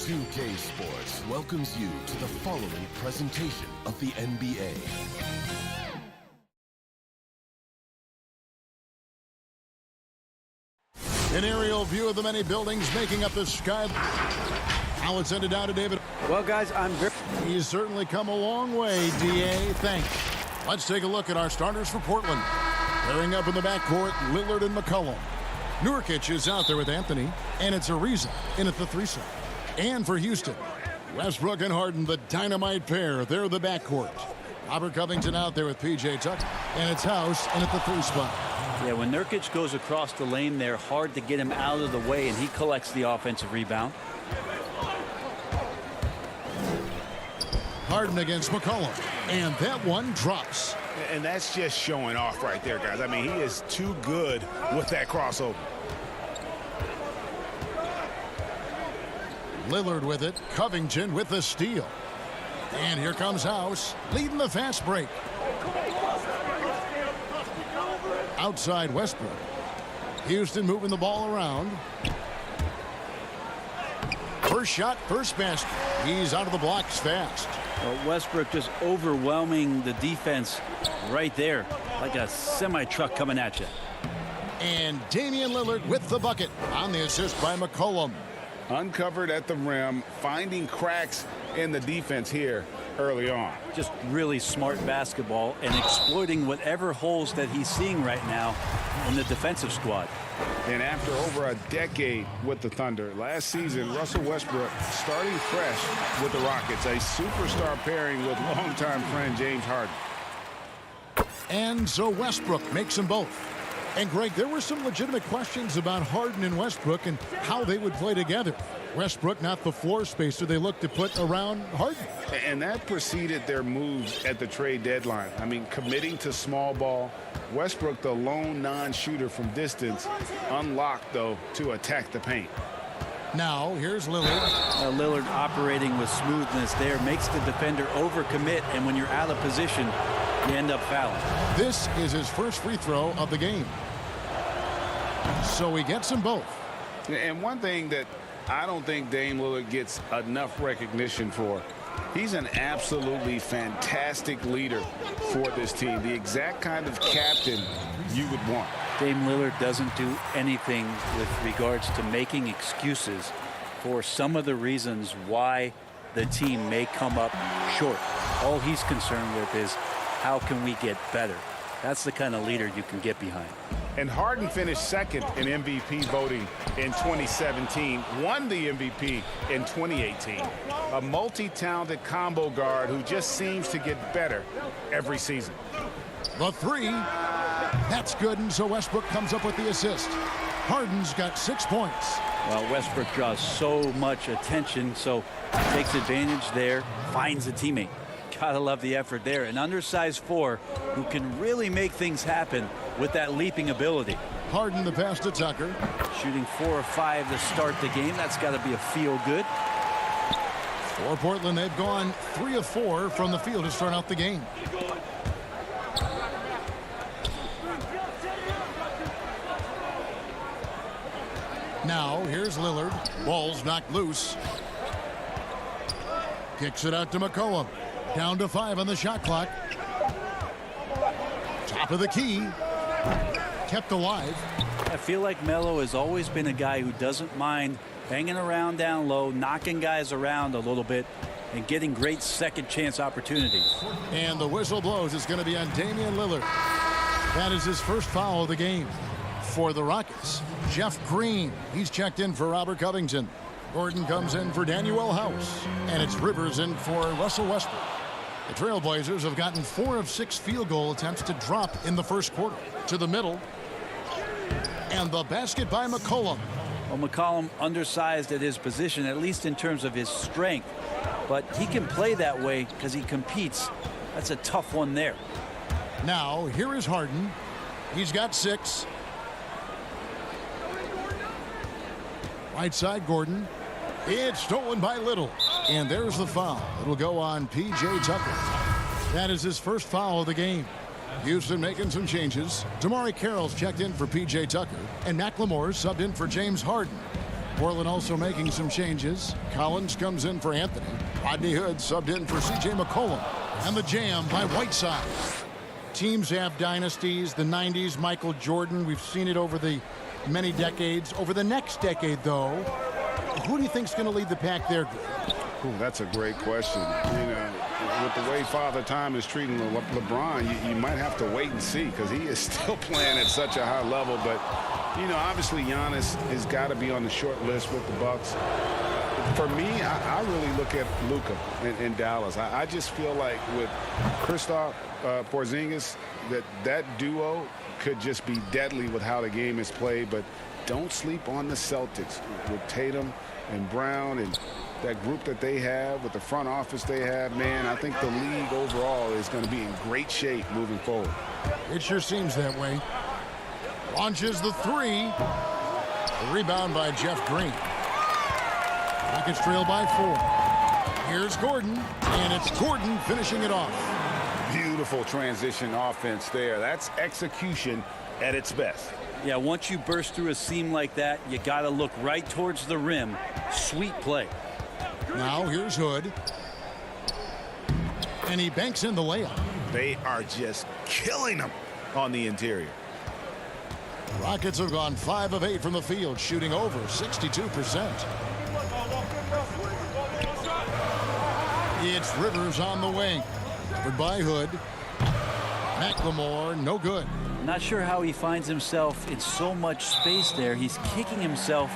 2K Sports welcomes you to the following presentation of the NBA. An aerial view of the many buildings making up the sky. Now it's ended down to David. Well, guys, He's certainly come a long way, D.A. Thanks. Let's take a look at our starters for Portland. Pairing up in the backcourt, Lillard and McCollum. Nurkic is out there with Anthony, and it's Ariza in at the three-side. And for Houston, Westbrook and Harden, the dynamite pair. They're the backcourt. Robert Covington out there with P.J. Tucker, and it's House in at the three-spot. Yeah, when Nurkic goes across the lane there, hard to get him out of the way, and he collects the offensive rebound. Harden against McCollum, and that one drops. And that's just showing off right there, guys. I mean, he is too good with that crossover. Lillard with it, Covington with the steal. And here comes House, leading the fast break. Outside Westbrook. Houston moving the ball around. First shot, first basket. He's out of the blocks fast. Well, Westbrook just overwhelming the defense right there, like a semi-truck coming at you. And Damian Lillard with the bucket on the assist by McCollum. Uncovered at the rim, finding cracks in the defense here early on. Just really smart basketball and exploiting whatever holes that he's seeing right now in the defensive squad. And after over a decade with the Thunder, last season, Russell Westbrook starting fresh with the Rockets, a superstar pairing with longtime friend James Harden. And so Westbrook makes them both. And, Greg, there were some legitimate questions about Harden and Westbrook and how they would play together. Westbrook not the floor spacer they looked to put around Harden. And that preceded their moves at the trade deadline. I mean, committing to small ball. Westbrook, the lone non-shooter from distance, unlocked, though, to attack the paint. Now, here's Lillard. Lillard operating with smoothness there, makes the defender overcommit, and when you're out of position, you end up fouling. This is his first free throw of the game. So he gets them both. And one thing that I don't think Dame Lillard gets enough recognition for, he's an absolutely fantastic leader for this team. The exact kind of captain you would want. Dame Lillard doesn't do anything with regards to making excuses for some of the reasons why the team may come up short. All he's concerned with is how can we get better. That's the kind of leader you can get behind. And Harden finished second in MVP voting in 2017, won the MVP in 2018. A multi-talented combo guard who just seems to get better every season. The three, that's good, and so Westbrook comes up with the assist. Harden's got 6 points. Well, Westbrook draws so much attention, so takes advantage there, finds a teammate. Gotta love the effort there. An undersized four who can really make things happen with that leaping ability. Harden the pass to Tucker. Shooting 4 of 5 to start the game. That's got to be a feel good. For Portland, they've gone 3 of 4 from the field to start out the game. Now, here's Lillard. Ball's knocked loose. Kicks it out to McCollum. Down to 5 on the shot clock. Top of the key. Kept alive. I feel like Melo has always been a guy who doesn't mind banging around down low, knocking guys around a little bit, and getting great second chance opportunities. And the whistle blows. It's going to be on Damian Lillard. That is his first foul of the game for the Rockets. Jeff Green, he's checked in for Robert Covington. Gordon comes in for Danuel House. And it's Rivers in for Russell Westbrook. The Trailblazers have gotten 4 of 6 field goal attempts to drop in the first quarter. To the middle. And the basket by McCollum. Well, McCollum undersized at his position, at least in terms of his strength. But he can play that way because he competes. That's a tough one there. Now, here is Harden. He's got 6. Right side, Gordon. It's stolen by Little. And there's the foul. It'll go on P.J. Tucker. That is his first foul of the game. Houston making some changes. Damari Carroll's checked in for P.J. Tucker. And McLemore's subbed in for James Harden. Portland also making some changes. Collins comes in for Anthony. Rodney Hood subbed in for C.J. McCollum. And the jam by Whiteside. Teams have dynasties. The 90s, Michael Jordan. We've seen it over the many decades. Over the next decade, though, who do you think is going to lead the pack there? Ooh, that's a great question. You know, with the way Father Time is treating LeBron, you might have to wait and see because he is still playing at such a high level. But, you know, obviously Giannis has got to be on the short list with the Bucks. For me, I really look at Luka in Dallas. I just feel like with Kristaps Porzingis, that duo could just be deadly with how the game is played. But don't sleep on the Celtics with Tatum and Brown and that group that they have with the front office they have. Man, I think the league overall is going to be in great shape moving forward. It sure seems that way. Launches the three. The rebound by Jeff Green. Rockets trail by 4. Here's Gordon, and it's Gordon finishing it off. Beautiful transition offense there. That's execution at its best. Yeah, once you burst through a seam like that, you got to look right towards the rim. Sweet play. Now here's Hood. And he banks in the layup. They are just killing them on the interior. Rockets have gone 5 of 8 from the field, shooting over 62%. It's Rivers on the wing. Covered by Hood. McLemore, no good. Not sure how he finds himself in so much space there. He's kicking himself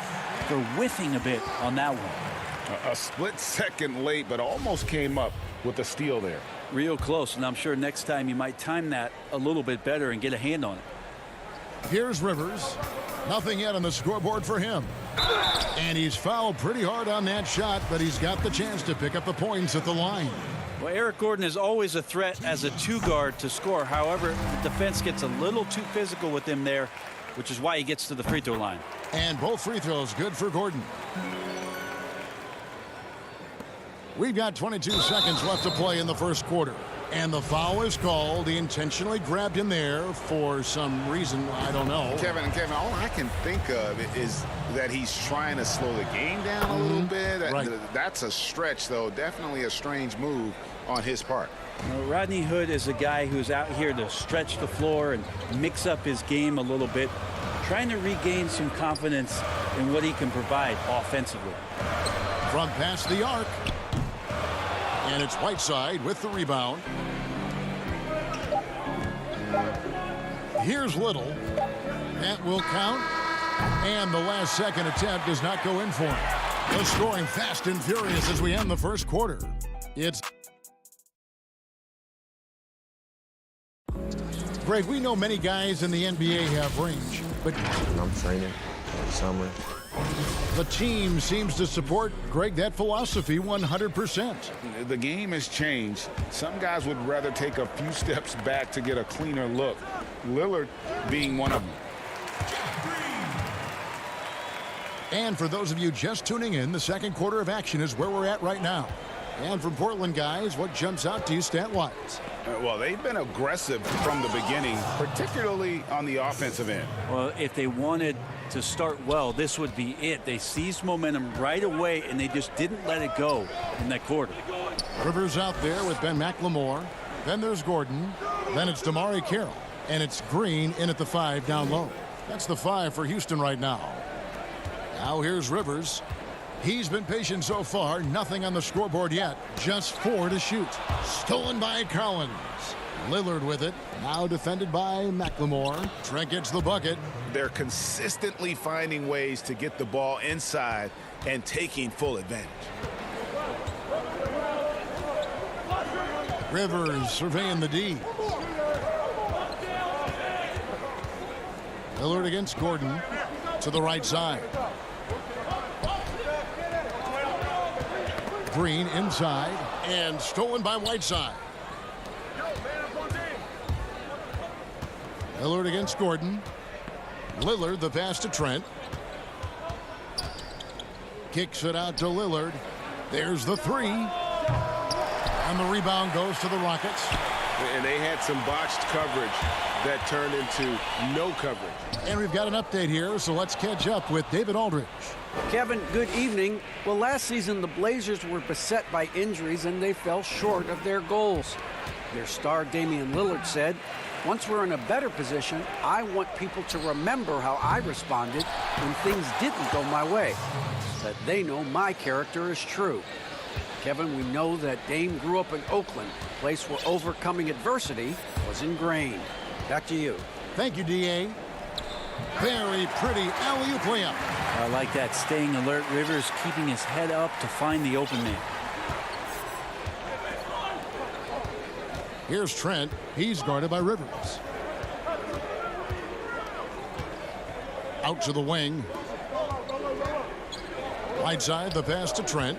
for whiffing a bit on that one. A split second late, but almost came up with a steal there. Real close, and I'm sure next time you might time that a little bit better and get a hand on it. Here's Rivers. Nothing yet on the scoreboard for him. And he's fouled pretty hard on that shot, but he's got the chance to pick up the points at the line. Well, Eric Gordon is always a threat as a 2-guard to score. However, the defense gets a little too physical with him there, which is why he gets to the free throw line. And both free throws good for Gordon. We've got 22 seconds left to play in the first quarter. And the foul is called. He intentionally grabbed him there for some reason. I don't know. Kevin, all I can think of is that he's trying to slow the game down a little bit. Right. That's a stretch, though. Definitely a strange move on his part. Rodney Hood is a guy who's out here to stretch the floor and mix up his game a little bit, trying to regain some confidence in what he can provide offensively. From past the arc. And it's Whiteside with the rebound. Here's Little. That will count. And the last second attempt does not go in for him. The scoring fast and furious as we end the first quarter. It's Greg, we know many guys in the NBA have range, but I'm training summer. The team seems to support, Greg, that philosophy 100%. The game has changed. Some guys would rather take a few steps back to get a cleaner look. Lillard being one of them. And for those of you just tuning in, the second quarter of action is where we're at right now. And from Portland, guys, what jumps out to you stat-wise? Well, they've been aggressive from the beginning, particularly on the offensive end. Well, if they wanted to start well, this would be it. They seized momentum right away, and they just didn't let it go in that quarter. Rivers out there with Ben McLemore. Then there's Gordon. Then it's Damari Carroll. And it's Green in at the 5 down low. That's the 5 for Houston right now. Now here's Rivers. He's been patient so far. Nothing on the scoreboard yet. Just 4 to shoot. Stolen by Collins. Lillard with it. Now defended by McLemore. Trent gets the bucket. They're consistently finding ways to get the ball inside and taking full advantage. Rivers surveying the D. Lillard against Gordon to the right side. Green inside and stolen by Whiteside. Lillard against Gordon. Lillard the pass to Trent. Kicks it out to Lillard. There's the 3. And the rebound goes to the Rockets. And they had some botched coverage that turned into no coverage. And we've got an update here, so let's catch up with David Aldridge. Kevin, good evening. Well, last season, the Blazers were beset by injuries, and they fell short of their goals. Their star, Damian Lillard, said, "Once we're in a better position, I want people to remember how I responded when things didn't go my way, so that they know my character is true." Kevin, we know that Dame grew up in Oakland, a place where overcoming adversity was ingrained. Back to you. Thank you, D.A. Very pretty alley-oop layup. I like that. Staying alert. Rivers keeping his head up to find the open man. Here's Trent. He's guarded by Rivers. Out to the wing. Right side, the pass to Trent.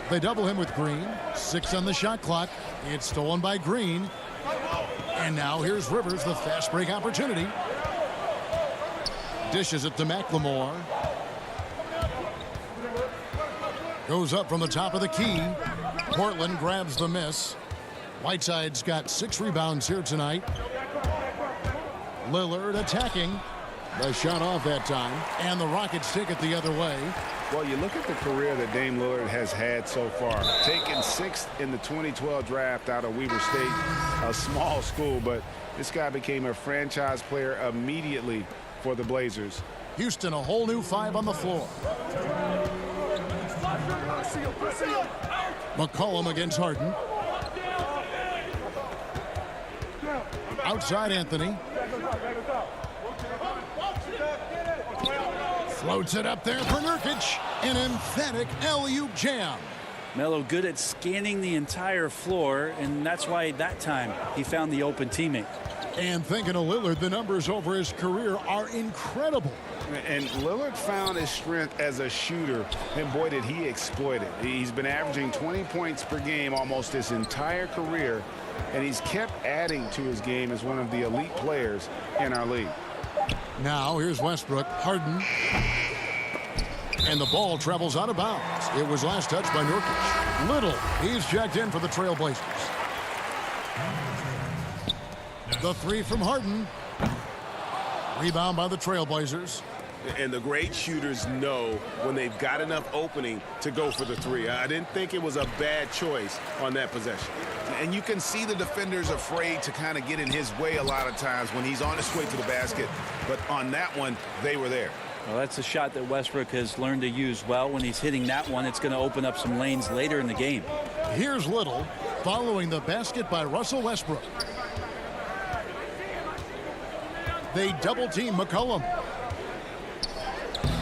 They double him with Green. 6 on the shot clock. It's stolen by Green. And now here's Rivers, the fast break opportunity. Dishes it to McLemore. Goes up from the top of the key. Portland grabs the miss. Whiteside's got 6 rebounds here tonight. Lillard attacking. The shot off that time. And the Rockets take it the other way. Well, you look at the career that Dame Lillard has had so far. Taken 6th in the 2012 draft out of Weber State, a small school, but this guy became a franchise player immediately for the Blazers. Houston, a whole new 5 on the floor. McCollum against Harden. Outside Anthony. Floats it up there for Nurkic. An emphatic alley-oop jam. Melo good at scanning the entire floor, and that's why that time he found the open teammate. And thinking of Lillard, the numbers over his career are incredible. And Lillard found his strength as a shooter, and boy, did he exploit it. He's been averaging 20 points per game almost his entire career, and he's kept adding to his game as one of the elite players in our league. Now here's Westbrook. Harden. And the ball travels out of bounds. It was last touched by Nurkic. Little. He's checked in for the Trailblazers. The 3 from Harden. Rebound by the Trailblazers. And the great shooters know when they've got enough opening to go for the 3. I didn't think it was a bad choice on that possession. And you can see the defenders afraid to kind of get in his way a lot of times when he's on his way to the basket. But on that one, they were there. Well, that's a shot that Westbrook has learned to use well. When he's hitting that one, it's going to open up some lanes later in the game. Here's Little following the basket by Russell Westbrook. They double-team McCollum.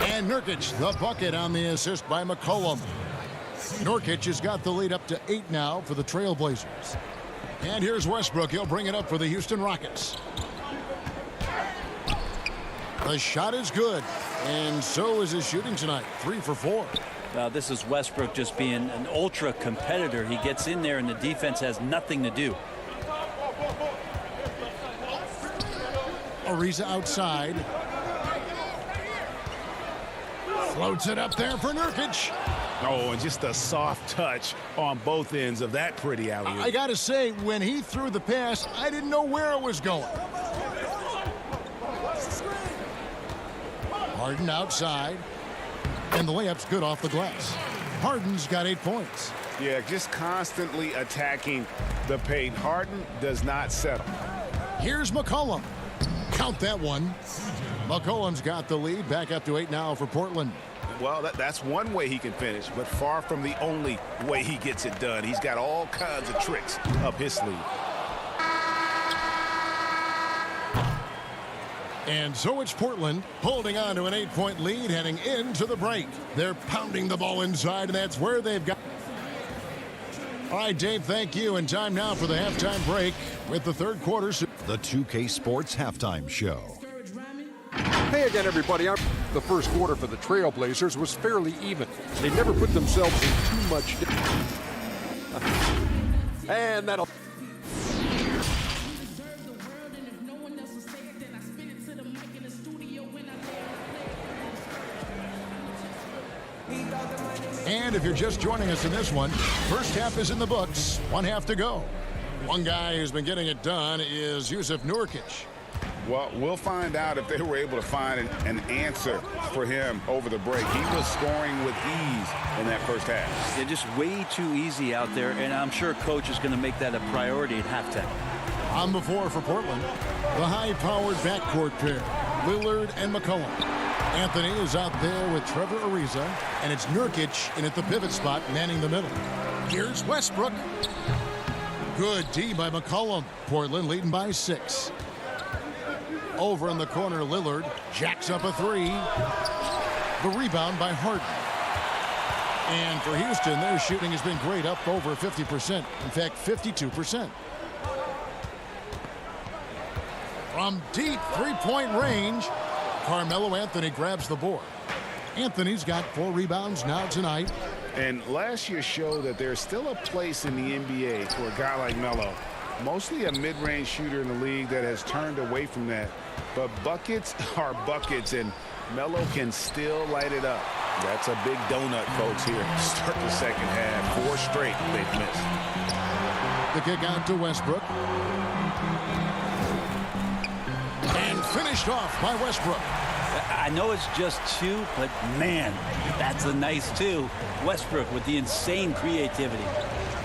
And Nurkic, the bucket on the assist by McCollum. Nurkic has got the lead up to 8 now for the Trailblazers. And here's Westbrook. He'll bring it up for the Houston Rockets. The shot is good. And so is his shooting tonight. 3 for 4. This is Westbrook just being an ultra competitor. He gets in there and the defense has nothing to do. Ariza outside. Floats it up there for Nurkic. Oh, and just a soft touch on both ends of that pretty alley-oop. I got to say, when he threw the pass, I didn't know where it was going. Harden outside. And the layup's good off the glass. Harden's got 8 points. Yeah, just constantly attacking the paint. Harden does not settle. Here's McCollum. Count that one. McCollum's got the lead. Back up to 8 now for Portland. Well, that's one way he can finish, but far from the only way he gets it done. He's got all kinds of tricks up his sleeve. And so it's Portland holding on to an 8-point lead heading into the break. They're pounding the ball inside, and that's where they've got. All right, Dave, thank you. And time now for the halftime break with the third quarter. The 2K Sports Halftime Show. Hey again, everybody. The first quarter for the Trailblazers was fairly even. They never put themselves in too much. And that'll. And if you're just joining us in this one, first half is in the books. 1 half to go. One guy who's been getting it done is Jusuf Nurkic. Well, we'll find out if they were able to find an answer for him over the break. He was scoring with ease in that first half. They're just way too easy out there, and I'm sure coach is going to make that a priority at halftime. On the floor for Portland, the high-powered backcourt pair, Lillard and McCollum. Anthony is out there with Trevor Ariza, and it's Nurkic in at the pivot spot, manning the middle. Here's Westbrook. Good D by McCollum. Portland leading by 6. Over in the corner, Lillard jacks up a 3. The rebound by Harden. And for Houston, their shooting has been great, up over 50%. In fact, 52%. From deep three-point range, Carmelo Anthony grabs the board. Anthony's got 4 rebounds now tonight. And last year showed that there's still a place in the NBA for a guy like Melo. Mostly a mid-range shooter in the league that has turned away from that. But buckets are buckets, and Melo can still light it up. That's a big donut, folks, here. Start the second half. 4 straight they've missed. The kick out to Westbrook. And finished off by Westbrook. I know it's just 2, but man, that's a nice 2. Westbrook with the insane creativity.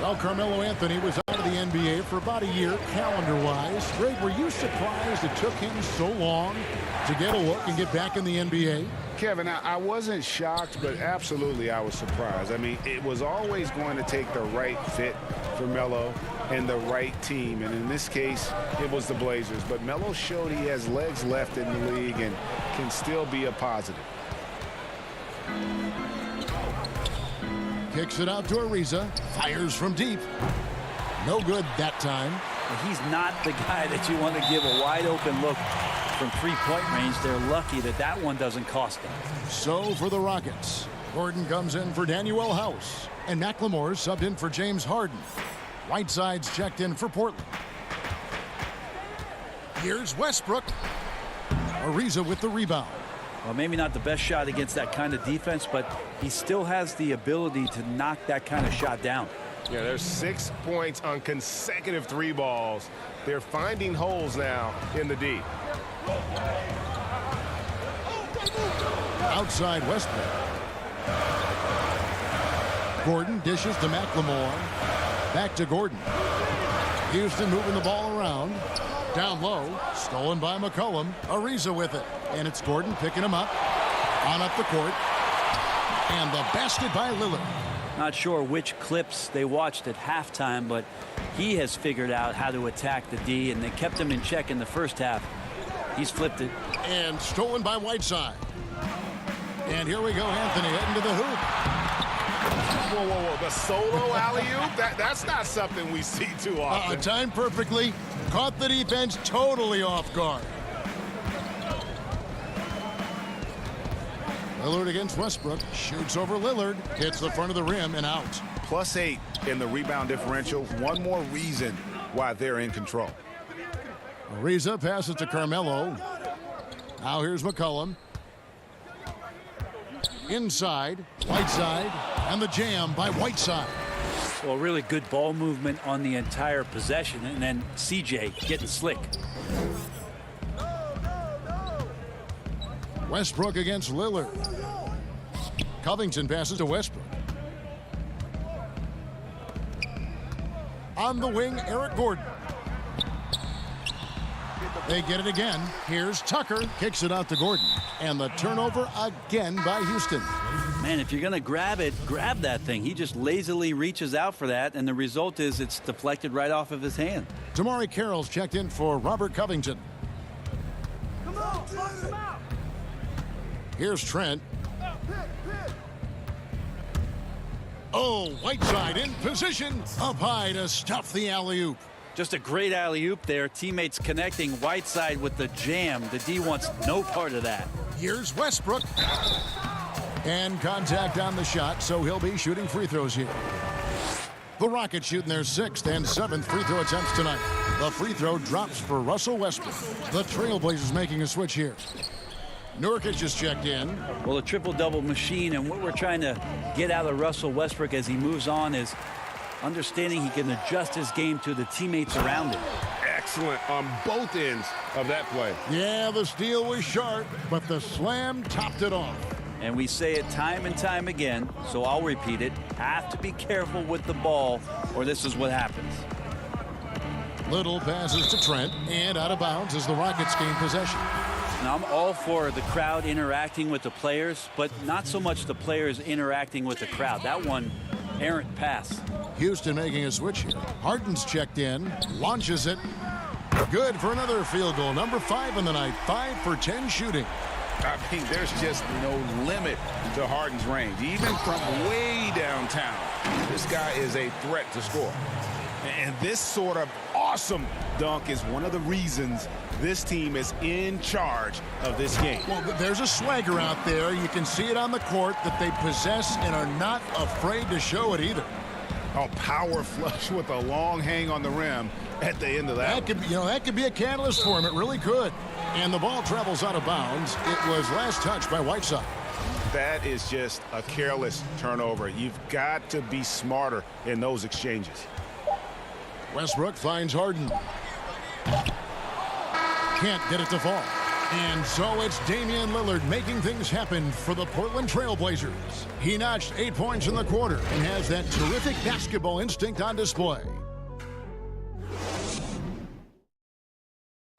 Well, Carmelo Anthony was out of the NBA for about a year, calendar-wise. Greg, were you surprised it took him so long to get a look and get back in the NBA? Kevin, I wasn't shocked, but absolutely I was surprised. I mean, it was always going to take the right fit for Melo and the right team. And in this case, it was the Blazers. But Melo showed he has legs left in the league and can still be a positive. Kicks it out to Ariza. Fires from deep. No good that time. He's not the guy that you want to give a wide open look from three-point range. They're lucky that that one doesn't cost them. So for the Rockets, Gordon comes in for Danuel House, and McLemore's subbed in for James Harden. Whiteside's checked in for Portland. Here's Westbrook. Ariza with the rebound. Well, maybe not the best shot against that kind of defense, but he still has the ability to knock that kind of shot down. Yeah, there's 6 points on consecutive 3 balls. They're finding holes now in the D. Outside Westbrook. Gordon dishes to McLemore. Back to Gordon. Houston moving the ball around. Down low. Stolen by McCollum. Ariza with it. And it's Gordon picking him up. On up the court. And the basket by Lillard. Not sure which clips they watched at halftime, but he has figured out how to attack the D, and they kept him in check in the first half. He's flipped it. And stolen by Whiteside. And here we go, Anthony heading to the hoop. Whoa, whoa, whoa. The solo alley-oop? That's not something we see too often. Timed perfectly. Caught the defense totally off guard. Lillard against Westbrook. Shoots over Lillard. Hits the front of the rim and out. +8 in the rebound differential. One more reason why they're in control. Ariza passes to Carmelo. Now here's McCollum. Inside. Whiteside. And the jam by Whiteside. Well, really good ball movement on the entire possession, and then CJ getting slick. Westbrook against Lillard. Covington passes to Westbrook. On the wing, Eric Gordon. They get it again. Here's Tucker. Kicks it out to Gordon. And the turnover again by Houston. Man, if you're going to grab it, grab that thing. He just lazily reaches out for that, and the result is it's deflected right off of his hand. Damari Carroll's checked in for Robert Covington. Come on, fuck him out. Here's Trent. Oh, Whiteside in position. Up high to stuff the alley-oop. Just a great alley-oop there. Teammates connecting. Whiteside with the jam. The D wants no part of that. Here's Westbrook. And contact on the shot, so he'll be shooting free throws here. The Rockets shooting their 6th and 7th free throw attempts tonight. The free throw drops for Russell Westbrook. The Trailblazers making a switch here. Nurkic just checked in. Well, a triple-double machine, and what we're trying to get out of Russell Westbrook as he moves on is understanding he can adjust his game to the teammates around him. Excellent on both ends of that play. Yeah, the steal was sharp, but the slam topped it off. And we say it time and time again, so I'll repeat it. Have to be careful with the ball, or this is what happens. Little passes to Trent, and out of bounds as the Rockets gain possession. Now, I'm all for the crowd interacting with the players, but not so much the players interacting with the crowd. That one, errant pass. Houston making a switch here. Harden's checked in, launches it. Good for another field goal. Number 5 in the night. 5 for 10 shooting. I mean, there's just no limit to Harden's range. Even from way downtown, this guy is a threat to score. And this sort of awesome dunk is one of the reasons this team is in charge of this game. Well, there's a swagger out there. You can see it on the court that they possess and are not afraid to show it either. A power flush with a long hang on the rim at the end of that. That could be a catalyst for him. It really could. And the ball travels out of bounds. It was last touched by Whiteside. That is just a careless turnover. You've got to be smarter in those exchanges. Westbrook finds Harden. Can't get it to fall. And so it's Damian Lillard making things happen for the Portland Trail Blazers. He notched 8 points in the quarter and has that terrific basketball instinct on display.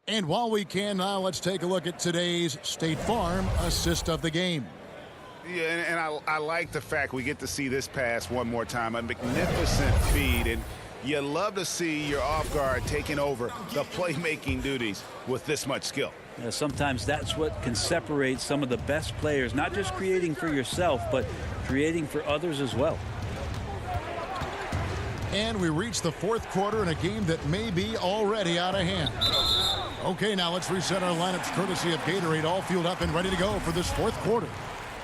And while we can now, let's take a look at today's State Farm assist of the game. Yeah, and I like the fact we get to see this pass one more time. A magnificent feed, and you love to see your off guard taking over the playmaking duties with this much skill. Yeah, sometimes that's what can separate some of the best players, not just creating for yourself, but creating for others as well. And we reach the fourth quarter in a game that may be already out of hand. Okay, now let's reset our lineups courtesy of Gatorade, all fueled up and ready to go for this fourth quarter.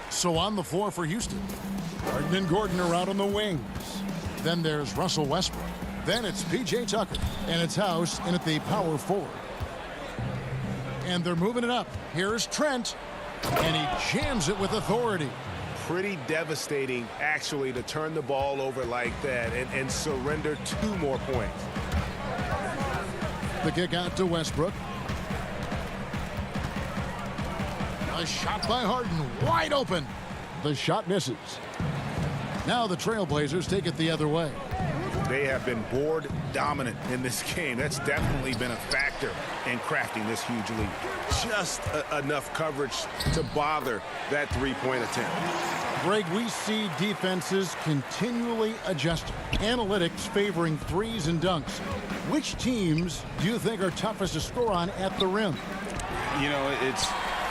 So on the floor for Houston, Harden and Gordon are out on the wings. Then there's Russell Westbrook. Then it's P.J. Tucker, and it's House in at the power forward. And they're moving it up. Here's Trent, and he jams it with authority. Pretty devastating, actually, to turn the ball over like that and surrender 2 more points. The kick out to Westbrook. A shot by Harden, wide open. The shot misses. Now the Trailblazers take it the other way. They have been board dominant in this game. That's definitely been a factor in crafting this huge lead. Just enough coverage to bother that 3-point attempt. Greg, we see defenses continually adjusting. Analytics favoring threes and dunks. Which teams do you think are toughest to score on at the rim? You know, it's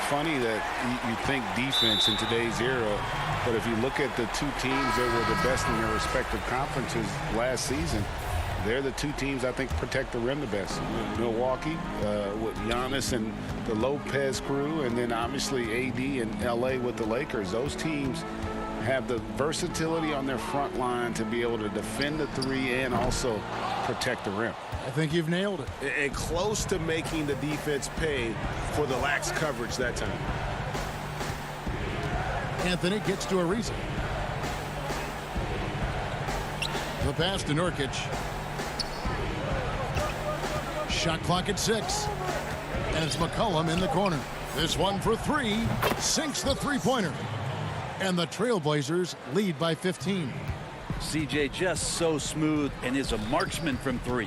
funny that you think defense in today's era, but if you look at the 2 teams that were the best in their respective conferences last season, they're the 2 teams I think protect the rim the best. Milwaukee with Giannis and the Lopez crew, and then obviously AD and LA with the Lakers. Those teams have the versatility on their front line to be able to defend the 3 and also protect the rim. I think you've nailed it. And close to making the defense pay for the lax coverage that time. Anthony gets to Ariza. The pass to Nurkic. Shot clock at 6. And it's McCollum in the corner. This one for 3. Sinks the three-pointer. And the Trailblazers lead by 15. CJ just so smooth and is a marksman from 3.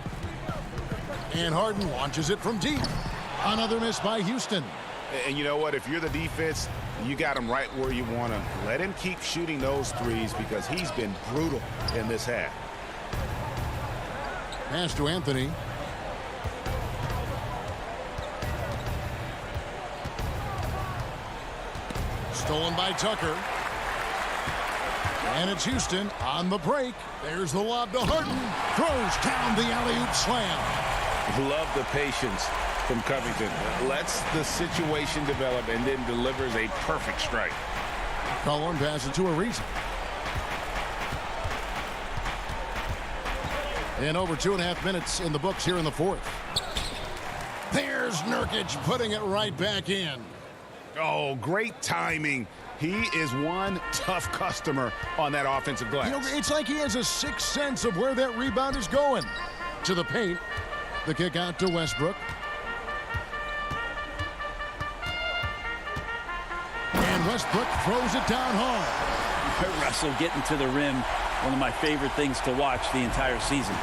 And Harden launches it from deep. Another miss by Houston. And you know what? If you're the defense, you got him right where you want him. Let him keep shooting those threes because he's been brutal in this half. Pass to Anthony. Stolen by Tucker. And it's Houston on the break. There's the lob to Harden. Throws down the alley-oop slam. Love the patience from Covington. Lets the situation develop and then delivers a perfect strike. Cullen passes to Ariza. And over 2.5 minutes in the books here in the fourth. There's Nurkic putting it right back in. Oh, great timing He is one tough customer on that offensive glass. You know, it's like he has a sixth sense of where that rebound is going. To the paint. The kick out to Westbrook. And Westbrook throws it down hard. Russell getting to the rim, one of my favorite things to watch the entire season.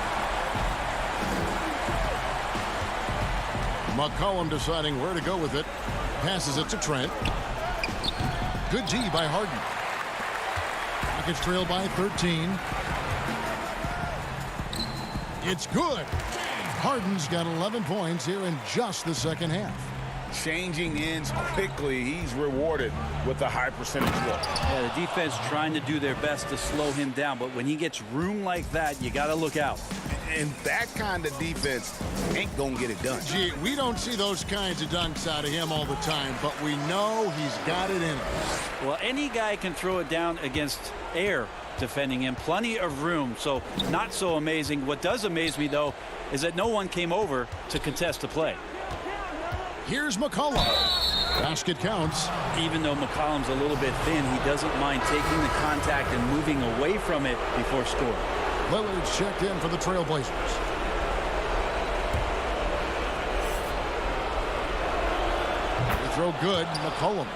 McCollum deciding where to go with it. Passes it to Trent. Good D by Harden. Rockets trail by 13. It's good. Harden's got 11 points here in just the second half. Changing ends quickly. He's rewarded with a high percentage look. Yeah, the defense trying to do their best to slow him down, but when he gets room like that, you got to look out. And that kind of defense ain't going to get it done. Gee, we don't see those kinds of dunks out of him all the time, but we know he's got it in him. Well, any guy can throw it down against air defending him. Plenty of room, so not so amazing. What does amaze me, though, is that no one came over to contest the play. Here's McCollum. Basket counts. Even though McCollum's a little bit thin, he doesn't mind taking the contact and moving away from it before scoring. Lillard's checked in for the Trailblazers. They throw good. McCollum.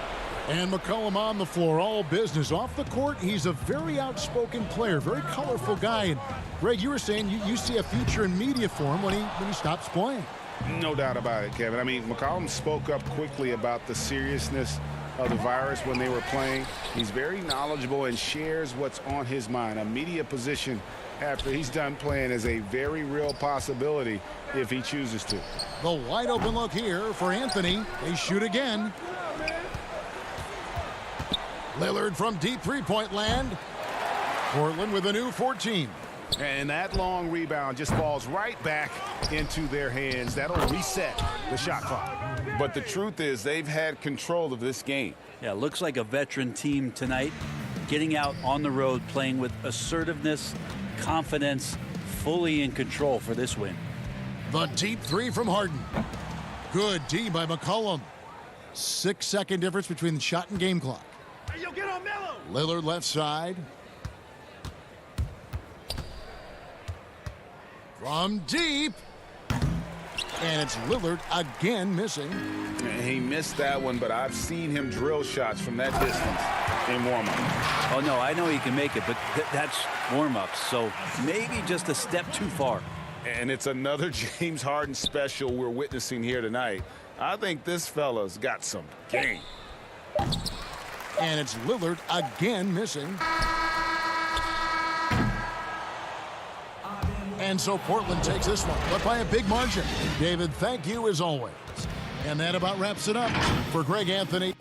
And McCollum on the floor. All business. Off the court, he's a very outspoken player. Very colorful guy. And Greg, you were saying you see a future in media for him when he stops playing. No doubt about it, Kevin. I mean, McCollum spoke up quickly about the seriousness of the virus when they were playing. He's very knowledgeable and shares what's on his mind. A media position after he's done playing is a very real possibility if he chooses to. The wide open look here for Anthony. They shoot again. Lillard from deep three-point land. Portland with a new 14. And that long rebound just falls right back into their hands. That'll reset the shot clock. But the truth is they've had control of this game. Yeah, looks like a veteran team tonight. Getting out on the road, playing with assertiveness, confidence, fully in control for this win. The deep three from Harden. Good D by McCollum. 6-second difference between the shot and game clock. Hey, yo, get on Melo. Lillard left side. From deep. And it's Lillard again missing. He missed that one, but I've seen him drill shots from that distance in warm-up. Oh, no, I know he can make it, but that's warm-ups, so maybe just a step too far. And it's another James Harden special we're witnessing here tonight. I think this fella's got some game. And it's Lillard again missing. And so Portland takes this one, but by a big margin. David, thank you as always. And that about wraps it up for Greg Anthony.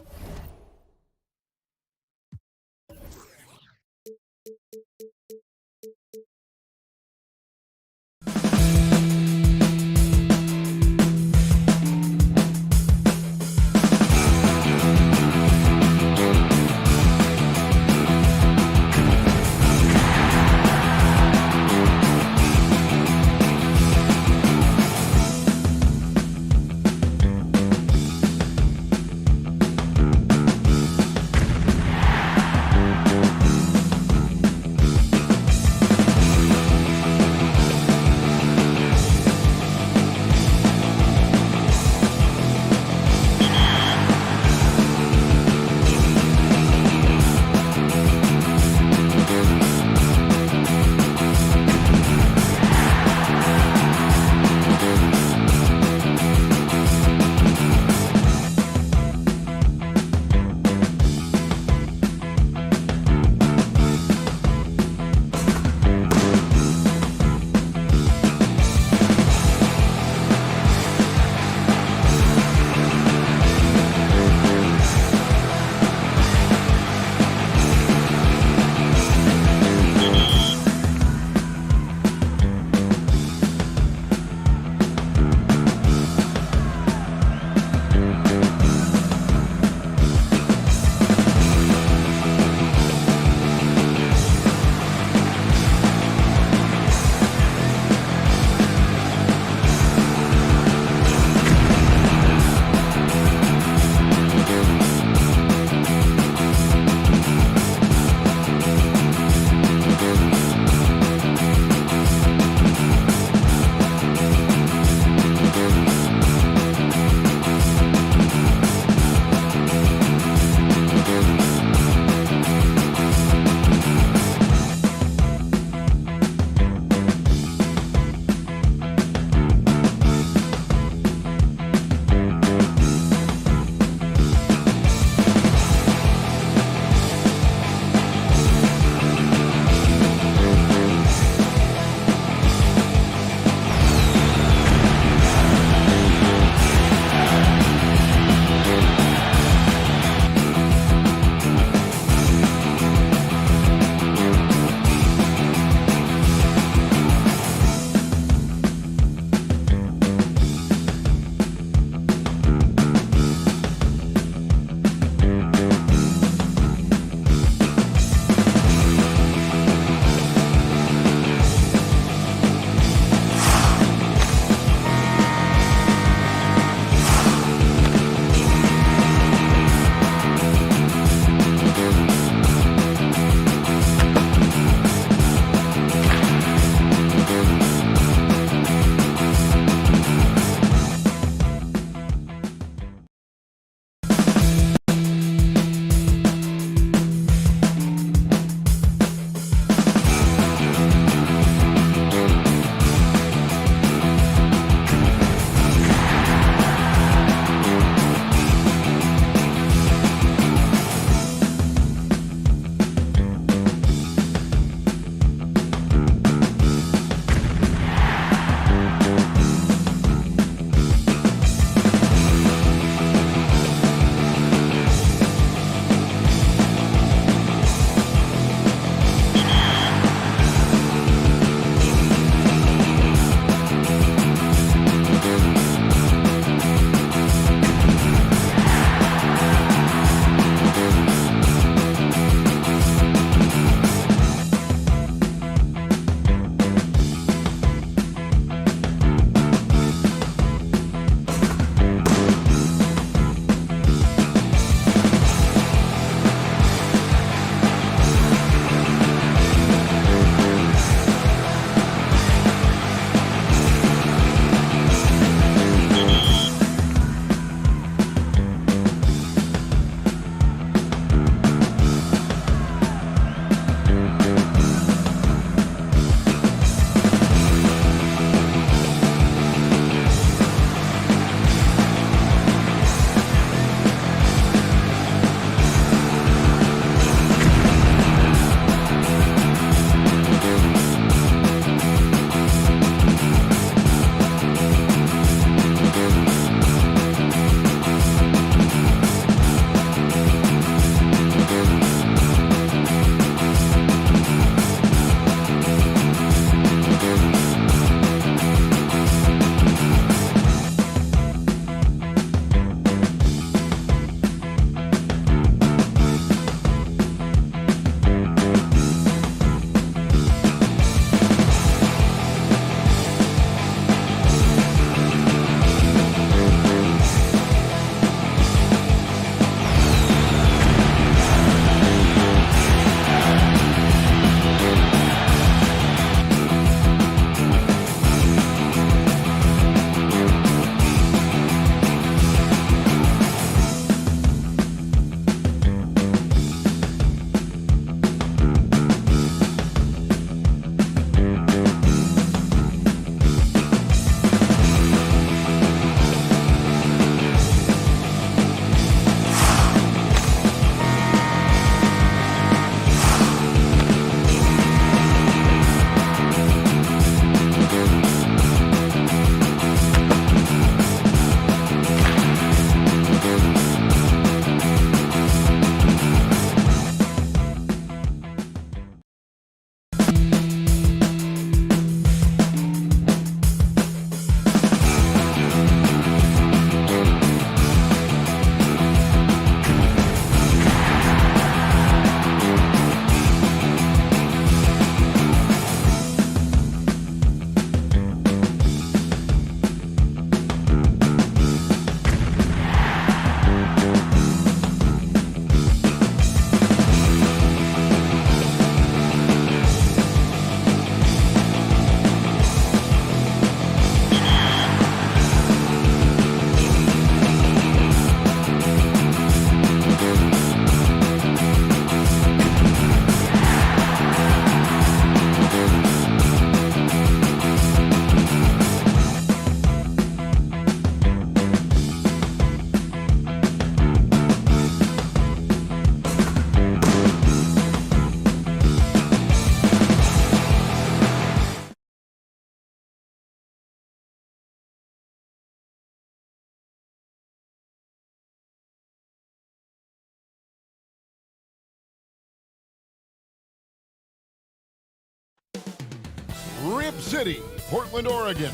Rip City, Portland, Oregon.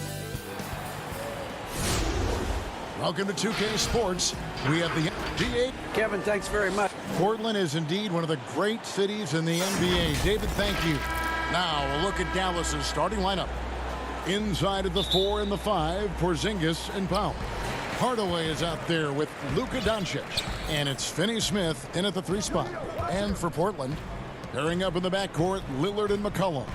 Welcome to 2K Sports. We have the NBA. Kevin, thanks very much. Portland is indeed one of the great cities in the NBA. David, thank you. Now we'll look at Dallas's starting lineup. Inside of the 4 and the 5, Porzingis and Powell. Hardaway is out there with Luka Doncic. And it's Finney-Smith in at the 3 spot. And for Portland, pairing up in the backcourt, Lillard and McCollum.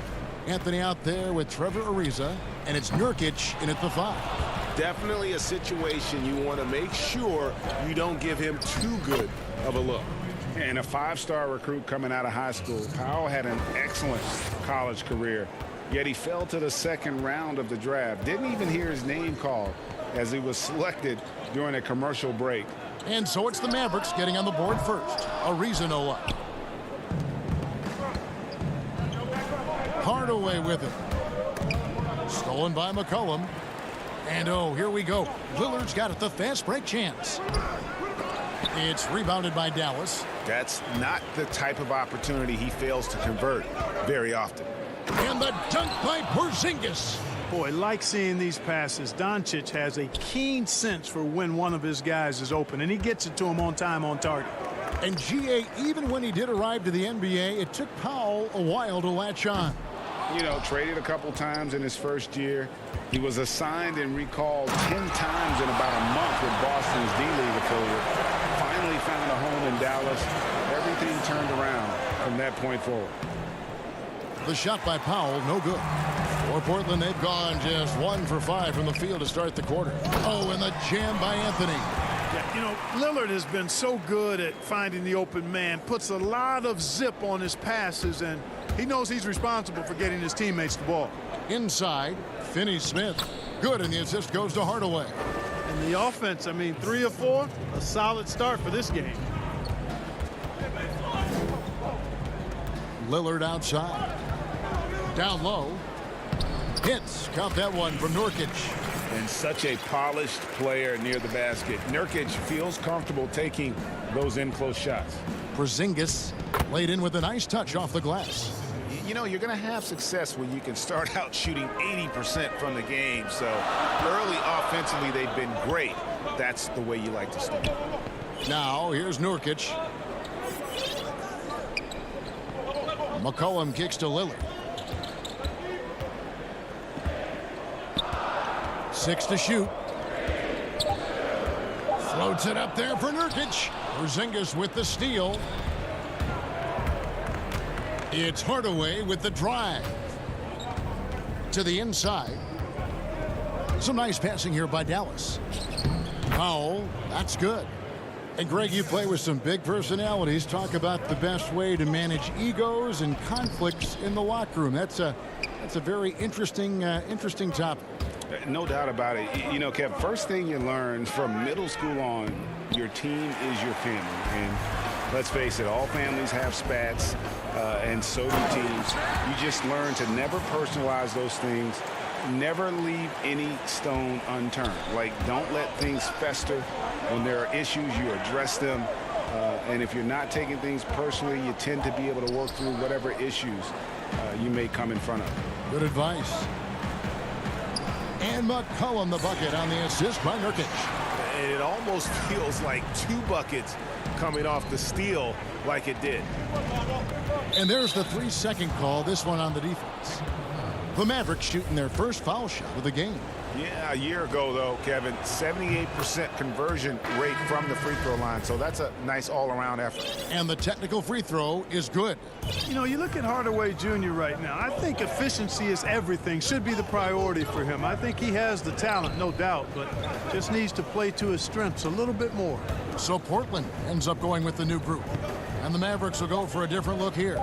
Anthony out there with Trevor Ariza. And it's Nurkic in at the 5. Definitely a situation you want to make sure you don't give him too good of a look. And a 5-star recruit coming out of high school. Powell had an excellent college career, yet he fell to the 2nd round of the draft. Didn't even hear his name called as he was selected during a commercial break. And so it's the Mavericks getting on the board first. Ariza no luck. Hardaway with it. Stolen by McCollum. And oh, here we go. Lillard's got it, the fast break chance. It's rebounded by Dallas. That's not the type of opportunity he fails to convert very often. And the dunk by Porzingis. Boy, like seeing these passes. Doncic has a keen sense for when one of his guys is open, and he gets it to him on time, on target. And GA, even when he did arrive to the NBA, it took Powell a while to latch on. You know, traded a couple times in his first year. He was assigned and recalled 10 times in about a month with Boston's D-League affiliate. Finally found a home in Dallas. Everything turned around from that point forward. The shot by Powell, no good. For Portland, they've gone just 1 for 5 from the field to start the quarter. Oh, and the jam by Anthony. Yeah, you know, Lillard has been so good at finding the open man, puts a lot of zip on his passes, and he knows he's responsible for getting his teammates the ball. Inside, Finney-Smith. Good, and the assist goes to Hardaway. And the offense, I mean, 3 of 4, a solid start for this game. Lillard outside. Down low. Hits. Count that one from Nurkic. And such a polished player near the basket. Nurkic feels comfortable taking those in-close shots. Porzingis laid in with a nice touch off the glass. You know, you're going to have success when you can start out shooting 80% from the game. So early offensively, they've been great. That's the way you like to start. Now, here's Nurkic. McCollum kicks to Lillard. 6 to shoot. Floats it up there for Nurkic. Porzingis with the steal. It's Hardaway with the drive. To the inside. Some nice passing here by Dallas. Powell, that's good. And Greg, you play with some big personalities. Talk about the best way to manage egos and conflicts in the locker room. That's a very interesting topic. No doubt about it. You know, Kev, first thing you learn from middle school on, your team is your family. And let's face it, all families have spats, and so do teams. You just learn to never personalize those things. Never leave any stone unturned. Like, don't let things fester. When there are issues, you address them. And if you're not taking things personally, you tend to be able to work through whatever issues you may come in front of. Good advice. And McCollum the bucket on the assist by Nurkic. And it almost feels like 2 buckets coming off the steal like it did. And there's the 3-second call, this one on the defense. The Mavericks shooting their first foul shot of the game. Yeah, a year ago, though, Kevin, 78% conversion rate from the free throw line. So that's a nice all-around effort. And the technical free throw is good. You know, you look at Hardaway Jr. right now. I think efficiency is everything, should be the priority for him. I think he has the talent, no doubt, but just needs to play to his strengths a little bit more. So Portland ends up going with the new group. And the Mavericks will go for a different look here.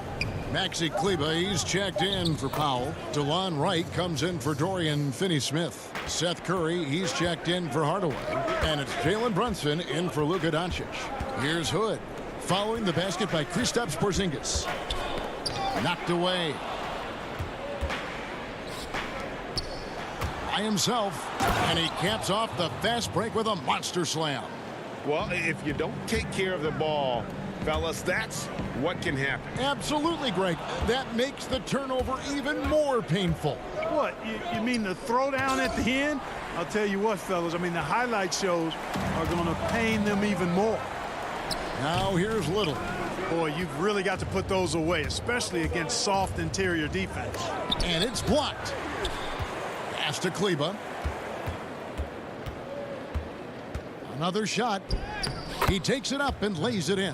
Maxi Kleber, he's checked in for Powell. DeLon Wright comes in for Dorian Finney-Smith. Seth Curry, he's checked in for Hardaway. And it's Jalen Brunson in for Luka Doncic. Here's Hood, following the basket by Kristaps Porzingis. Knocked away. By himself, and he caps off the fast break with a monster slam. Well, if you don't take care of the ball Fellas, that's what can happen. Absolutely, Greg. That makes the turnover even more painful. What, you mean the throwdown at the end? I'll tell you what, fellas, I mean, the highlight shows are going to pain them even more. Now here's Little. Boy, you've really got to put those away, especially against soft interior defense. And it's blocked. Pass to Kleba. Another shot. He takes it up and lays it in.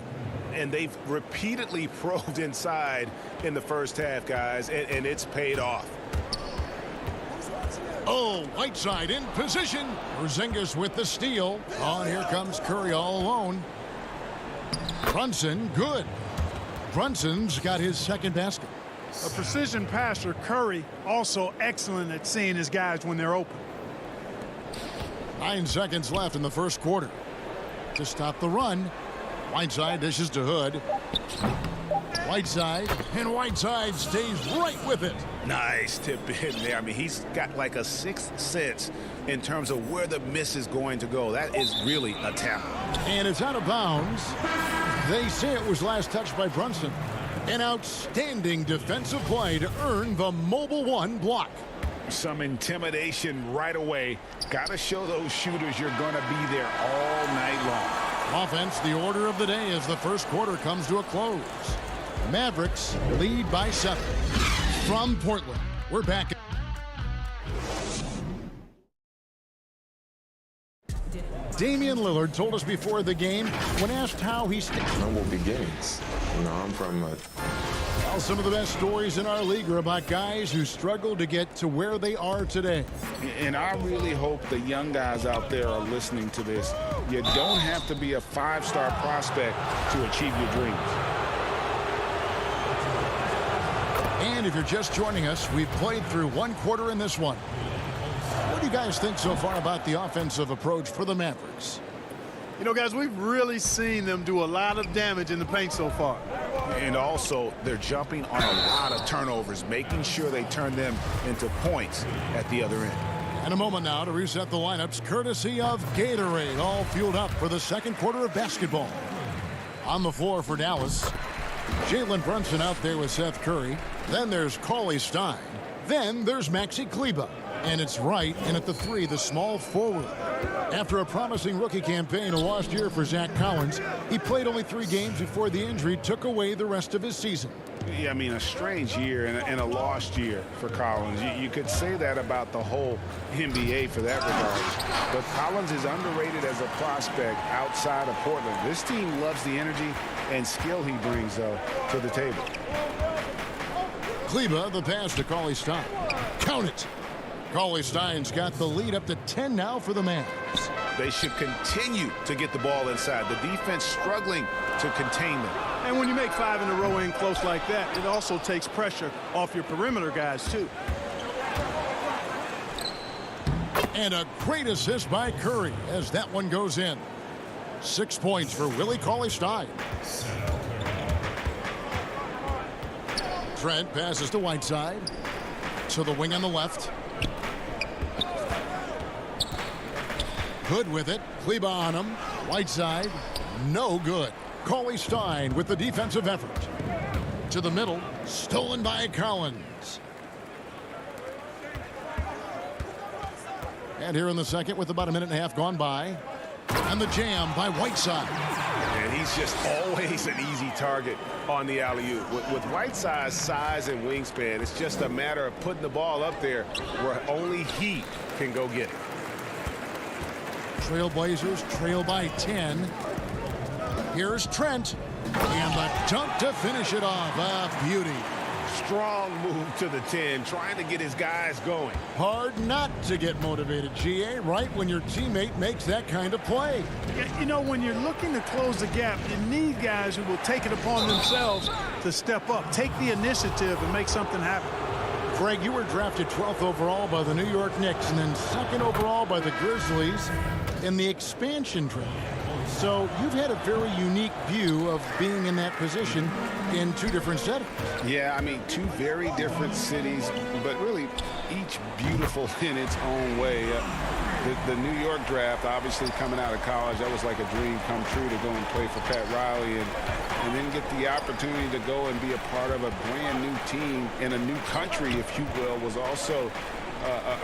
And they've repeatedly probed inside in the first half, guys, and it's paid off. Oh, Whiteside in position. Porzingis with the steal. Oh, and here comes Curry all alone. Brunson, good. Brunson's got his second basket. A precision passer, Curry, also excellent at seeing his guys when they're open. 9 seconds left in the first quarter. To stop the run, Whiteside dishes to Hood. Whiteside, and Whiteside stays right with it. Nice tip in there. I mean, he's got like a sixth sense in terms of where the miss is going to go. That is really a talent. And it's out of bounds. They say it was last touched by Brunson. An outstanding defensive play to earn the mobile one block. Some intimidation right away. Got to show those shooters you're going to be there all night long. Offense, the order of the day as the first quarter comes to a close. Mavericks lead by 7. From Portland, we're back. Damian Lillard told us before the game, when asked how he's Humble beginnings. You know, I'm from a... Well, some of the best stories in our league are about guys who struggled to get to where they are today. And I really hope the young guys out there are listening to this. You don't have to be a 5-star prospect to achieve your dreams. And if you're just joining us, we've played through one quarter in this one. What do you guys think so far about the offensive approach for the Mavericks? You know, guys, we've really seen them do a lot of damage in the paint so far. And also, they're jumping on a lot of turnovers, making sure they turn them into points at the other end. And a moment now to reset the lineups, courtesy of Gatorade, all fueled up for the second quarter of basketball. On the floor for Dallas, Jalen Brunson out there with Seth Curry. Then there's Cauley Stein. Then there's Maxi Kleba. And it's Wright, and at the 3, the small forward. After a promising rookie campaign, a lost year for Zach Collins, he played only 3 games before the injury took away the rest of his season. Yeah, I mean, a strange year and a lost year for Collins. You could say that about the whole NBA for that regard. But Collins is underrated as a prospect outside of Portland. This team loves the energy and skill he brings, though, to the table. Kleba, the pass to Cauley Stein. Count it. Cauley Stein's got the lead up to 10 now for the Mavs. They should continue to get the ball inside. The defense struggling to contain them. And when you make 5 in a row in close like that, it also takes pressure off your perimeter guys, too. And a great assist by Curry as that one goes in. 6 points for Willie Cauley Stein. Trent passes to Whiteside. To the wing on the left. Hood with it. Kleba on him. Whiteside. No good. Cauley Stein with the defensive effort. To the middle. Stolen by Collins. And here in the second with about a minute and a half gone by. And the jam by Whiteside. And he's just always an easy target on the alley-oop. With Whiteside's size and wingspan, it's just a matter of putting the ball up there where only he can go get it. Trailblazers trail by 10. Here's Trent. And the dunk to finish it off. A beauty. Strong move to the 10, trying to get his guys going. Hard not to get motivated, GA, right when your teammate makes that kind of play. You know, when you're looking to close the gap, you need guys who will take it upon themselves to step up, take the initiative, and make something happen. Greg, you were drafted 12th overall by the New York Knicks and then 2nd overall by the Grizzlies in the expansion draft. So you've had a very unique view of being in that position in 2 different settings. Yeah, I mean, 2 very different cities, but really each beautiful in its own way. The New York draft, obviously coming out of college, that was like a dream come true to go and play for Pat Riley and then get the opportunity to go and be a part of a brand new team in a new country, if you will, was also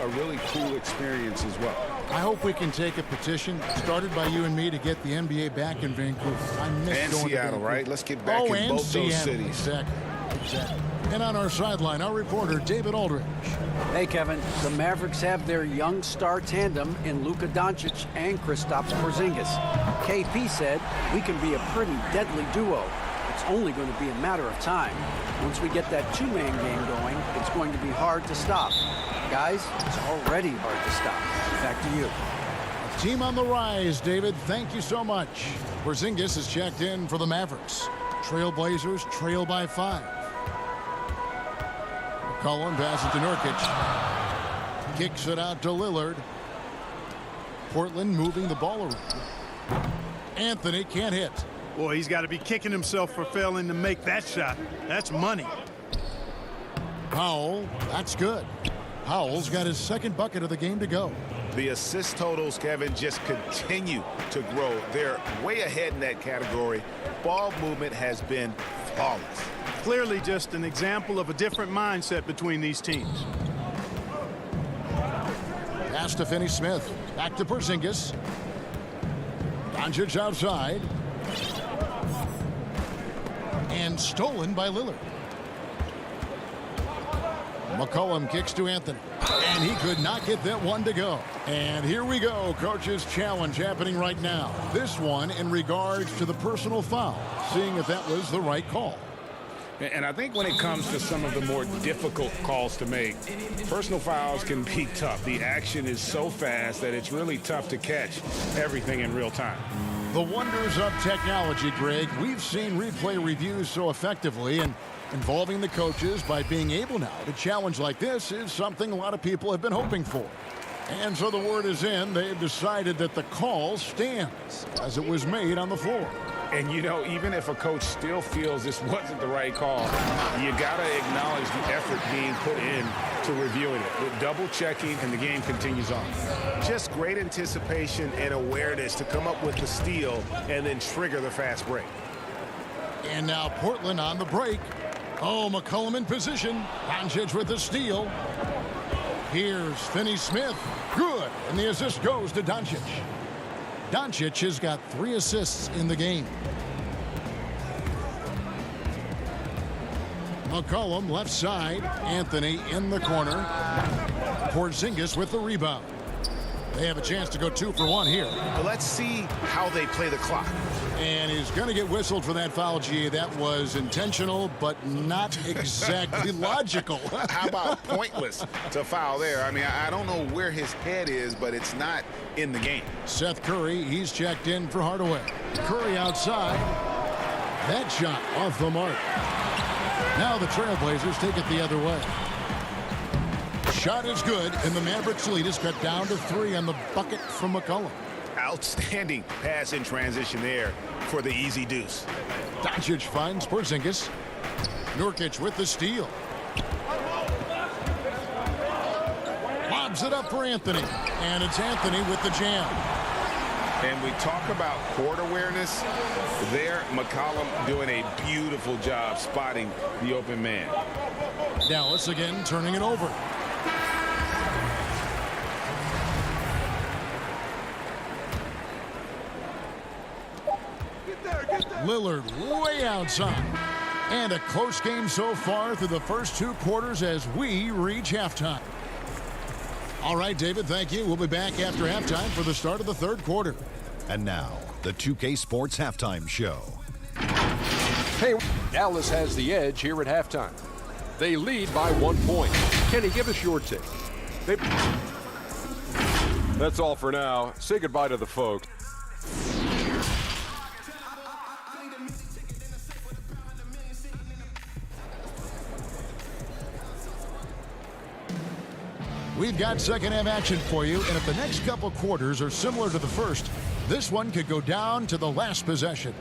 a really cool experience as well. I hope we can take a petition started by you and me to get the NBA back in Vancouver. I miss and going Seattle, to right? Let's get back in both those cities. Exactly. And on our sideline, our reporter, David Aldridge. Hey, Kevin, the Mavericks have their young star tandem in Luka Doncic and Kristaps Porzingis. KP said, we can be a pretty deadly duo. It's only going to be a matter of time. Once we get that two-man game going, it's going to be hard to stop. Guys, it's already hard to stop. Back to you. Team on the rise, David. Thank you so much. Porzingis is checked in for the Mavericks. Trailblazers trail by 5. McCollum passes to Nurkic. Kicks it out to Lillard. Portland moving the ball around. Anthony can't hit. Boy, he's got to be kicking himself for failing to make that shot. That's money. Powell, that's good. Powell's got his second bucket of the game to go. The assist totals, Kevin, just continue to grow. They're way ahead in that category. Ball movement has been flawless. Clearly just an example of a different mindset between these teams. Pass to Finney-Smith. Back to Porzingis. Doncic outside. And stolen by Lillard. McCollum kicks to Anthony. And he could not get that one to go. And here we go. Coach's challenge happening right now. This one in regards to the personal foul. Seeing if that was the right call. And I think when it comes to some of the more difficult calls to make, personal fouls can be tough. The action is so fast that it's really tough to catch everything in real time. The wonders of technology, Greg. We've seen replay reviews so effectively, and involving the coaches by being able now to challenge like this is something a lot of people have been hoping for. And so the word is in. They've decided that the call stands as it was made on the floor. And, you know, even if a coach still feels this wasn't the right call, you got to acknowledge the effort being put in to reviewing it. With double checking, and the game continues on. Just great anticipation and awareness to come up with the steal and then trigger the fast break. And now Portland on the break. Oh, McCollum in position. Doncic with the steal. Here's Finney-Smith. Good. And the assist goes to Doncic. Doncic has got 3 assists in the game. McCollum left side. Anthony in the corner. Porzingis with the rebound. They have a chance to go 2 for 1 here. But let's see how they play the clock. And he's going to get whistled for that foul, G. That was intentional, but not exactly logical. How about pointless to foul there? I mean, I don't know where his head is, but it's not in the game. Seth Curry, he's checked in for Hardaway. Curry outside. That shot off the mark. Now the Trailblazers take it the other way. Shot is good, and the Mavericks lead is cut down to 3 on the bucket from McCollum. Outstanding pass in transition there for the easy deuce. Doncic finds Porzingis. Nurkic with the steal. Lobs it up for Anthony. And it's Anthony with the jam. And we talk about court awareness. There, McCollum doing a beautiful job spotting the open man. Dallas again turning it over. Lillard way outside. And a close game so far through the first 2 quarters as we reach halftime. All right, David, thank you. We'll be back after halftime for the start of the 3rd quarter. And now, the 2K Sports Halftime Show. Hey, Dallas has the edge here at halftime. They lead by 1 point. Kenny, give us your take. That's all for now. Say goodbye to the folks. We've got second half action for you, and if the next couple quarters are similar to the first, this one could go down to the last possession.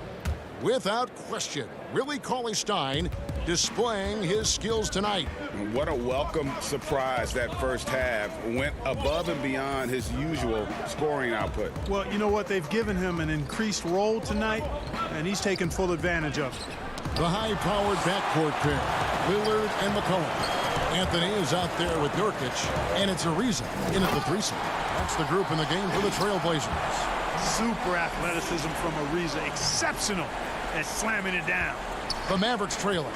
Without question, Willie Cauley-Stein displaying his skills tonight. What a welcome surprise that first half. Went above and beyond his usual scoring output. Well, you know what? They've given him an increased role tonight, and he's taken full advantage of it. The high-powered backcourt pair, Lillard and McCollum. Anthony is out there with Nurkic, and it's Ariza in at the threesome. That's the group in the game for the Trailblazers. Super athleticism from Ariza. Exceptional at slamming it down. The Mavericks trailing.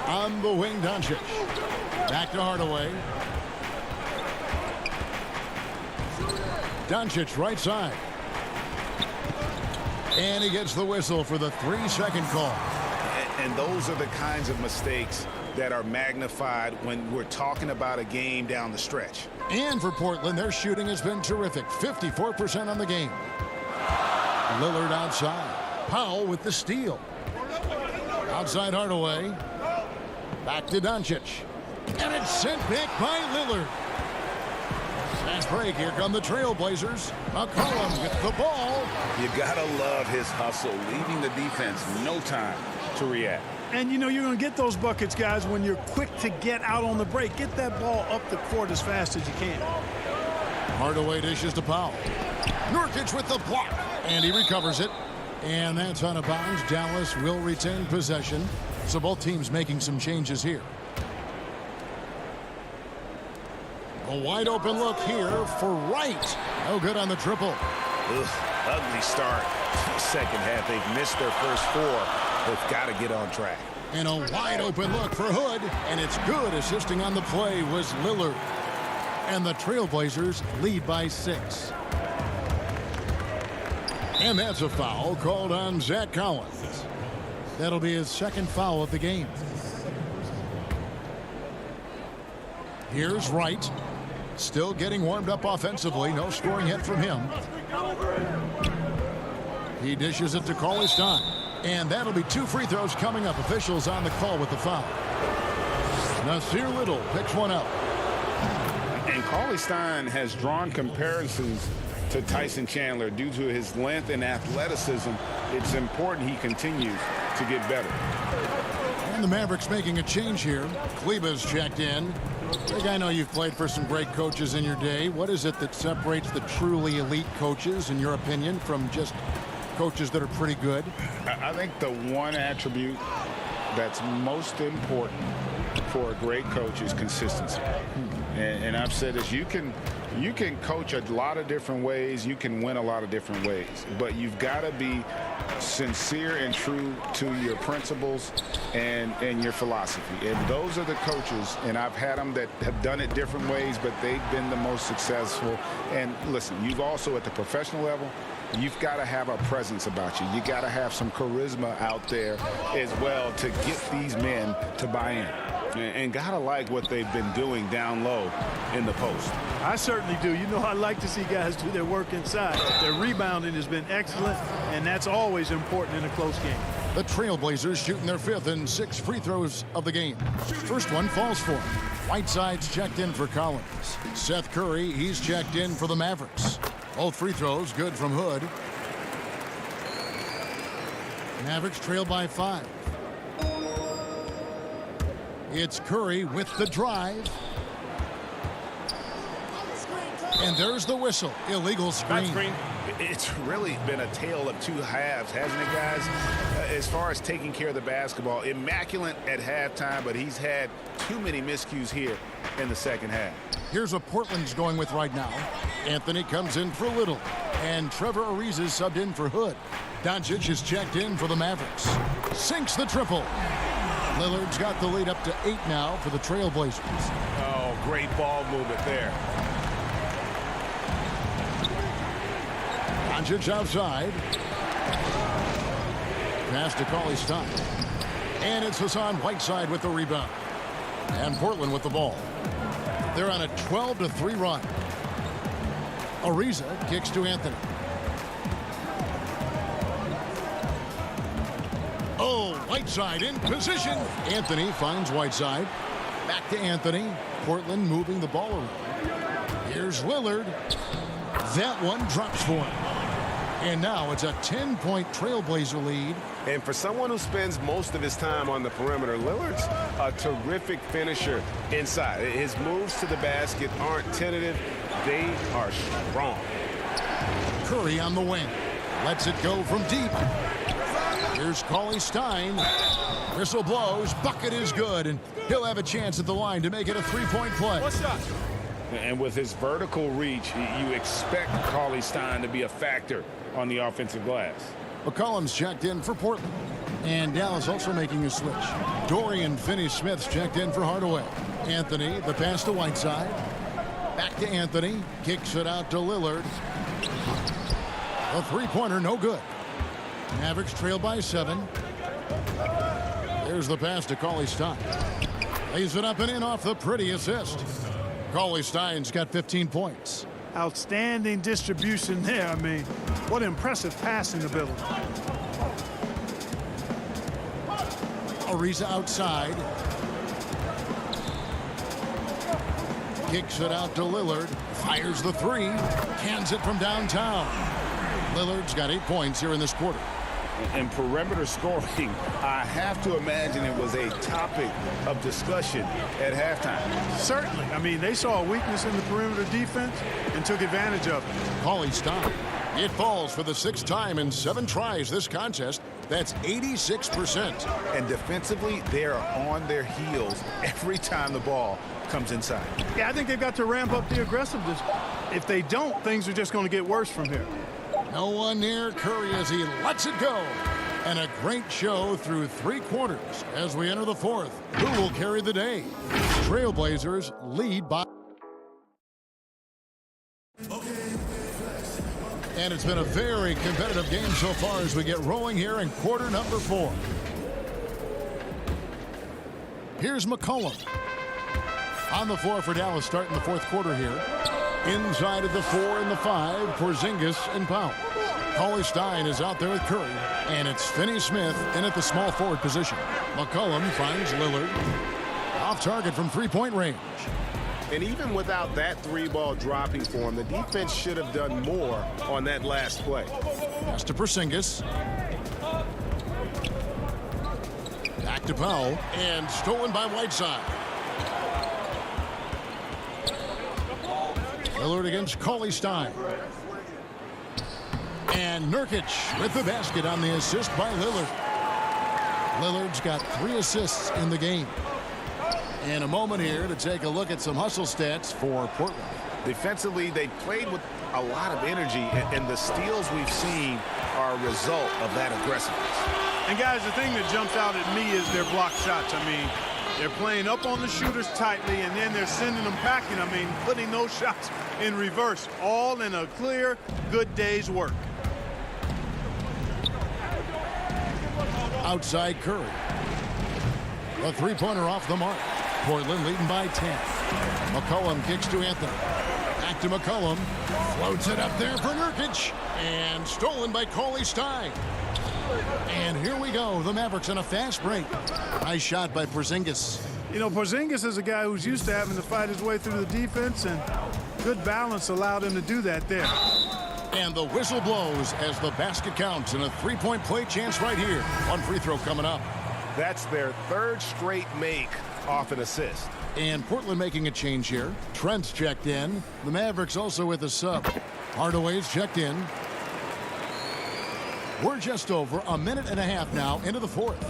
On the wing, Doncic. Back to Hardaway. Doncic right side. And he gets the whistle for the 3-second call. And those are the kinds of mistakes that are magnified when we're talking about a game down the stretch. And for Portland, their shooting has been terrific. 54% on the game. Lillard outside. Powell with the steal. Outside Hardaway. Back to Doncic. And it's sent back by Lillard. Fast break. Here come the Trailblazers. McCollum with the ball. You gotta love his hustle, leaving the defense no time to react. And you know you're going to get those buckets, guys, when you're quick to get out on the break. Get that ball up the court as fast as you can. Hardaway dishes to Powell. Nurkic with the block. And he recovers it. And that's out of bounds. Dallas will retain possession. So both teams making some changes here. A wide open look here for Wright. No good on the triple. Ugly start. Second half, they've missed their first 4. They've got to get on track. And a wide open look for Hood. And it's good. Assisting on the play was Lillard. And the Trailblazers lead by 6. And that's a foul called on Zach Collins. That'll be his second foul of the game. Here's Wright. Still getting warmed up offensively. No scoring yet from him. He dishes it to Cauley-Stein. And that'll be 2 free throws coming up. Officials on the call with the foul. Nasir Little picks one up. And Cauley-Stein has drawn comparisons to Tyson Chandler due to his length and athleticism. It's important he continues to get better. And the Mavericks making a change here. Kleba's checked in. Greg, I know you've played for some great coaches in your day. What is it that separates the truly elite coaches, in your opinion, from just coaches that are pretty good? I think the one attribute that's most important for a great coach is consistency. And I've said this, you can coach a lot of different ways, you can win a lot of different ways, but you've got to be sincere and true to your principles and your philosophy. And those are the coaches, and I've had them that have done it different ways, but they've been the most successful. And listen, you've also at the professional level, you've got to have a presence about you. You got to have some charisma out there as well to get these men to buy in. And gotta like what they've been doing down low in the post. I certainly do. You know, I like to see guys do their work inside. Their rebounding has been excellent, and that's always important in a close game. The Trailblazers shooting their 5th and 6th free throws of the game. First one falls for him. Whiteside's checked in for Collins. Seth Curry, he's checked in for the Mavericks. Both free throws good from Hood. Mavericks trail by 5. It's Curry with the drive. And there's the whistle. Illegal screen. It's really been a tale of 2 halves, hasn't it, guys? As far as taking care of the basketball, immaculate at halftime, but he's had too many miscues here in the second half. Here's what Portland's going with right now. Anthony comes in for Little. And Trevor Ariza is subbed in for Hood. Doncic is checked in for the Mavericks. Sinks the triple. Lillard's got the lead up to 8 now for the Trailblazers. Oh, great ball movement there. Doncic outside. Pass to Cauley-Stein. And it's Hassan Whiteside with the rebound. And Portland with the ball. They're on a 12-3 run. Ariza kicks to Anthony. Oh, Whiteside in position. Anthony finds Whiteside. Back to Anthony. Portland moving the ball around. Here's Lillard. That one drops for him. And now it's a 10-point Trailblazer lead. And for someone who spends most of his time on the perimeter, Lillard's a terrific finisher inside. His moves to the basket aren't tentative. They are strong. Curry on the wing. Lets it go from deep. Here's Cauley Stein. Whistle blows. Bucket is good. And he'll have a chance at the line to make it a three-point play. And with his vertical reach, you expect Cauley Stein to be a factor on the offensive glass. McCollum's checked in for Portland. And Dallas also making a switch. Dorian Finney-Smith's checked in for Hardaway. Anthony, the pass to Whiteside. Back to Anthony. Kicks it out to Lillard. A three-pointer, no good. Mavericks trail by 7. There's the pass to Cauley Stein. Lays it up and in off the pretty assist. Cauley Stein's got 15 points. Outstanding distribution there. I mean, what impressive passing ability. Ariza outside. Kicks it out to Lillard. Fires the three. Cans it from downtown. Lillard's got 8 points here in this quarter. And perimeter scoring, I have to imagine it was a topic of discussion at halftime. Certainly. I mean, they saw a weakness in the perimeter defense and took advantage of it. Cauley Stein. It falls for the 6th time in 7 tries this contest. That's 86%. And defensively, they're on their heels every time the ball comes inside. Yeah, I think they've got to ramp up the aggressiveness. If they don't, things are just going to get worse from here. No one near Curry as he lets it go. And a great show through 3 quarters as we enter the 4th. Who will carry the day? Trailblazers lead by. And it's been a very competitive game so far as we get rolling here in quarter number 4. Here's McCollum. On the floor for Dallas starting the 4th quarter here. Inside of the 4 and the 5, Porzingis and Powell. Cauley Stein is out there with Curry, and it's Finney-Smith in at the small forward position. McCollum finds Lillard. Off target from three-point range. And even without that 3-ball dropping for him, the defense should have done more on that last play. Pass to Porzingis. Back to Powell, and stolen by Whiteside. Lillard against Cauley Stein. And Nurkic with the basket on the assist by Lillard. Lillard's got 3 assists in the game. And a moment here to take a look at some hustle stats for Portland. Defensively, they played with a lot of energy, and the steals we've seen are a result of that aggressiveness. And guys, the thing that jumps out at me is their block shots. I mean, they're playing up on the shooters tightly, and then they're sending them packing. I mean, putting those shots in reverse, all in a clear, good day's work. Outside Curry. A three-pointer off the mark. Portland leading by 10. McCollum kicks to Anthony. Back to McCollum. Floats it up there for Nurkic. And stolen by Cauley Stein. And here we go. The Mavericks on a fast break. Nice shot by Porzingis. You know, Porzingis is a guy who's used to having to fight his way through the defense, and good balance allowed him to do that there. And the whistle blows as the basket counts, and a three-point play chance right here. One free throw coming up. That's their 3rd straight make off an assist. And Portland making a change here. Trent's checked in. The Mavericks also with a sub. Hardaway's checked in. We're just over a minute and a half now into the 4th.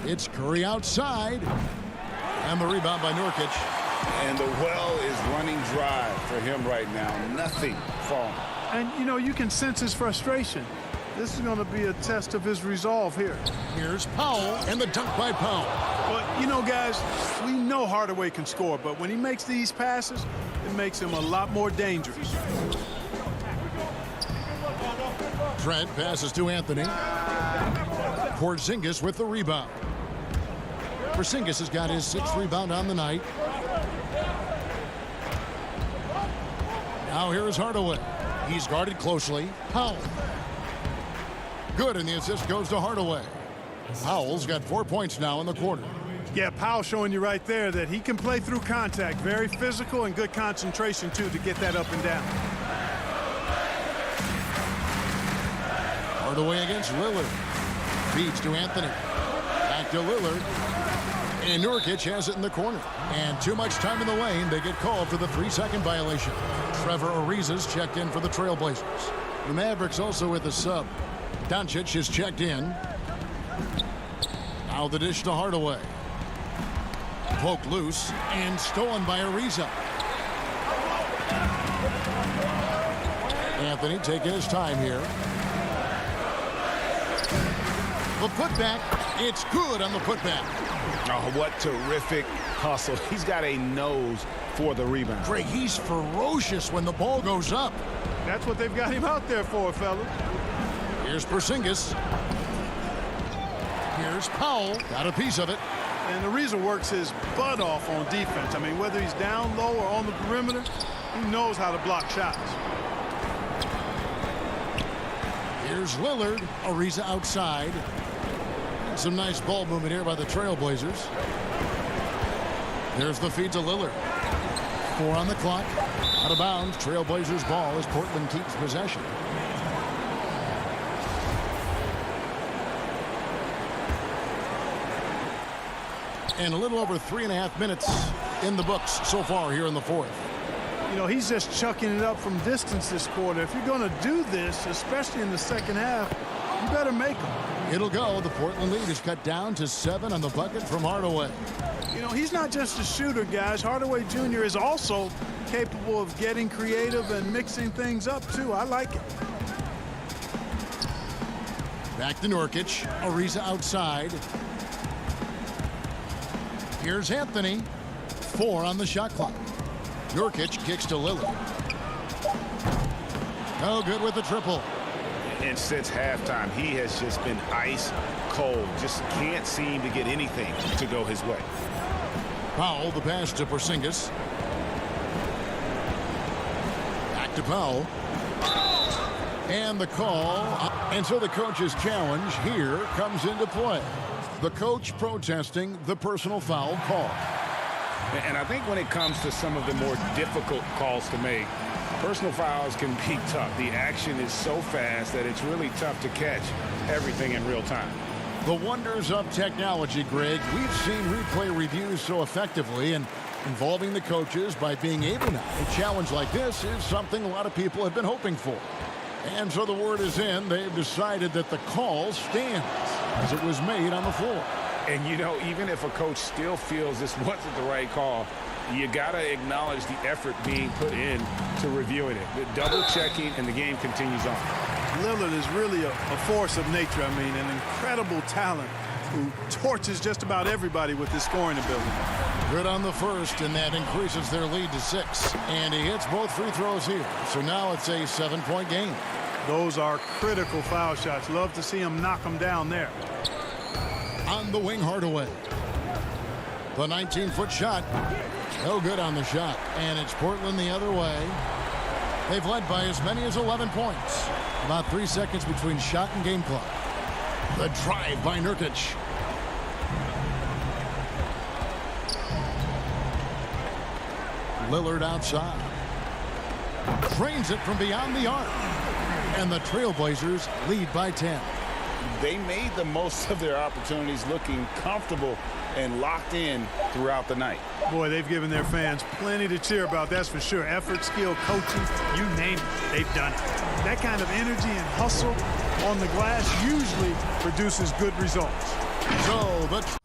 It's Curry outside. And the rebound by Nurkic. And the well is running dry for him right now. Nothing falling. And, you know, you can sense his frustration. This is going to be a test of his resolve here. Here's Powell, and the dunk by Powell. But, you know, guys, we know Hardaway can score, but when he makes these passes, it makes him a lot more dangerous. Trent passes to Anthony. Porzingis with the rebound. Porzingis has got his 6th rebound on the night. Now here is Hardaway. He's guarded closely. Powell. Good, and the assist goes to Hardaway. Powell's got 4 points now in the quarter. Yeah, Powell showing you right there that he can play through contact. Very physical and good concentration, too, to get that up and down. Hardaway against Lillard. Feeds to Anthony. Back to Lillard. And Nurkic has it in the corner. And too much time in the lane. They get called for the 3-second violation. Trevor Ariza's checked in for the Trailblazers. The Mavericks also with a sub. Doncic is checked in. Now the dish to Hardaway. Poked loose and stolen by Ariza. Anthony taking his time here. The putback. It's good on the putback. Oh, what terrific hustle. He's got a nose for the rebound. Greg, he's ferocious when the ball goes up. That's what they've got him out there for, fellas. Here's Porzingis. Here's Powell. Got a piece of it. And Ariza works his butt off on defense. I mean, whether he's down low or on the perimeter, he knows how to block shots. Here's Lillard. Ariza outside. Some nice ball movement here by the Trailblazers. There's the feed to Lillard. 4 on the clock. Out of bounds. Trailblazers ball as Portland keeps possession. And a little over 3.5 minutes in the books so far here in the fourth. You know, he's just chucking it up from distance this quarter. If you're going to do this, especially in the second half, you better make them. It'll go. The Portland lead is cut down to 7 on the bucket from Hardaway. You know, he's not just a shooter, guys. Hardaway Jr. is also capable of getting creative and mixing things up, too. I like it. Back to Nurkic. Ariza outside. Here's Anthony. 4 on the shot clock. Nurkic kicks to Lillard. No good with the triple. And since halftime, he has just been ice cold. Just can't seem to get anything to go his way. Powell, the pass to Porzingis. Back to Powell. And the call. And so the coach's challenge here comes into play. The coach protesting the personal foul call. And I think when it comes to some of the more difficult calls to make, personal fouls can be tough. The action is so fast that it's really tough to catch everything in real time. The wonders of technology, Greg. We've seen replay reviews so effectively, and involving the coaches by being able now. A challenge like this is something a lot of people have been hoping for. And so the word is in. They've decided that the call stands as it was made on the floor. And, you know, even if a coach still feels this wasn't the right call, you got to acknowledge the effort being put in to reviewing it. The double checking, and the game continues on. Lillard is really a force of nature. I mean, an incredible talent who torches just about everybody with his scoring ability. Good on the first, and that increases their lead to 6. And he hits both free throws here. So now it's a 7-point game. Those are critical foul shots. Love to see him knock them down there. On the wing, Hardaway. The 19-foot shot. No good on the shot. And it's Portland the other way. They've led by as many as 11 points. About 3 seconds between shot and game clock. The drive by Nurkic. Lillard outside. Drains it from beyond the arc. And the Trailblazers lead by 10. They made the most of their opportunities, looking comfortable and locked in throughout the night. Boy, they've given their fans plenty to cheer about, that's for sure. Effort, skill, coaching, you name it, they've done it. That kind of energy and hustle on the glass usually produces good results. So the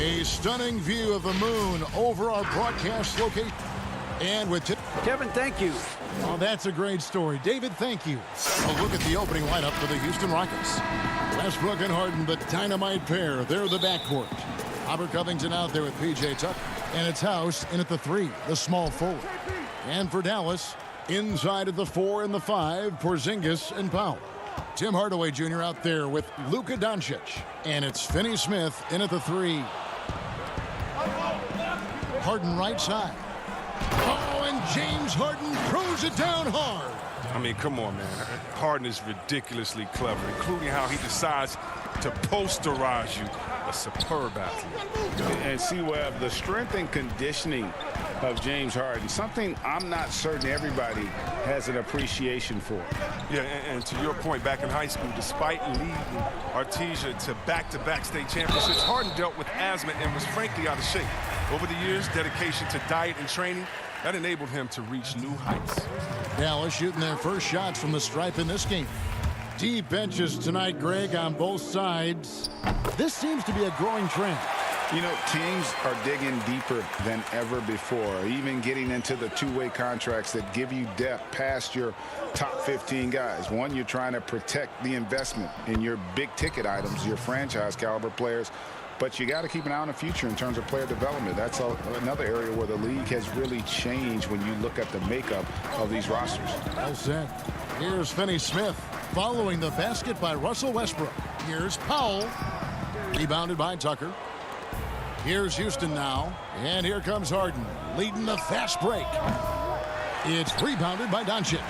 A stunning view of the moon over our broadcast location. And with Kevin, thank you. Oh, that's a great story. David, thank you. A look at the opening lineup for the Houston Rockets. Westbrook and Harden, the dynamite pair. They're the backcourt. Robert Covington out there with P.J. Tucker. And it's House in at the 3, the small forward. And for Dallas, inside at the 4 and the 5, Porzingis and Powell. Tim Hardaway Jr. out there with Luka Doncic. And it's Finney-Smith in at the 3. Harden right side. Oh, and James Harden throws it down hard. I mean, come on, man. Harden is ridiculously clever, including how he decides to posterize you. A superb athlete. And see, Webb, the strength and conditioning of James Harden, something I'm not certain everybody has an appreciation for. Yeah, and to your point, back in high school, despite leading Artesia to back-to-back state championships, Harden dealt with asthma and was frankly out of shape. Over the years, dedication to diet and training, that enabled him to reach new heights. Dallas shooting their first shots from the stripe in this game. Deep benches tonight, Greg, on both sides. This seems to be a growing trend. You know, teams are digging deeper than ever before, even getting into the two-way contracts that give you depth past your top 15 guys. One, you're trying to protect the investment in your big-ticket items, your franchise-caliber players, but you got to keep an eye on the future in terms of player development. That's another area where the league has really changed when you look at the makeup of these rosters. Well said. Here's Finney-Smith following the basket by Russell Westbrook. Here's Powell. Rebounded by Tucker. Here's Houston now. And here comes Harden leading the fast break. It's rebounded by Doncic.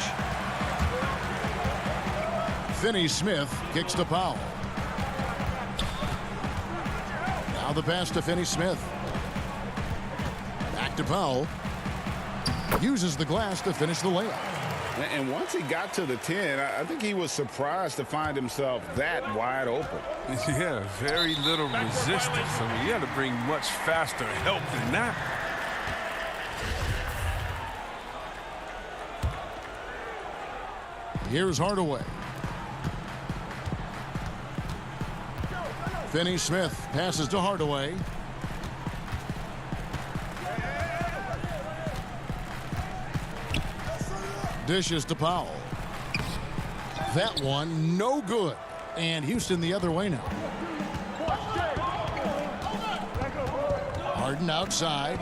Finney-Smith kicks to Powell. Now the pass to Finney-Smith. Back to Powell. Uses the glass to finish the layup. And once he got to the 10, I think he was surprised to find himself that wide open. Yeah, very little resistance. I mean, you had to bring much faster help than that. Here's Hardaway. Finney-Smith passes to Hardaway. Dishes to Powell. That one, no good. And Houston the other way now. Harden outside.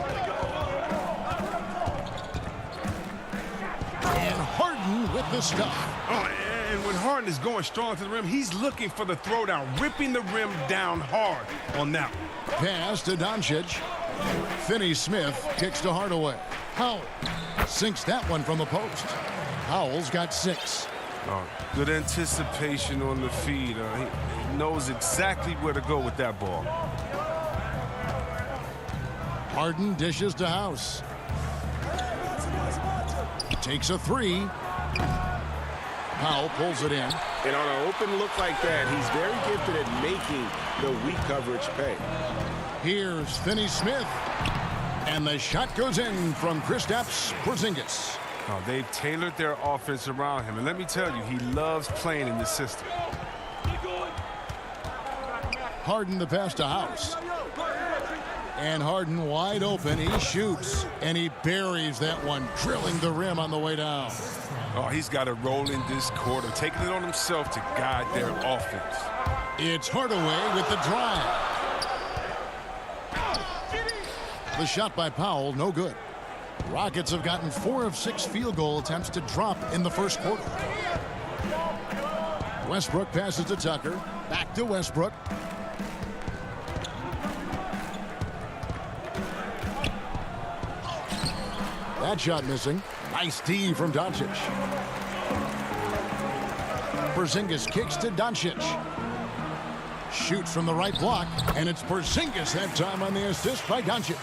And Harden with the stuff. Oh, and when Harden is going strong to the rim, he's looking for the throwdown, ripping the rim down hard on that one. Pass to Doncic. Finney-Smith kicks to Hardaway. Powell sinks that one from the post. Powell's got 6. Oh, good anticipation on the feed. He knows exactly where to go with that ball. Harden dishes to House. Takes a 3. Powell pulls it in. And on an open look like that, he's very gifted at making the weak coverage pay. Here's Finney-Smith. And the shot goes in from Kristaps Porzingis. Oh, they've tailored their offense around him. And let me tell you, he loves playing in this system. Harden the pass to House. And Harden wide open. He shoots. And he buries that one, drilling the rim on the way down. Oh, he's got to roll in this quarter, taking it on himself to guide their offense. It's Hardaway with the drive. The shot by Powell, no good. Rockets have gotten 4 of 6 field goal attempts to drop in the first quarter. Westbrook passes to Tucker. Back to Westbrook. That shot missing. Nice D from Doncic. Porzingis kicks to Doncic. Shoots from the right block, and it's Porzingis that time on the assist by Doncic.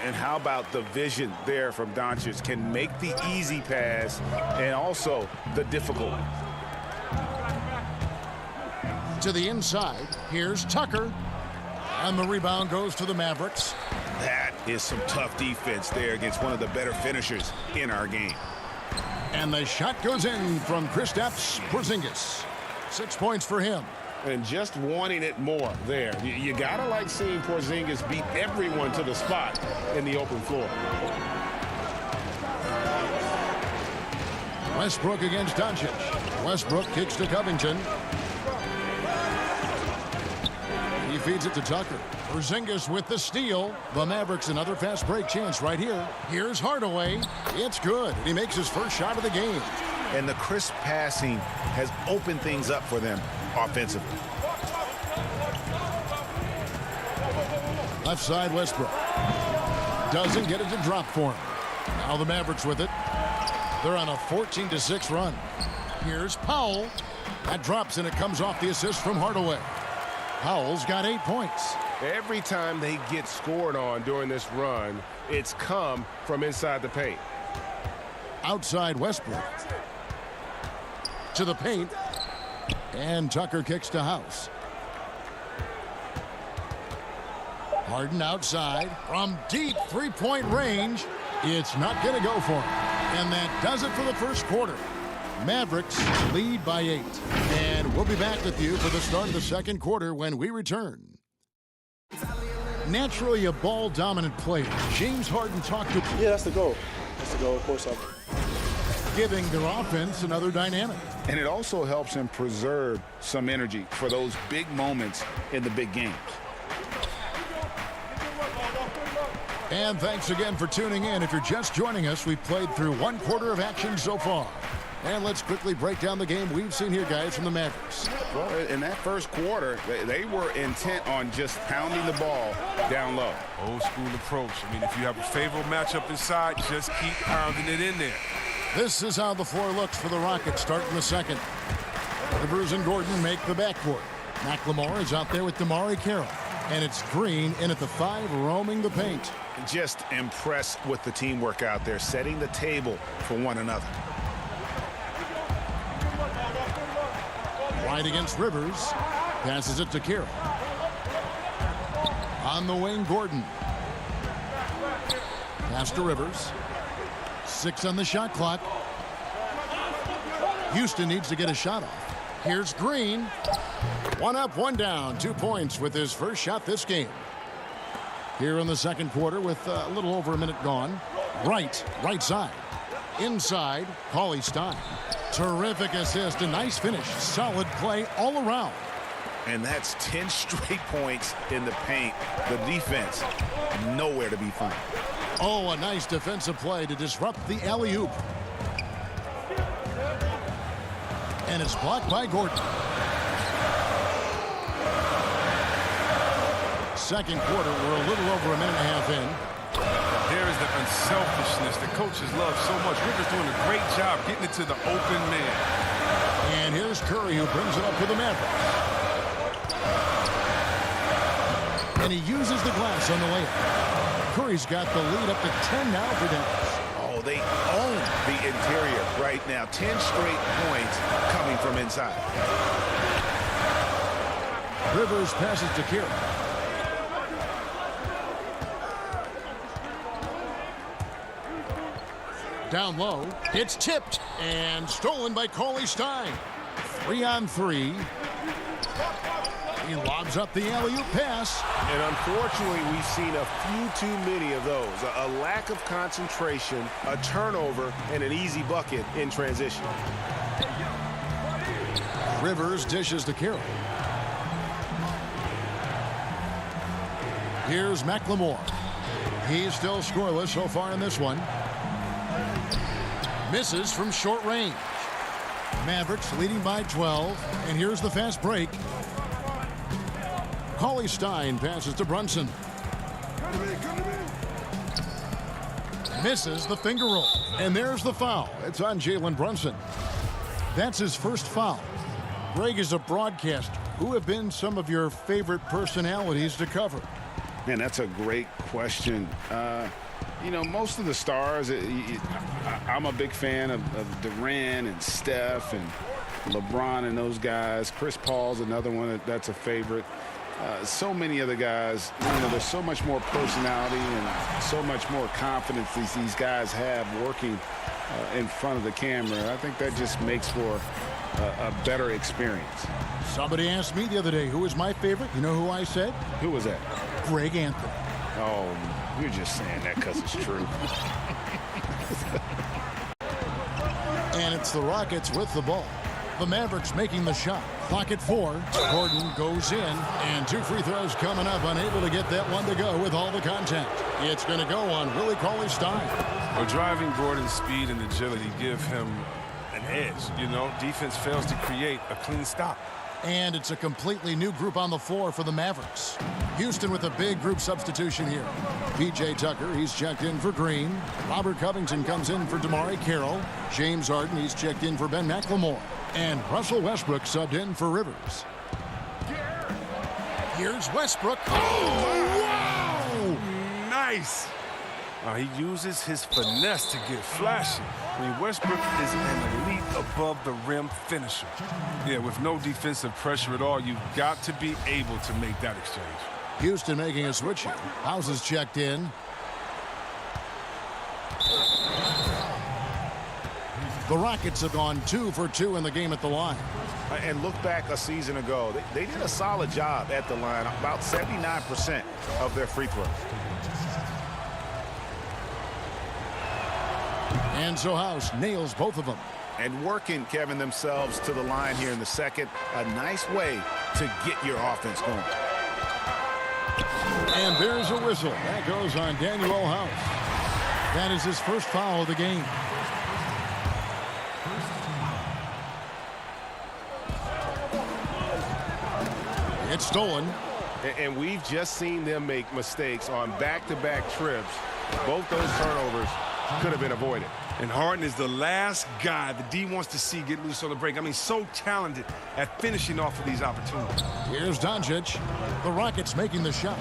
And how about the vision there from Doncic? Can make the easy pass and also the difficult one. To the inside, here's Tucker. And the rebound goes to the Mavericks. That is some tough defense there against one of the better finishers in our game. And the shot goes in from Kristaps Porzingis. 6 points for him. and just wanting it more there. You got to like seeing Porzingis beat everyone to the spot in the open floor. Westbrook against Doncic. Westbrook kicks to Covington. He feeds it to Tucker. Porzingis with the steal. The Mavericks another fast break chance right here. Here's Hardaway. It's good. He makes his first shot of the game. And the crisp passing has opened things up for them offensively. Left side Westbrook. Doesn't get it to drop for him. Now the Mavericks with it. They're on a 14-6 run. Here's Powell. That drops and it comes off the assist from Hardaway. Powell's got 8 points. Every time they get scored on during this run, it's come from inside the paint. Outside Westbrook. To the paint. And Tucker kicks to House. Harden outside from deep three-point range. It's not going to go for him. And that does it for the first quarter. Mavericks lead by 8. And we'll be back with you for the start of the second quarter when we return. Naturally a ball-dominant player, James Harden talked to... Yeah, that's the goal. That's the goal, of course. Giving their offense another dynamic. And it also helps him preserve some energy for those big moments in the big games. And thanks again for tuning in. If you're just joining us, we've played through one quarter of action so far. And let's quickly break down the game we've seen here, guys, from the Mavericks. Well, in that first quarter, they were intent on just pounding the ball down low. Old school approach. I mean, if you have a favorable matchup inside, just keep pounding it in there. This is how the floor looks for the Rockets starting the second. Rivers and Gordon make the backcourt. McLemore is out there with Damari Carroll. And it's Green in at the 5, roaming the paint. Just impressed with the teamwork out there, setting the table for one another. Right against Rivers. Passes it to Carroll. On the wing, Gordon. Pass to Rivers. 6 on the shot clock. Houston needs to get a shot off. Here's Green. 1 up, 1 down. 2 points with his first shot this game. Here in the second quarter with a little over a minute gone. Right side. Inside, Cauley Stein. Terrific assist, a nice finish. Solid play all around. And that's 10 straight points in the paint. The defense, nowhere to be found. Oh, a nice defensive play to disrupt the alley-oop. And it's blocked by Gordon. Second quarter, we're a little over a minute and a half in. There is the unselfishness that coaches love so much. Rivers doing a great job getting it to the open man. And here's Curry who brings it up for the Mavericks. And he uses the glass on the layup. Curry's got the lead up to 10 now for Dallas. Oh, they own the interior right now. 10 straight points coming from inside. Rivers passes to Carroll. Down low, it's tipped and stolen by Cauley Stein. 3 on 3. He lobs up the alley-oop pass. And unfortunately, we've seen a few too many of those. A lack of concentration, a turnover, and an easy bucket in transition. Rivers dishes to Carroll. Here's McLemore. He's still scoreless so far in this one. Misses from short range. Mavericks leading by 12. And here's the fast break. Cauley Stein passes to Brunson. Misses the finger roll. And there's the foul. It's on Jalen Brunson. That's his first foul. Greg, is a broadcaster, who have been some of your favorite personalities to cover? Man, that's a great question. You know, most of the stars, I'm a big fan of Durant and Steph and LeBron and those guys. Chris Paul's another one that's a favorite. So many other guys, you know, there's so much more personality and so much more confidence these guys have working in front of the camera. I think that just makes for a better experience. Somebody asked me the other day who was my favorite. You know who I said? Who was that? Greg Anthony. Oh, you're just saying that because it's true. And it's the Rockets with the ball. The Mavericks making the shot. Clock at 4. Gordon goes in, and 2 free throws coming up. Unable to get that one to go with all the contact. It's going to go on Willie Cauley-Stein. Well, driving Gordon's speed and agility give him an edge. You know, defense fails to create a clean stop. And it's a completely new group on the floor for the Mavericks. Houston with a big group substitution here. P.J. Tucker, he's checked in for Green. Robert Covington comes in for DeMarre Carroll. James Harden, he's checked in for Ben McLemore. And Russell Westbrook subbed in for Rivers. Here's Westbrook. Oh, wow! Nice. He uses his finesse to get flashy. I mean, Westbrook is an elite above-the-rim finisher. Yeah, with no defensive pressure at all, you've got to be able to make that exchange. Houston making a switch here. House is checked in. The Rockets have gone 2 for 2 in the game at the line. And look back a season ago. They did a solid job at the line, about 79% of their free throws. And so House nails both of them. And working, Kevin, themselves to the line here in the second. A nice way to get your offense going. And there's a whistle. That goes on Daniel House. That is his first foul of the game. It's stolen. And we've just seen them make mistakes on back-to-back trips. Both those turnovers could have been avoided. And Harden is the last guy the D wants to see get loose on the break. I mean, so talented at finishing off of these opportunities. Here's Doncic. The Rockets making the shot.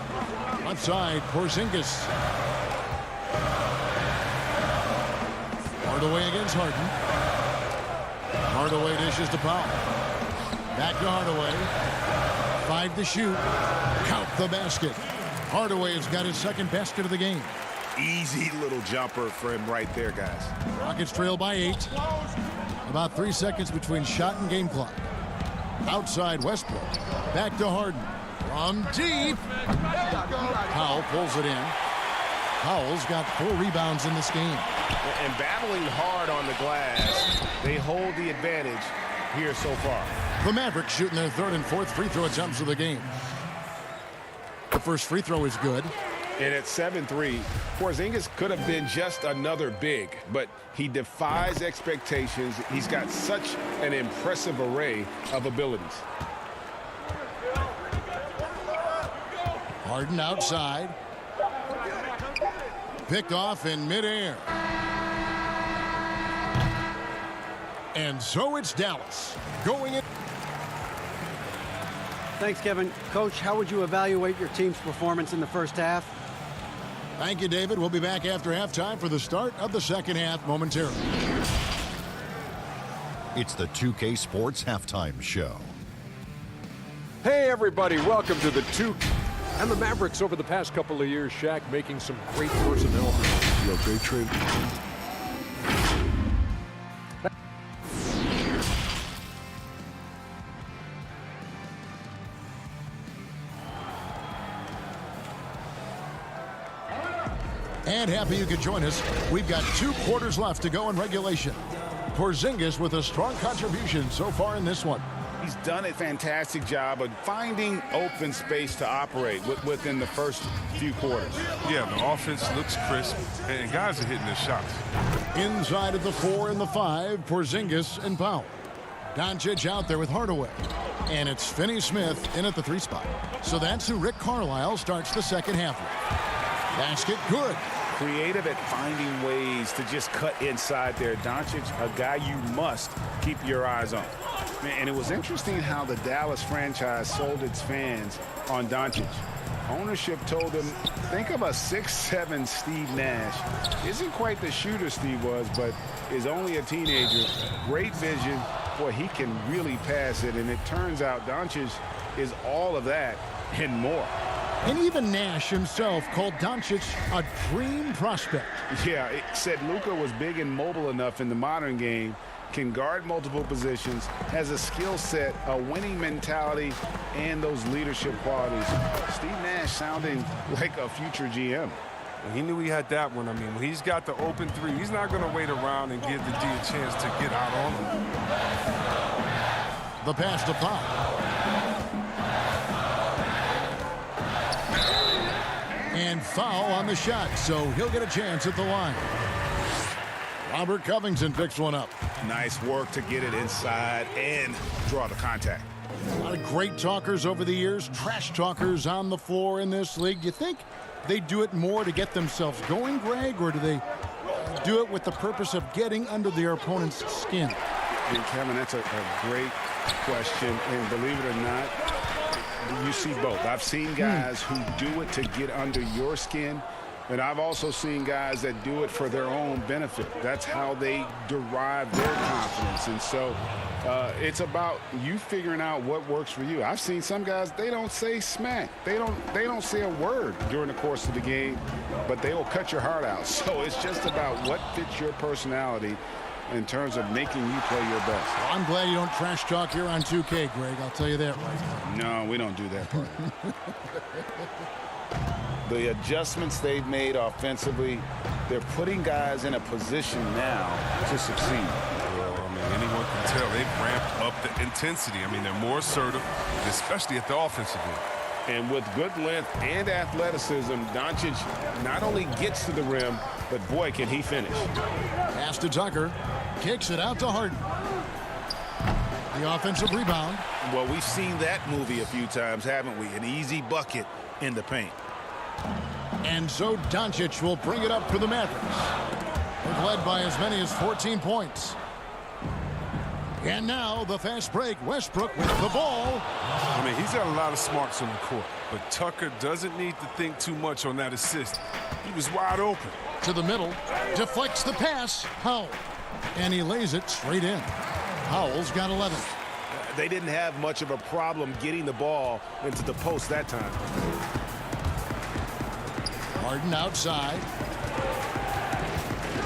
Left side, Porzingis. Hardaway against Harden. Hardaway dishes to Powell. Back to Hardaway. 5 to shoot. Count the basket. Hardaway has got his second basket of the game. Easy little jumper for him right there, guys. Rockets trail by 8. About 3 seconds between shot and game clock. Outside Westbrook. Back to Harden. From deep. Powell pulls it in. Powell's got 4 rebounds in this game. And battling hard on the glass, they hold the advantage here so far. The Mavericks shooting their 3rd and 4th free throw attempts of the game. The first free throw is good. And at 7-3, Porzingis could have been just another big, but he defies expectations. He's got such an impressive array of abilities. Harden outside. Picked off in midair. And so it's Dallas going in. Thanks, Kevin. Coach, how would you evaluate your team's performance in the first half? Thank you, David. We'll be back after halftime for the start of the second half momentarily. It's the 2K Sports Halftime Show. Hey, everybody. Welcome to the 2K. And the Mavericks over the past couple of years, Shaq, making some great personnel. Great trade. And happy you could join us. We've got 2 quarters left to go in regulation. Porzingis with a strong contribution so far in this one. He's done a fantastic job of finding open space to operate within the first few quarters. Yeah, the offense looks crisp, and guys are hitting their shots. Inside of the 4 and the 5, Porzingis and Powell. Doncic out there with Hardaway. And it's Finney-Smith in at the 3 spot. So that's who Rick Carlisle starts the second half with. Basket good. Creative at finding ways to just cut inside there. Doncic, a guy you must keep your eyes on. And it was interesting how the Dallas franchise sold its fans on Doncic. Ownership told them, think of a 6'7" Steve Nash. Isn't quite the shooter Steve was, but is only a teenager. Great vision. Boy, he can really pass it. And it turns out Doncic is all of that and more. And even Nash himself called Doncic a dream prospect. Yeah, it said Luka was big and mobile enough in the modern game. can guard multiple positions, has a skill set, a winning mentality, and those leadership qualities. Steve Nash sounding like a future GM. He knew he had that one. I mean, when he's got the open three, he's not going to wait around and give the D a chance to get out on him. The pass to Powell. And foul on the shot, so he'll get a chance at the line. Robert Covington picks one up. Nice work to get it inside and draw the contact. A lot of great talkers over the years, trash talkers on the floor in this league. Do you think they do it more to get themselves going, Greg, or do they do it with the purpose of getting under their opponent's skin? And Kevin, that's a great question, and believe it or not, you see both. I've seen guys who do it to get under your skin, and I've also seen guys that do it for their own benefit. That's how they derive their confidence. And so it's about you figuring out what works for you. I've seen some guys, they don't say smack. They don't say a word during the course of the game, but they will cut your heart out. So it's just about what fits your personality in terms of making you play your best. Well, I'm glad you don't trash talk here on 2K, Greg. I'll tell you that right now. No, we don't do that part. The adjustments they've made offensively, they're putting guys in a position now to succeed. Well, I mean, anyone can tell they've ramped up the intensity. I mean, they're more assertive, especially at the offensive end. And with good length and athleticism, Doncic not only gets to the rim, but boy, can he finish. Pass to Tucker. Kicks it out to Harden. The offensive rebound. Well, we've seen that movie a few times, haven't we? An easy bucket in the paint. And so Doncic will bring it up for the Mavericks. They've led by as many as 14 points. And now the fast break. Westbrook with the ball. I mean, he's got a lot of smarts on the court, but Tucker doesn't need to think too much on that assist. He was wide open. To the middle. Deflects the pass. Powell. And he lays it straight in. Powell's got 11. They didn't have much of a problem getting the ball into the post that time. Harden outside.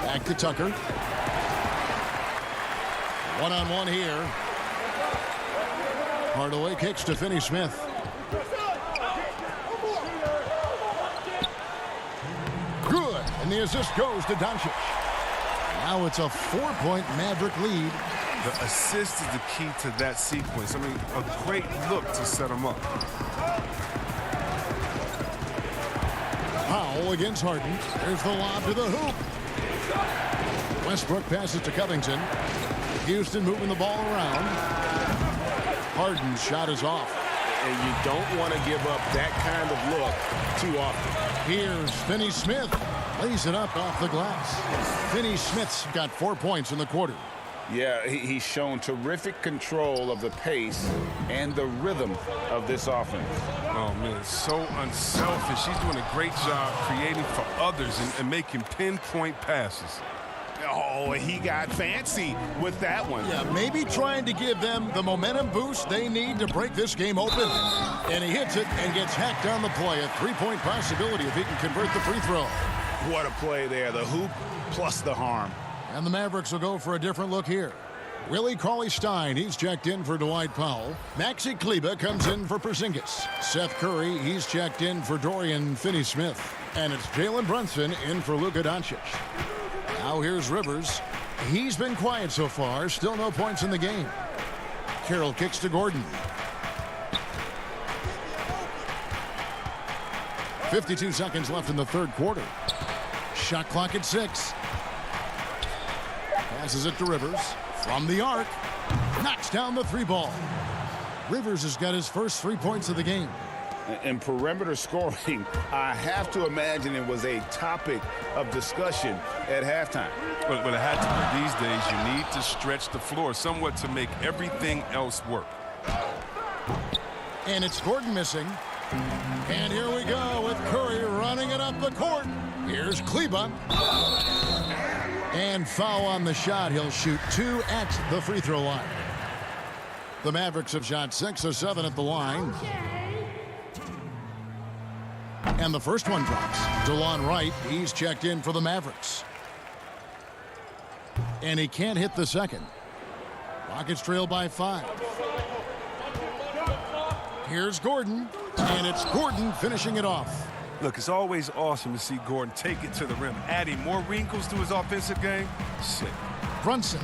Back to Tucker. One-on-one here. Hardaway kicks to Finney-Smith. Good. And the assist goes to Doncic. Now it's a 4-point Maverick lead. The assist is the key to that sequence. I mean, a great look to set him up. Powell against Harden. There's the lob to the hoop. Westbrook passes to Covington. Houston moving the ball around. Harden's shot is off. And you don't want to give up that kind of look too often. Here's Finney-Smith. Lays it up off the glass. Finney-Smith's got 4 points in the quarter. Yeah, he's shown terrific control of the pace and the rhythm of this offense. Oh, man, so unselfish. He's doing a great job creating for others and making pinpoint passes. Oh, he got fancy with that one. Yeah, maybe trying to give them the momentum boost they need to break this game open. And he hits it and gets hacked on the play. A three-point possibility if he can convert the free throw. What a play there. The hoop plus the harm. And the Mavericks will go for a different look here. Willie Cauley-Stein, he's checked in for Dwight Powell. Maxi Kleber comes in for Porzingis. Seth Curry, he's checked in for Dorian Finney-Smith. And it's Jalen Brunson in for Luka Doncic. Now here's Rivers. He's been quiet so far. Still no points in the game. Carroll kicks to Gordon. 52 seconds left in the third quarter. Shot clock at 6. Passes it to Rivers. From the arc. Knocks down the three ball. Rivers has got his first 3 points of the game. And perimeter scoring, I have to imagine it was a topic of discussion at halftime. But it had to be. These days, you need to stretch the floor somewhat to make everything else work. And it's Gordon missing. And here we go with Curry running it up the court. Here's Kleber. And foul on the shot. He'll shoot 2 at the free throw line. The Mavericks have shot 6 of 7 at the line. And the first one drops. DeLon Wright, he's checked in for the Mavericks. And he can't hit the second. Rockets trail by 5. Here's Gordon, and it's Gordon finishing it off. Look, it's always awesome to see Gordon take it to the rim, adding more wrinkles to his offensive game. Sick. Brunson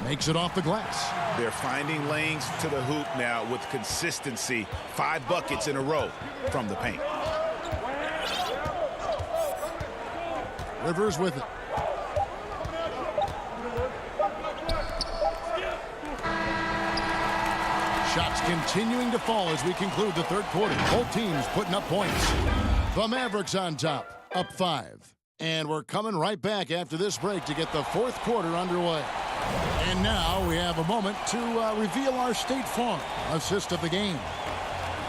makes it off the glass. They're finding lanes to the hoop now with consistency. 5 buckets in a row from the paint. Rivers with it. Shots continuing to fall as we conclude the third quarter. Both teams putting up points. The Mavericks on top, up 5. And we're coming right back after this break to get the fourth quarter underway. And now we have a moment to reveal our State Farm assist of the game.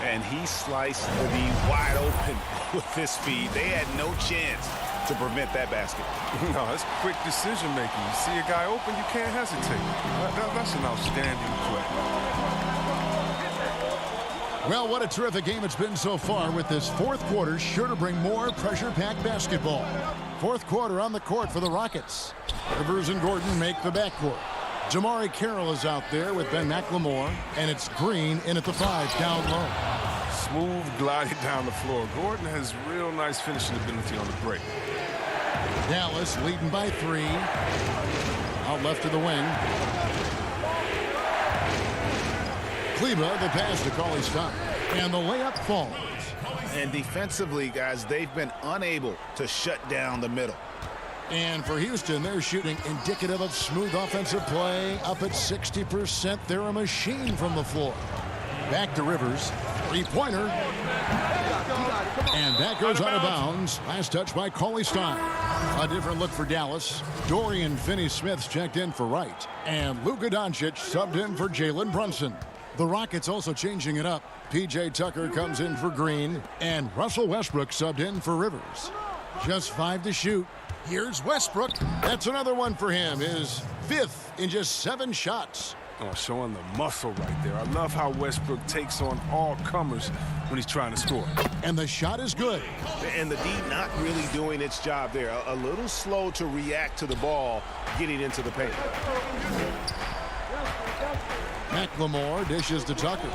And he sliced the wide open with his speed. They had no chance to prevent that basket. No, that's quick decision making. You see a guy open, you can't hesitate. That's an outstanding play. Well, what a terrific game it's been so far, with this fourth quarter sure to bring more pressure-packed basketball. Fourth quarter on the court for the Rockets. Rivers and Gordon make the backcourt. Jamari Carroll is out there with Ben McLemore, and it's Green in at the 5 down low. Smooth gliding down the floor. Gordon has real nice finishing ability on the break. Dallas leading by 3. Out left to the wing. Kleba, the pass to Cauley Stein. And the layup falls. And defensively, guys, they've been unable to shut down the middle. And for Houston, they're shooting indicative of smooth offensive play. Up at 60%. They're a machine from the floor. Back to Rivers. Three-pointer. And that goes out of bounds. Last touch by Cauley Stein. A different look for Dallas. Dorian Finney-Smith's checked in for Wright. And Luka Doncic subbed in for Jalen Brunson. The Rockets also changing it up. P.J. Tucker comes in for Green. And Russell Westbrook subbed in for Rivers. Just 5 to shoot. Here's Westbrook. That's another one for him. His 5th in just 7 shots. Oh, showing the muscle right there. I love how Westbrook takes on all comers when he's trying to score. And the shot is good. And the D not really doing its job there. A little slow to react to the ball getting into the paint. McLemore dishes to Tucker.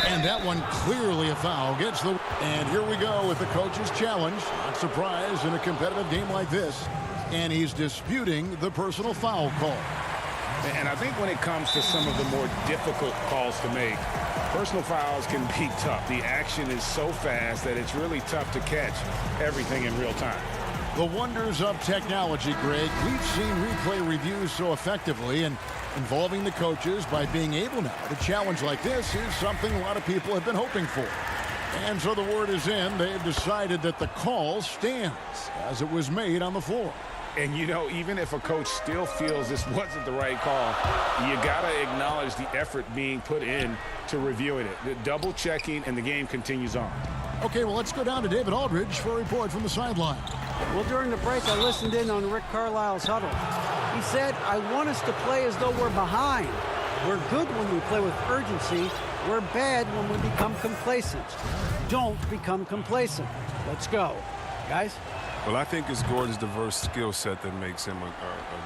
And that one clearly a foul. Gets the... And here we go with the coach's challenge. Not surprised in a competitive game like this. And he's disputing the personal foul call. And I think when it comes to some of the more difficult calls to make, personal fouls can be tough. The action is so fast that it's really tough to catch everything in real time. The wonders of technology, Greg. We've seen replay reviews so effectively, and involving the coaches by being able now to challenge like this is something a lot of people have been hoping for. And so the word is in. They've decided that the call stands as it was made on the floor. And, you know, even if a coach still feels this wasn't the right call, you got to acknowledge the effort being put in to reviewing it. The double checking, and the game continues on. Okay, well, let's go down to David Aldridge for a report from the sideline. Well, during the break, I listened in on Rick Carlisle's huddle. He said, I want us to play as though we're behind. We're good when we play with urgency. We're bad when we become complacent. Don't become complacent. Let's go. Guys? Well, I think it's Gordon's diverse skill set that makes him a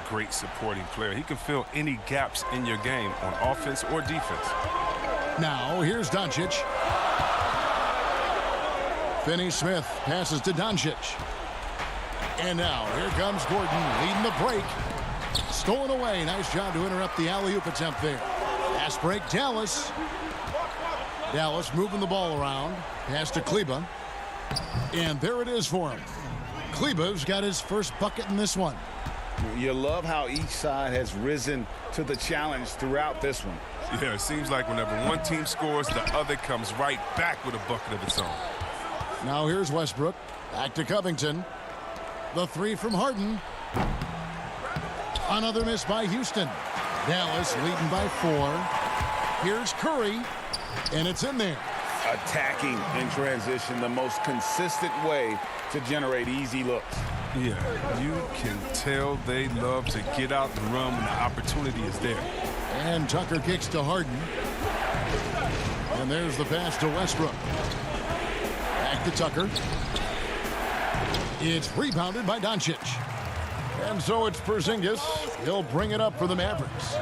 great supporting player. He can fill any gaps in your game on offense or defense. Now, here's Doncic. Finney-Smith passes to Doncic. And now, here comes Gordon leading the break. Stolen away. Nice job to interrupt the alley-oop attempt there. Pass break, Dallas. Dallas moving the ball around. Pass to Kleba. And there it is for him. Kleba's got his first bucket in this one. You love how each side has risen to the challenge throughout this one. Yeah, it seems like whenever one team scores, the other comes right back with a bucket of its own. Now here's Westbrook. Back to Covington. The 3 from Harden. Another miss by Houston. Dallas leading by 4. Here's Curry. And it's in there. Attacking in transition, the most consistent way to generate easy looks. Yeah, you can tell they love to get out and run when the opportunity is there. And Tucker kicks to Harden. And there's the pass to Westbrook. Back to Tucker. It's rebounded by Doncic. And so it's Porzingis. He'll bring it up for the Mavericks.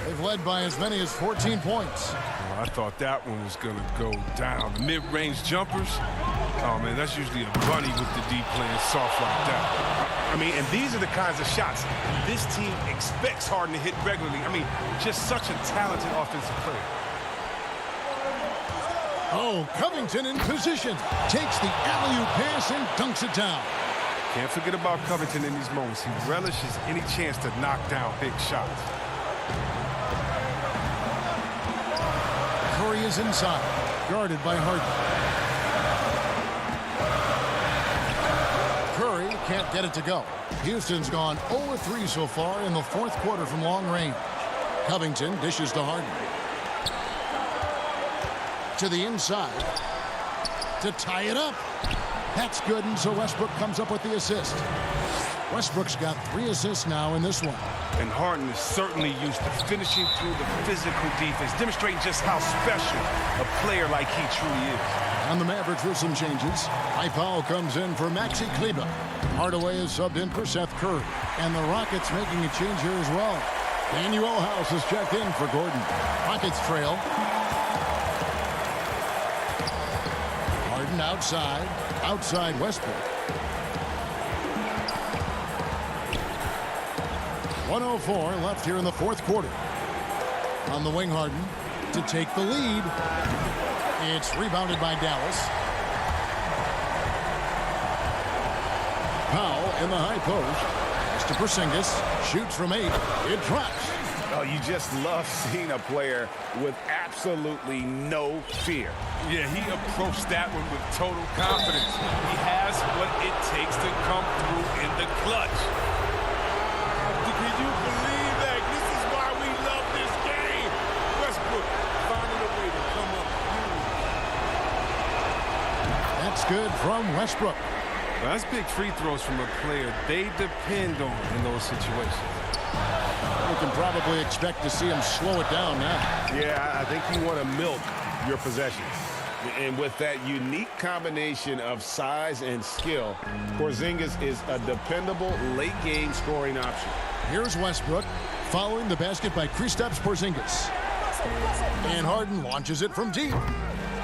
They've led by as many as 14 points. Well, I thought that one was going to go down. The mid-range jumpers, oh, man, that's usually a bunny with the D playing soft like that. I mean, and these are the kinds of shots this team expects Harden to hit regularly. I mean, just such a talented offensive player. Oh, Covington in position. Takes the alley-oop pass and dunks it down. Can't forget about Covington in these moments. He relishes any chance to knock down big shots. Curry is inside, guarded by Harden. Curry can't get it to go. Houston's gone 0-3 so far in the fourth quarter from long range. Covington dishes to Harden. To the inside to tie it up. That's good, and so Westbrook comes up with the assist. Westbrook's got 3 assists now in this one. And Harden is certainly used to finishing through the physical defense, demonstrating just how special a player like he truly is. And the Mavericks with some changes. Powell comes in for Maxi Kleber. Hardaway is subbed in for Seth Curry. And the Rockets making a change here as well. Daniel House is checked in for Gordon. Rockets trail. Harden outside Westbrook. 1:04 left here in the fourth quarter. On the wing, Harden to take the lead. It's rebounded by Dallas. Powell in the high post. Pass to Porzingis. Shoots from 8. It drops. Oh, you just love seeing a player with absolutely no fear. Yeah, he approached that one with total confidence. He has what it takes to come through in the clutch. Can you believe that? This is why we love this game. Westbrook finding a way to come up. That's good from Westbrook. Well, that's big free throws from a player they depend on in those situations. We can probably expect to see him slow it down now. Yeah, I think you want to milk your possessions. And with that unique combination of size and skill, Porzingis is a dependable late-game scoring option. Here's Westbrook following the basket by Kristaps Porzingis. And Harden launches it from deep.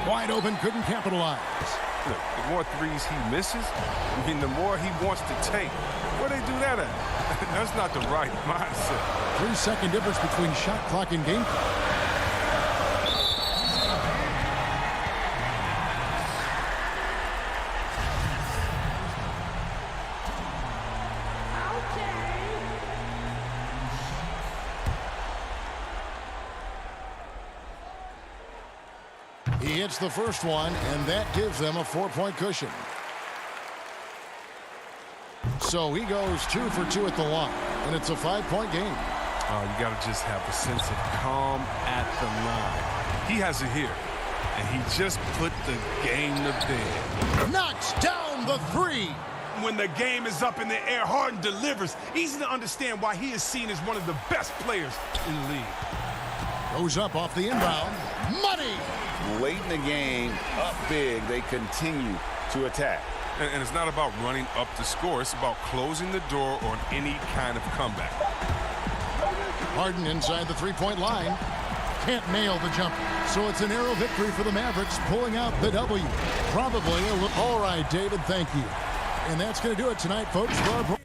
Wide open, couldn't capitalize. Look, the more threes he misses, I mean, the more he wants to take. Where they do that at? That's not the right mindset. 3-second difference between shot clock and game clock. He hits the first one, and that gives them a 4-point cushion. So he goes 2 for 2 at the line, and it's a 5-point game. Oh, you got to just have a sense of calm at the line. He has it here, and he just put the game to bed. Knocks down the 3. When the game is up in the air, Harden delivers. Easy to understand why he is seen as one of the best players in the league. Goes up off the inbound. Money! Late in the game, up big, they continue to attack. And it's not about running up the score. It's about closing the door on any kind of comeback. Harden inside the 3-point line. Can't nail the jumper. So it's a narrow victory for the Mavericks, pulling out the W. Probably a little... All right, David, thank you. And that's going to do it tonight, folks. For our...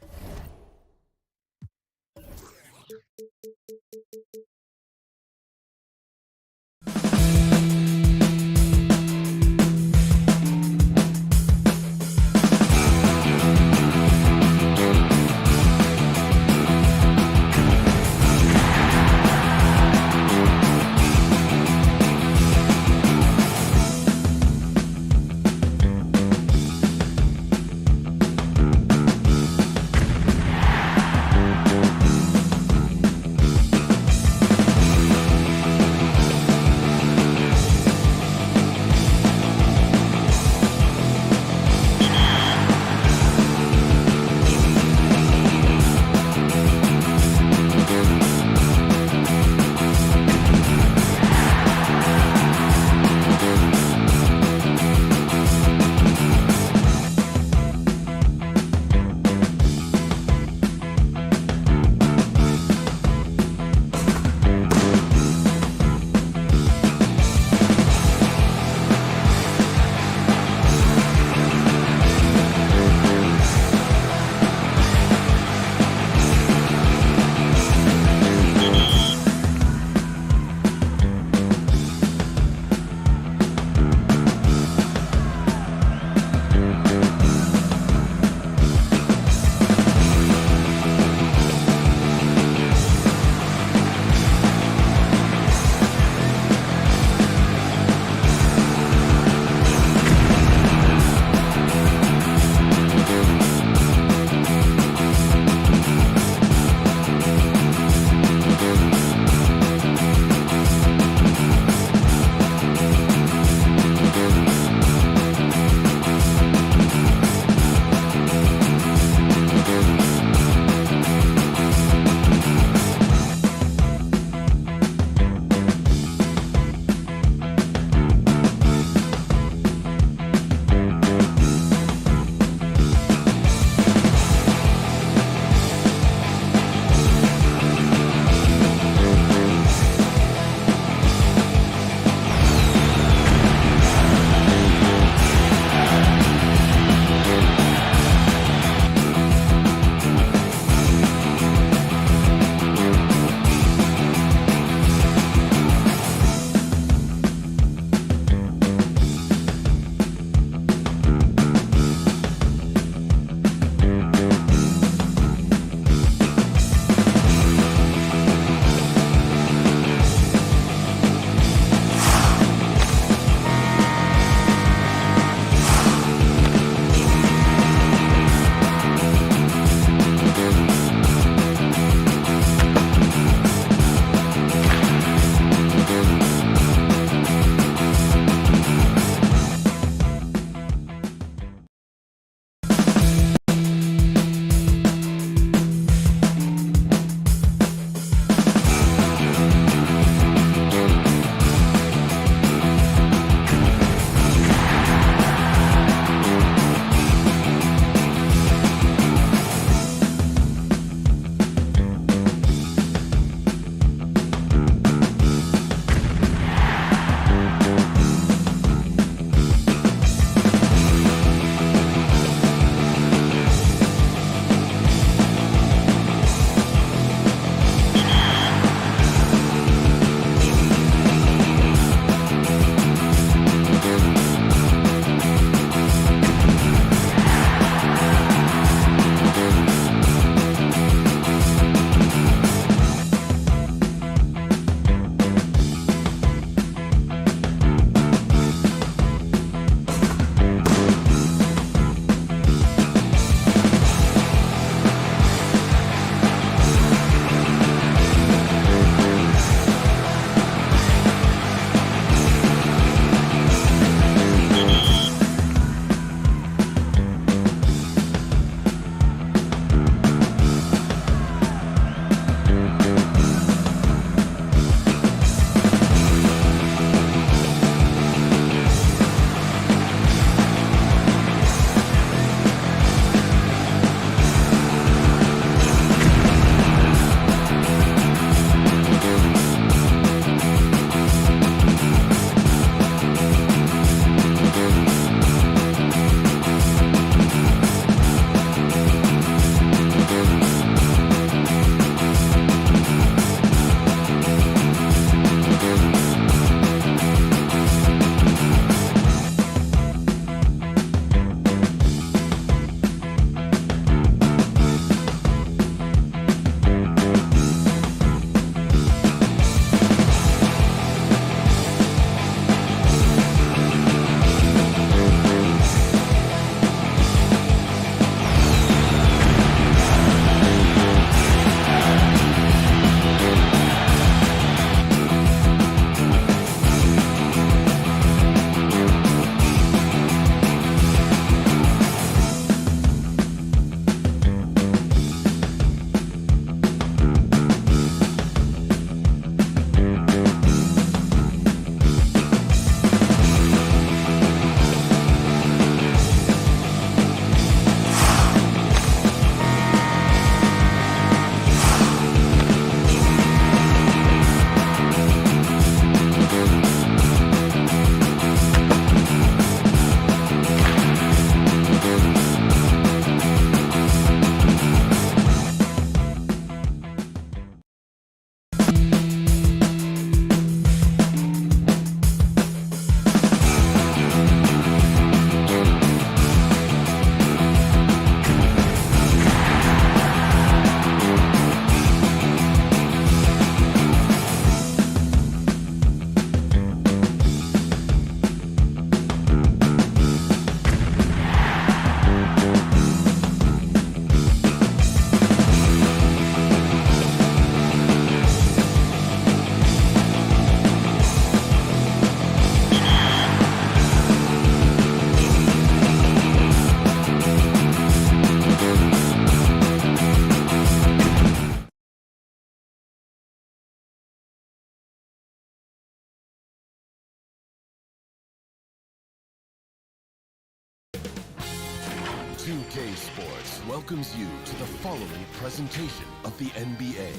2K Sports welcomes you to the following presentation of the NBA.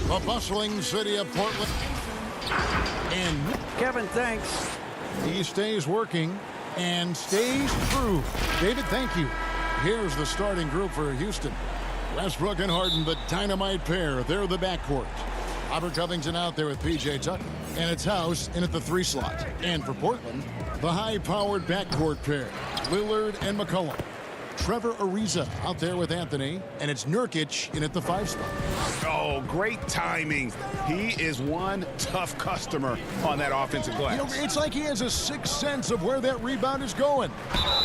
The bustling city of Portland. And Kevin, thanks. he stays working and stays true. David, thank you. Here's the starting group for Houston. Westbrook and Harden, the dynamite pair. They're the backcourt. Robert Covington out there with P.J. Tucker. And it's House in at the 3 slot. And for Portland, the high-powered backcourt pair. Lillard and McCollum. Trevor Ariza out there with Anthony. And it's Nurkic in at the 5 spot. Oh, great timing. He is one tough customer on that offensive glass. It's like he has a sixth sense of where that rebound is going.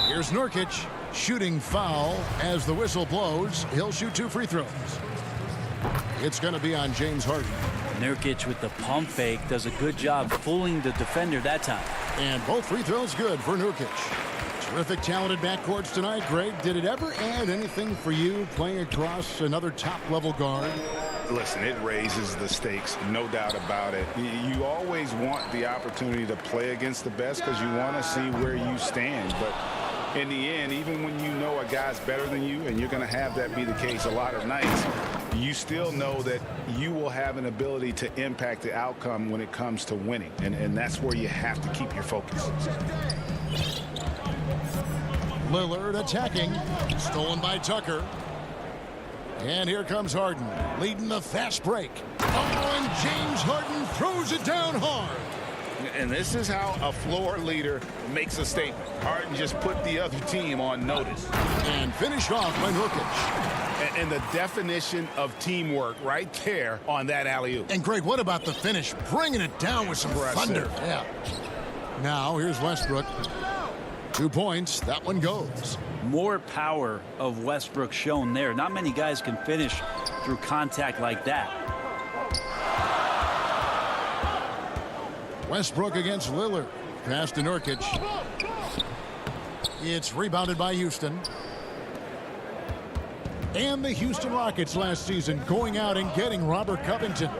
Here's Nurkic shooting foul as the whistle blows. He'll shoot 2 free throws. It's going to be on James Harden. Nurkic with the pump fake does a good job fooling the defender that time. And both free throws good for Nurkic. Terrific talented backcourts tonight. Greg, did it ever add anything for you playing across another top-level guard? Listen, it raises the stakes, no doubt about it. You always want the opportunity to play against the best because you want to see where you stand. But in the end, even when you know a guy's better than you, and you're going to have that be the case a lot of nights, you still know that you will have an ability to impact the outcome when it comes to winning. And that's where you have to keep your focus. Lillard attacking. Stolen by Tucker. And here comes Harden, leading the fast break. Oh, and James Harden throws it down hard. And this is how a floor leader makes a statement. Harden just put the other team on notice. And finish off by Nurkic. And the definition of teamwork right there on that alley-oop. And Greg, what about the finish? Bringing it down with some thunder. Yeah. Now here's Westbrook. 2 points. That one goes. More power of Westbrook shown there. Not many guys can finish through contact like that. Westbrook against Lillard. Pass to Nurkic. It's rebounded by Houston. And the Houston Rockets last season going out and getting Robert Covington.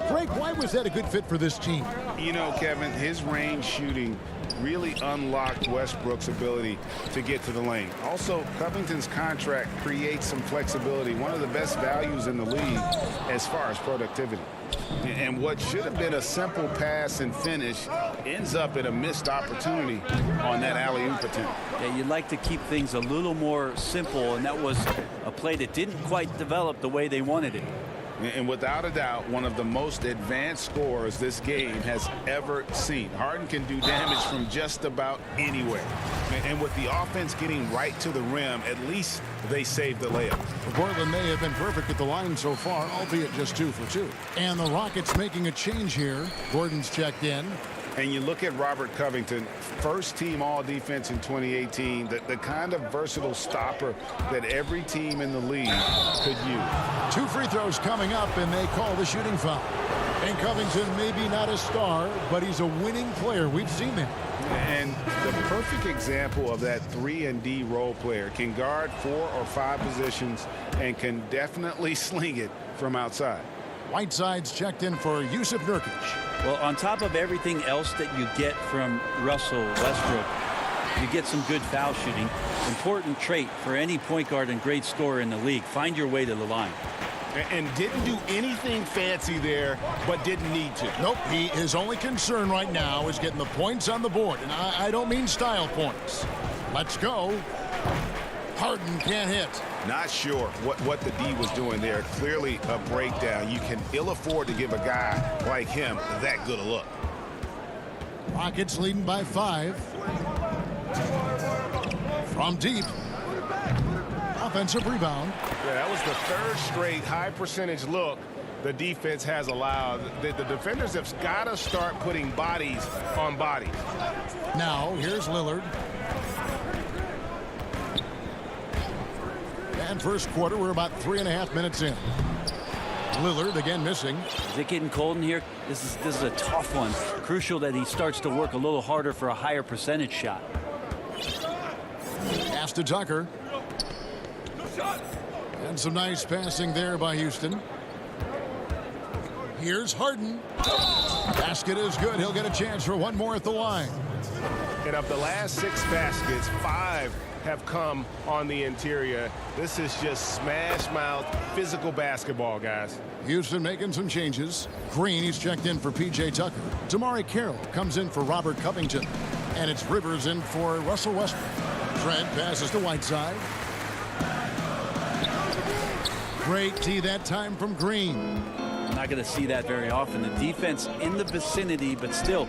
Greg, why was that a good fit for this team? You know, Kevin, his range shooting really unlocked Westbrook's ability to get to the lane. Also, Covington's contract creates some flexibility, one of the best values in the league as far as productivity. And what should have been a simple pass and finish ends up in a missed opportunity on that alley-oop attempt. Yeah, you'd like to keep things a little more simple, and that was a play that didn't quite develop the way they wanted it. And without a doubt, one of the most advanced scorers this game has ever seen. Harden can do damage from just about anywhere. And with the offense getting right to the rim, at least they saved the layup. Portland may have been perfect at the line so far, albeit just 2 for 2. And the Rockets making a change here. Gordon's checked in. And you look at Robert Covington, first team all defense in 2018, the kind of versatile stopper that every team in the league could use. 2 free throws coming up, and they call the shooting foul. And Covington may be not a star, but he's a winning player. We've seen that. And the perfect example of that 3-and-D role player can guard 4 or 5 positions and can definitely sling it from outside. Whiteside's checked in for Yusuf Nurkic. Well, on top of everything else that you get from Russell Westbrook, you get some good foul shooting. Important trait for any point guard and great scorer in the league. Find your way to the line. And didn't do anything fancy there, but didn't need to. Nope, his only concern right now is getting the points on the board. And I don't mean style points. Let's go. Harden can't hit. Not sure what the D was doing there. Clearly a breakdown. You can ill afford to give a guy like him that good a look. Rockets leading by 5. From deep. Offensive rebound. Yeah, that was the 3rd straight high percentage look the defense has allowed. The defenders have got to start putting bodies on bodies. Now here's Lillard. And first quarter, we're about 3.5 minutes in. Lillard again missing. Is it getting cold in here? This is a tough one. Crucial that he starts to work a little harder for a higher percentage shot. Pass to Tucker. And some nice passing there by Houston. Here's Harden. Basket is good. He'll get a chance for one more at the line. And of the last 6 baskets, 5 have come on the interior. This is just smash mouth physical basketball, guys. Houston making some changes. Green, he's checked in for P.J. Tucker. Damari Carroll comes in for Robert Covington. And it's Rivers in for Russell Westbrook. Trent passes to Whiteside. Great D that time from Green. I'm not going to see that very often. The defense in the vicinity, but still,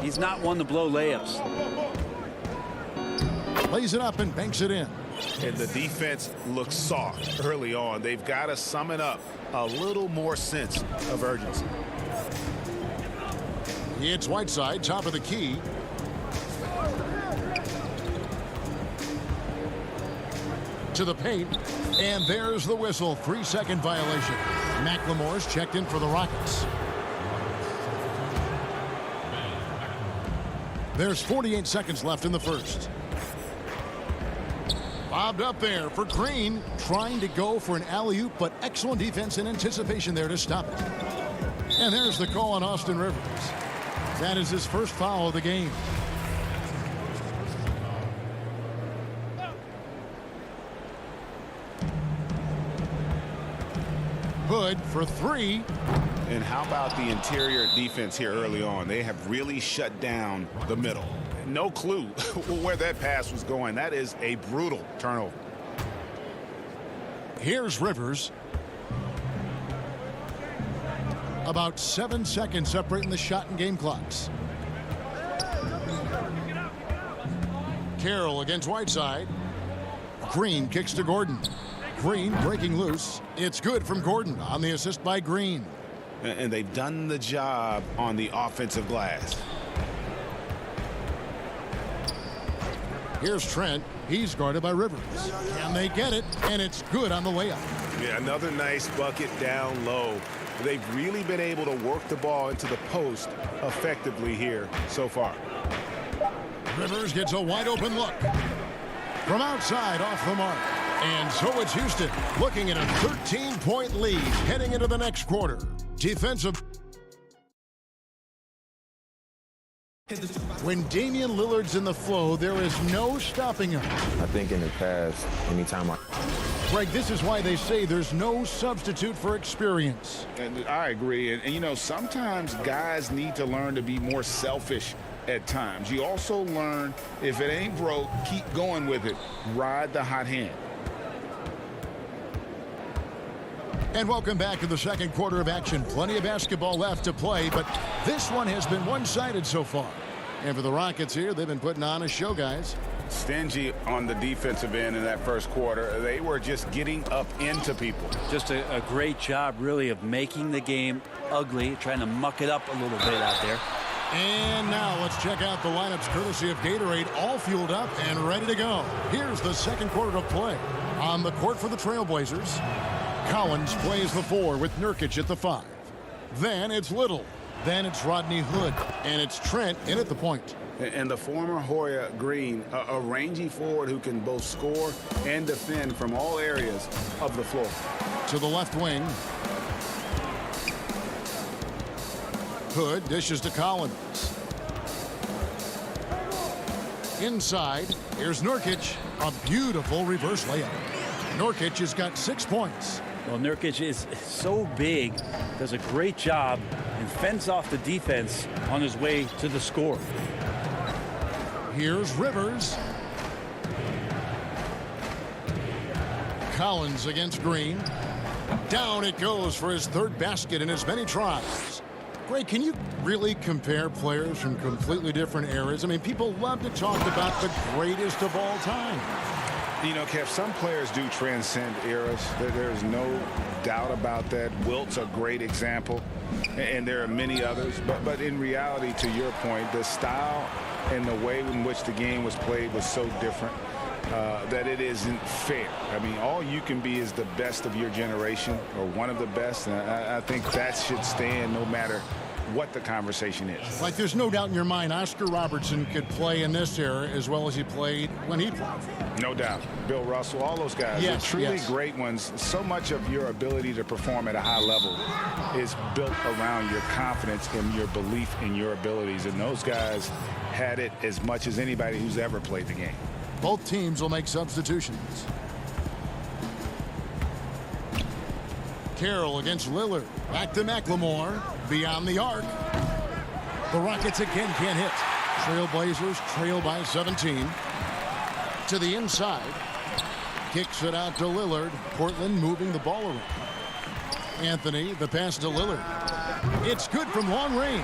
he's not one to blow layups. Lays it up and banks it in. And the defense looks soft early on. They've got to summon up a little more sense of urgency. It's Whiteside, top of the key. To the paint, and there's the whistle. 3-second violation. McLemore's checked in for the Rockets. There's 48 seconds left in the first. Bobbed up there for Green, trying to go for an alley-oop, but excellent defense and anticipation there to stop it. And there's the call on Austin Rivers. That is his first foul of the game. Hood for 3. And how about the interior defense here early on? They have really shut down the middle. No clue where that pass was going. That is a brutal turnover. Here's Rivers. About 7 seconds separating the shot and game clocks. Carroll against Whiteside. Green kicks to Gordon. Green breaking loose. It's good from Gordon on the assist by Green. And they've done the job on the offensive glass. Here's Trent. He's guarded by Rivers. Can they get it? And it's good on the layup. Yeah, another nice bucket down low. They've really been able to work the ball into the post effectively here so far. Rivers gets a wide open look. From outside off the mark. And so it's Houston looking at a 13-point lead heading into the next quarter. Defensive. When Damian Lillard's in the flow, there is no stopping him. I think in the past, anytime Greg, this is why they say there's no substitute for experience. And I agree. And, you know, sometimes guys need to learn to be more selfish at times. You also learn if it ain't broke, keep going with it. Ride the hot hand. And welcome back to the second quarter of action. Plenty of basketball left to play, but this one has been one-sided so far. And for the Rockets here, they've been putting on a show, guys. Stingy on the defensive end in that first quarter. They were just getting up into people. Just a great job, really, of making the game ugly, trying to muck it up a little bit out there. And now let's check out the lineups courtesy of Gatorade, all fueled up and ready to go. Here's the second quarter of play. On the court for the Trailblazers, Collins plays the 4 with Nurkic at the 5. Then it's Little. Then it's Rodney Hood. And it's Trent in at the point. And the former Hoya Green, a rangy forward who can both score and defend from all areas of the floor. To the left wing. Hood dishes to Collins. Inside, here's Nurkic. A beautiful reverse layup. Nurkic has got 6 points. Well, Nurkic is so big, does a great job, and fends off the defense on his way to the score. Here's Rivers. Collins against Green. Down it goes for his third basket in as many tries. Greg, can you really compare players from completely different eras? I mean, people love to talk about the greatest of all time. You know, Kev, some players do transcend eras. There's no doubt about that. Wilt's a great example, and there are many others. But in reality, to your point, the style and the way in which the game was played was so different that it isn't fair. I mean, all you can be is the best of your generation or one of the best, and I think that should stand no matter what the conversation is. Like, there's no doubt in your mind Oscar Robertson could play in this era as well as he played when he played. No doubt. Bill Russell, all those guys are truly great ones. So much of your ability to perform at a high level is built around your confidence and your belief in your abilities. And those guys had it as much as anybody who's ever played the game. Both teams will make substitutions. Carroll against Lillard. Back to McLemore. Beyond the arc. The Rockets again can't hit. Trailblazers trail by 17. To the inside. Kicks it out to Lillard. Portland moving the ball around. Anthony, the pass to Lillard. It's good from long range.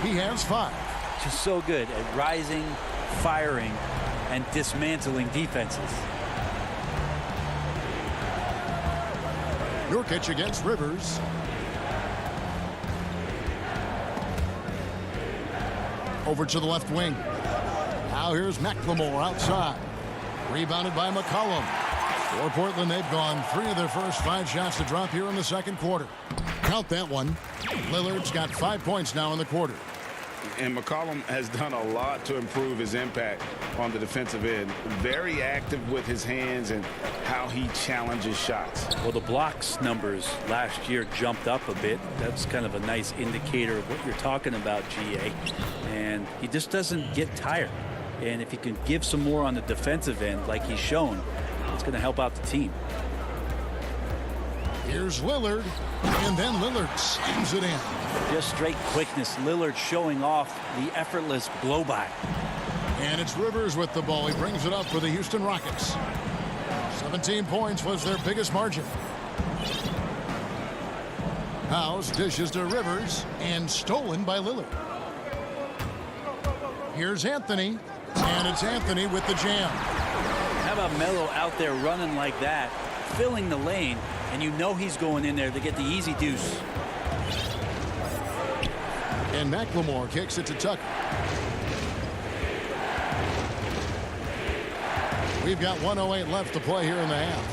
He has 5. Just so good at rising, firing, and dismantling defenses. Nurkic against Rivers. Over to the left wing. Now here's McLemore outside. Rebounded by McCollum. For Portland, they've gone 3 of their first 5 shots to drop here in the second quarter. Count that one. Lillard's got 5 points now in the quarter. And McCollum has done a lot to improve his impact on the defensive end. Very active with his hands and how he challenges shots. Well, the blocks numbers last year jumped up a bit. That's kind of a nice indicator of what you're talking about, GA. And he just doesn't get tired. And if he can give some more on the defensive end like he's shown, it's going to help out the team. Here's Lillard, and then Lillard slams it in. Just straight quickness. Lillard showing off the effortless blow-by. And it's Rivers with the ball. He brings it up for the Houston Rockets. 17 points was their biggest margin. House dishes to Rivers, and stolen by Lillard. Here's Anthony, and it's Anthony with the jam. How about Melo out there running like that, filling the lane, and you know he's going in there to get the easy deuce. And McLemore kicks it to Tucker. We've got 1:08 left to play here in the half.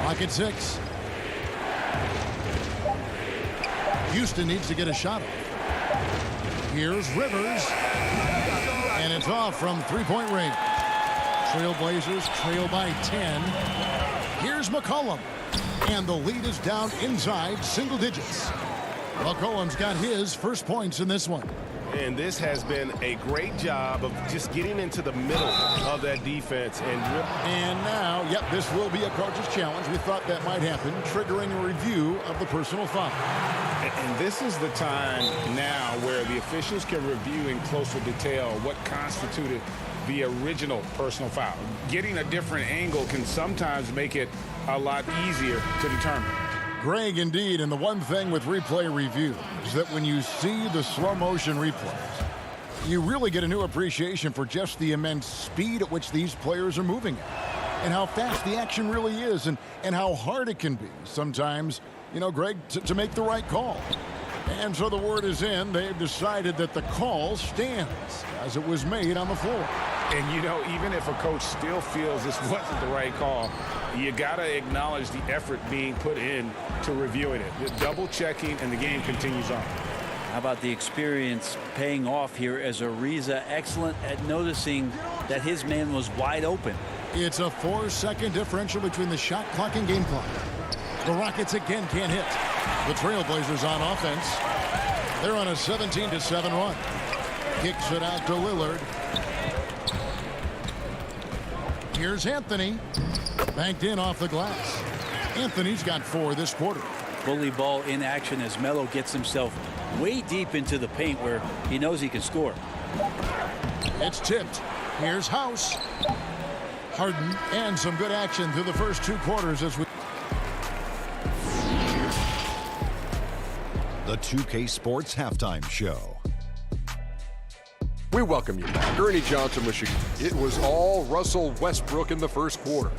Clock at 6. Houston needs to get a shot off. Here's Rivers. And it's off from three-point range. Trailblazers trail by 10. Here's McCollum. And the lead is down inside single digits. McCollum's got his first points in this one. And this has been a great job of just getting into the middle of that defense. And now, this will be a coach's challenge. We thought that might happen, triggering a review of the personal foul. And this is the time now where the officials can review in closer detail what constituted the original personal foul. Getting a different angle can sometimes make it a lot easier to determine. Greg, indeed, and the one thing with replay review is that when you see the slow motion replays, you really get a new appreciation for just the immense speed at which these players are moving at, and how fast the action really is, and how hard it can be sometimes, Greg, to make the right call. And so the word is in. They've decided that the call stands as it was made on the floor. And, even if a coach still feels this wasn't the right call, you got to acknowledge the effort being put in to reviewing it. The double checking, and the game continues on. How about the experience paying off here as Ariza excellent at noticing that his man was wide open. It's a 4-second differential between the shot clock and game clock. The Rockets again can't hit. The Trailblazers on offense. They're on a 17-7 run. Kicks it out to Lillard. Here's Anthony. Banked in off the glass. Anthony's got 4 this quarter. Bully ball in action as Melo gets himself way deep into the paint where he knows he can score. It's tipped. Here's House. Harden, and some good action through the first 2 quarters as we... The 2K Sports Halftime Show. We welcome you back. Ernie Johnson, Michigan. It was all Russell Westbrook in the first quarter.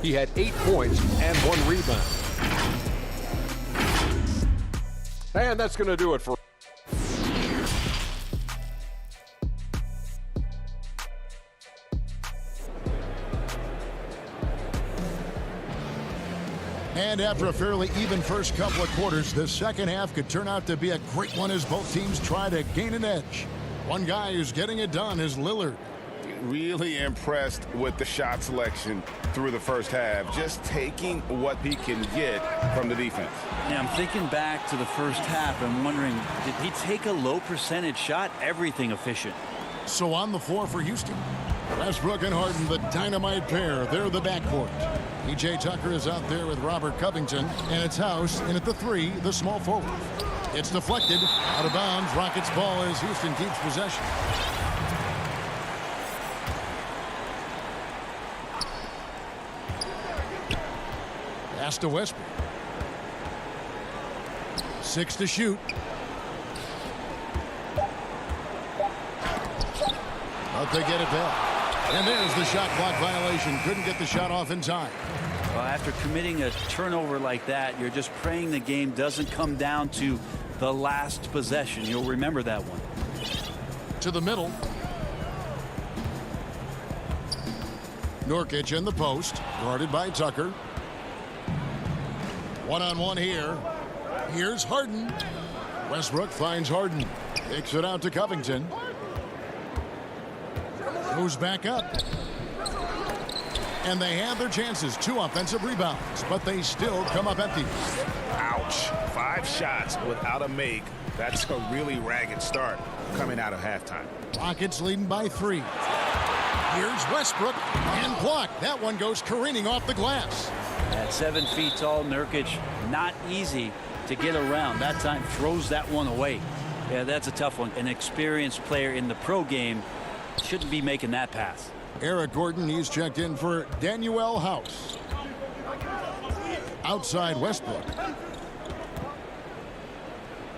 He had 8 points and 1 rebound. And that's going to do it for... And after a fairly even first couple of quarters, the second half could turn out to be a great one as both teams try to gain an edge. One guy who's getting it done is Lillard. Really impressed with the shot selection through the first half, just taking what he can get from the defense. Yeah, I'm thinking back to the first half and wondering, did he take a low percentage shot? Everything efficient. So on the floor for Houston, Westbrook and Harden, the dynamite pair. They're the backcourt. P.J. Tucker is out there with Robert Covington, and it's House in at the 3, the small forward. It's deflected, out of bounds. Rockets ball as Houston keeps possession. Pass to Westbrook. 6 to shoot. But they get it back. And there's the shot clock violation. Couldn't get the shot off in time. Well, after committing a turnover like that, you're just praying the game doesn't come down to the last possession. You'll remember that one. To the middle. Nurkic in the post, guarded by Tucker. One-on-one here. Here's Harden. Westbrook finds Harden. Kicks it out to Covington. Goes back up. And they have their chances. 2 offensive rebounds, but they still come up empty. Ouch. 5 shots without a make. That's a really ragged start coming out of halftime. Rockets leading by 3. Here's Westbrook and blocked. That one goes careening off the glass. At 7 feet tall, Nurkic, not easy to get around. That time throws that one away. Yeah, that's a tough one. An experienced player in the pro game shouldn't be making that pass. Eric Gordon, he's checked in for Danuel House. Outside Westbrook.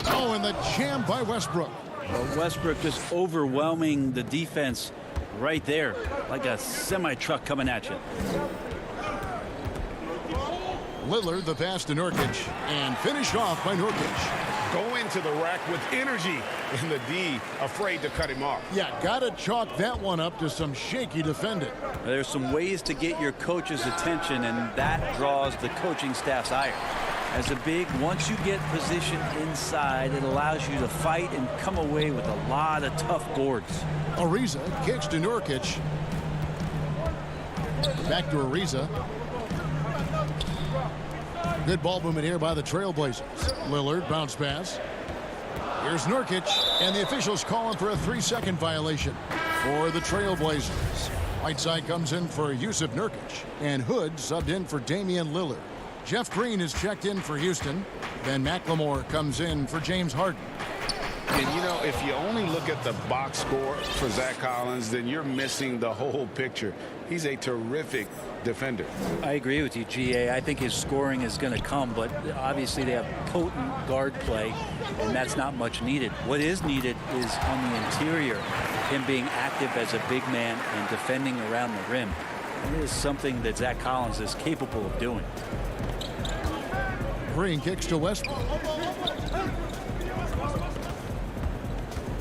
Oh, and the jam by Westbrook. Well, Westbrook just overwhelming the defense right there, like a semi-truck coming at you. Lillard, the pass to Nurkic, and finished off by Nurkic. Go into the rack with energy, and the D afraid to cut him off. Yeah, gotta chalk that one up to some shaky defending. There's some ways to get your coach's attention, and that draws the coaching staff's ire. As a big, once you get positioned inside, it allows you to fight and come away with a lot of tough boards. Ariza kicks to Nurkic. Back to Ariza. Good ball movement here by the Trailblazers. Lillard, bounce pass. Here's Nurkic, and the officials calling for a 3-second violation for the Trailblazers. Whiteside comes in for Yusuf Nurkic, and Hood subbed in for Damian Lillard. Jeff Green is checked in for Houston. Then McLemore comes in for James Harden. And, you know, if you only look at the box score for Zach Collins, then you're missing the whole picture. He's a terrific defender. I agree with you, GA. I think his scoring is going to come, but obviously they have potent guard play, and that's not much needed. What is needed is on the interior, him being active as a big man and defending around the rim. It is something that Zach Collins is capable of doing. Green kicks to Westbrook.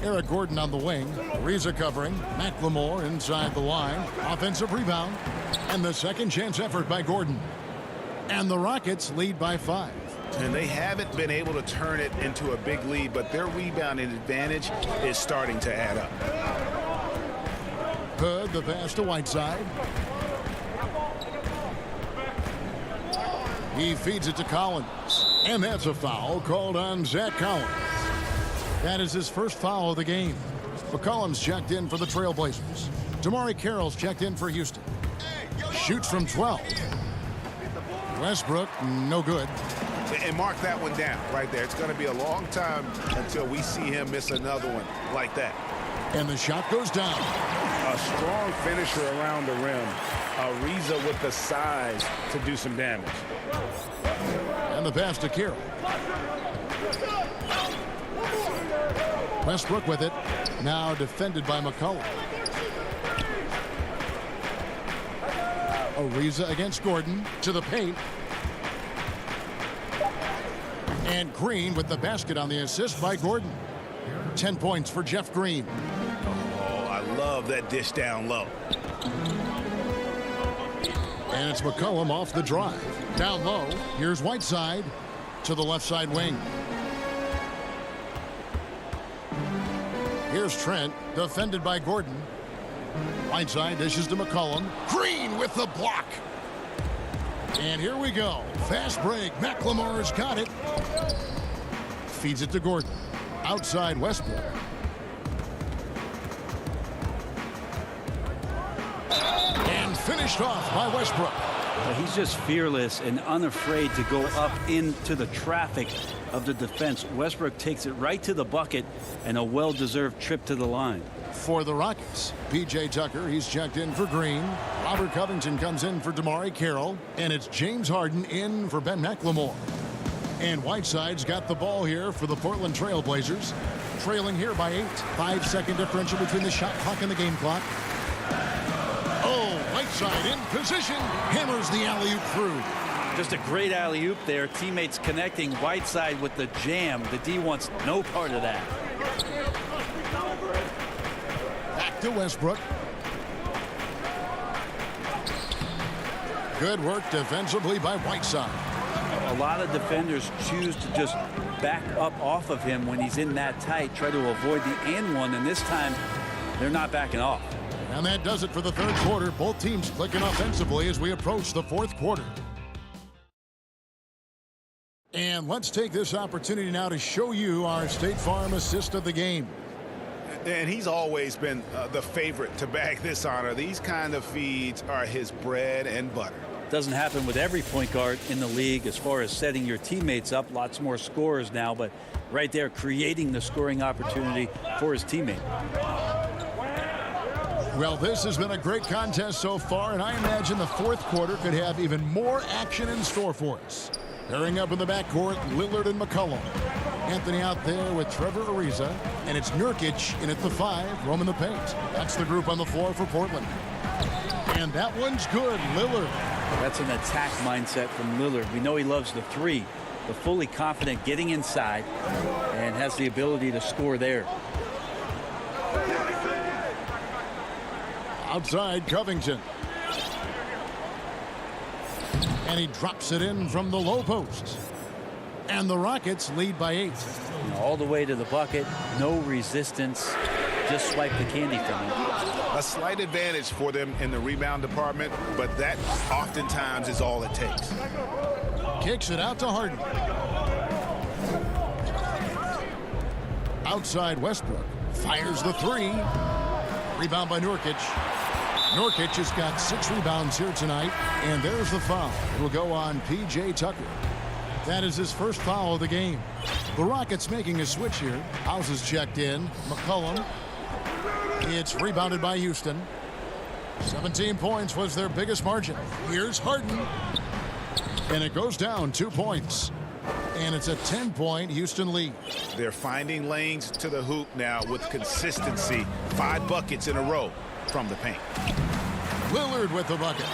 Eric Gordon on the wing. Ariza covering. McLemore inside the line. Offensive rebound. And the second chance effort by Gordon. And the Rockets lead by 5. And they haven't been able to turn it into a big lead, but their rebounding advantage is starting to add up. Hood, the pass to Whiteside. He feeds it to Collins. And that's a foul called on Zach Collins. That is his first foul of the game. McCollum's checked in for the Trailblazers. Damari Carroll's checked in for Houston. Shoots from 12. Westbrook, no good. And mark that one down right there. It's going to be a long time until we see him miss another one like that. And the shot goes down. A strong finisher around the rim. Ariza with the size to do some damage. And the pass to Carroll. Westbrook with it. Now defended by McCollum. Ariza against Gordon to the paint. And Green with the basket on the assist by Gordon. 10 points for Jeff Green. Oh, I love that dish down low. And it's McCollum off the drive. Down low, here's Whiteside to the left side wing. Here's Trent, defended by Gordon. Whiteside dishes to McCollum. Green with the block. And here we go. Fast break. McLemore's got it. Feeds it to Gordon. Outside Westbrook. And finished off by Westbrook. Well, he's just fearless and unafraid to go up into the traffic of the defense. Westbrook takes it right to the bucket, and a well-deserved trip to the line. For the Rockets, P.J. Tucker, he's checked in for Green. Robert Covington comes in for DeMarre Carroll. And it's James Harden in for Ben McLemore. And Whiteside's got the ball here for the Portland Trail Blazers. Trailing here by 8. 5-second differential between the shot clock and the game clock. Oh, Whiteside in position. Hammers the alley-oop through. Just a great alley-oop there. Teammates connecting. Whiteside with the jam. The D wants no part of that. Back to Westbrook. Good work defensively by Whiteside. A lot of defenders choose to just back up off of him when he's in that tight, try to avoid the and one, and this time they're not backing off. And that does it for the third quarter. Both teams clicking offensively as we approach the fourth quarter. And let's take this opportunity now to show you our State Farm assist of the game. And he's always been the favorite to bag this honor. These kind of feeds are his bread and butter. Doesn't happen with every point guard in the league as far as setting your teammates up. Lots more scorers now, but right there creating the scoring opportunity for his teammate. Well, this has been a great contest so far, and I imagine the fourth quarter could have even more action in store for us. Pairing up in the backcourt, Lillard and McCollum. Anthony out there with Trevor Ariza, and it's Nurkic in at the 5, roaming the paint. That's the group on the floor for Portland. And that one's good, Lillard. That's an attack mindset from Lillard. We know he loves the 3, but fully confident getting inside and has the ability to score there. Outside Covington. And he drops it in from the low post. And the Rockets lead by 8. All the way to the bucket, no resistance, just swipe the candy from him. A slight advantage for them in the rebound department, but that oftentimes is all it takes. Kicks it out to Harden. Outside Westbrook. Fires the 3. Rebound by Nurkic. Nurkic has got 6 rebounds here tonight, and there's the foul. It will go on P.J. Tucker. That is his first foul of the game. The Rockets making a switch here. House is checked in. McCollum. It's rebounded by Houston. 17 points was their biggest margin. Here's Harden. And it goes down 2 points. And it's a 10-point Houston lead. They're finding lanes to the hoop now with consistency. 5 buckets in a row from the paint. Lillard with the bucket.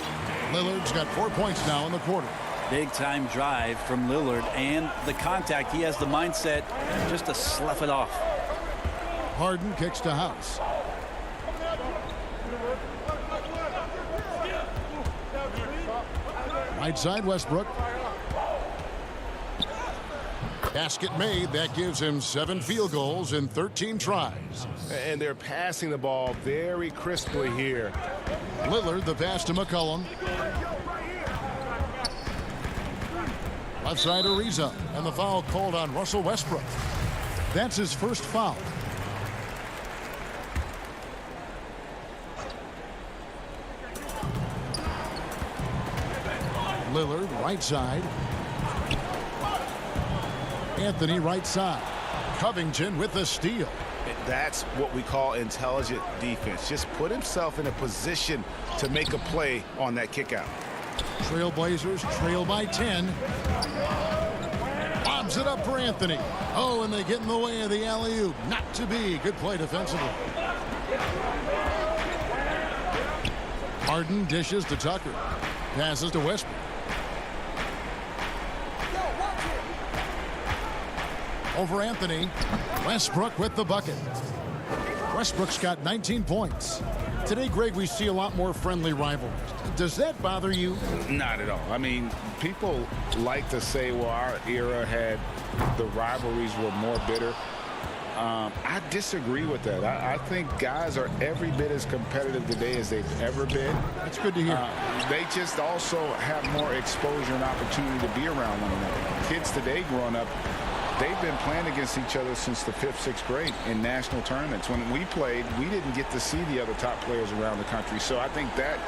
Lillard's got 4 points now in the quarter. Big time drive from Lillard, and the contact. He has the mindset just to slough it off. Harden kicks to House. Right side Westbrook. Basket made. That gives him 7 field goals in 13 tries. And they're passing the ball very crisply here. Lillard the pass to McCollum. Left side Ariza, and the foul called on Russell Westbrook. That's his first foul. Lillard right side. Anthony right side. Covington with the steal. That's what we call intelligent defense. Just put himself in a position to make a play on that kick out. Trailblazers trail by 10. Bobs it up for Anthony. Oh, and they get in the way of the alley-oop. Not to be. Good play defensively. Harden dishes to Tucker. Passes to Westbrook. Over Anthony. Westbrook with the bucket. Westbrook's got 19 points. Today, Greg, we see a lot more friendly rivalries. Does that bother you? Not at all. I mean, people like to say, well, our era had the rivalries were more bitter. I disagree with that. I think guys are every bit as competitive today as they've ever been. That's good to hear. They just also have more exposure and opportunity to be around one another. Kids today growing up, they've been playing against each other since the 5th, 6th grade in national tournaments. When we played, we didn't get to see the other top players around the country. So I think that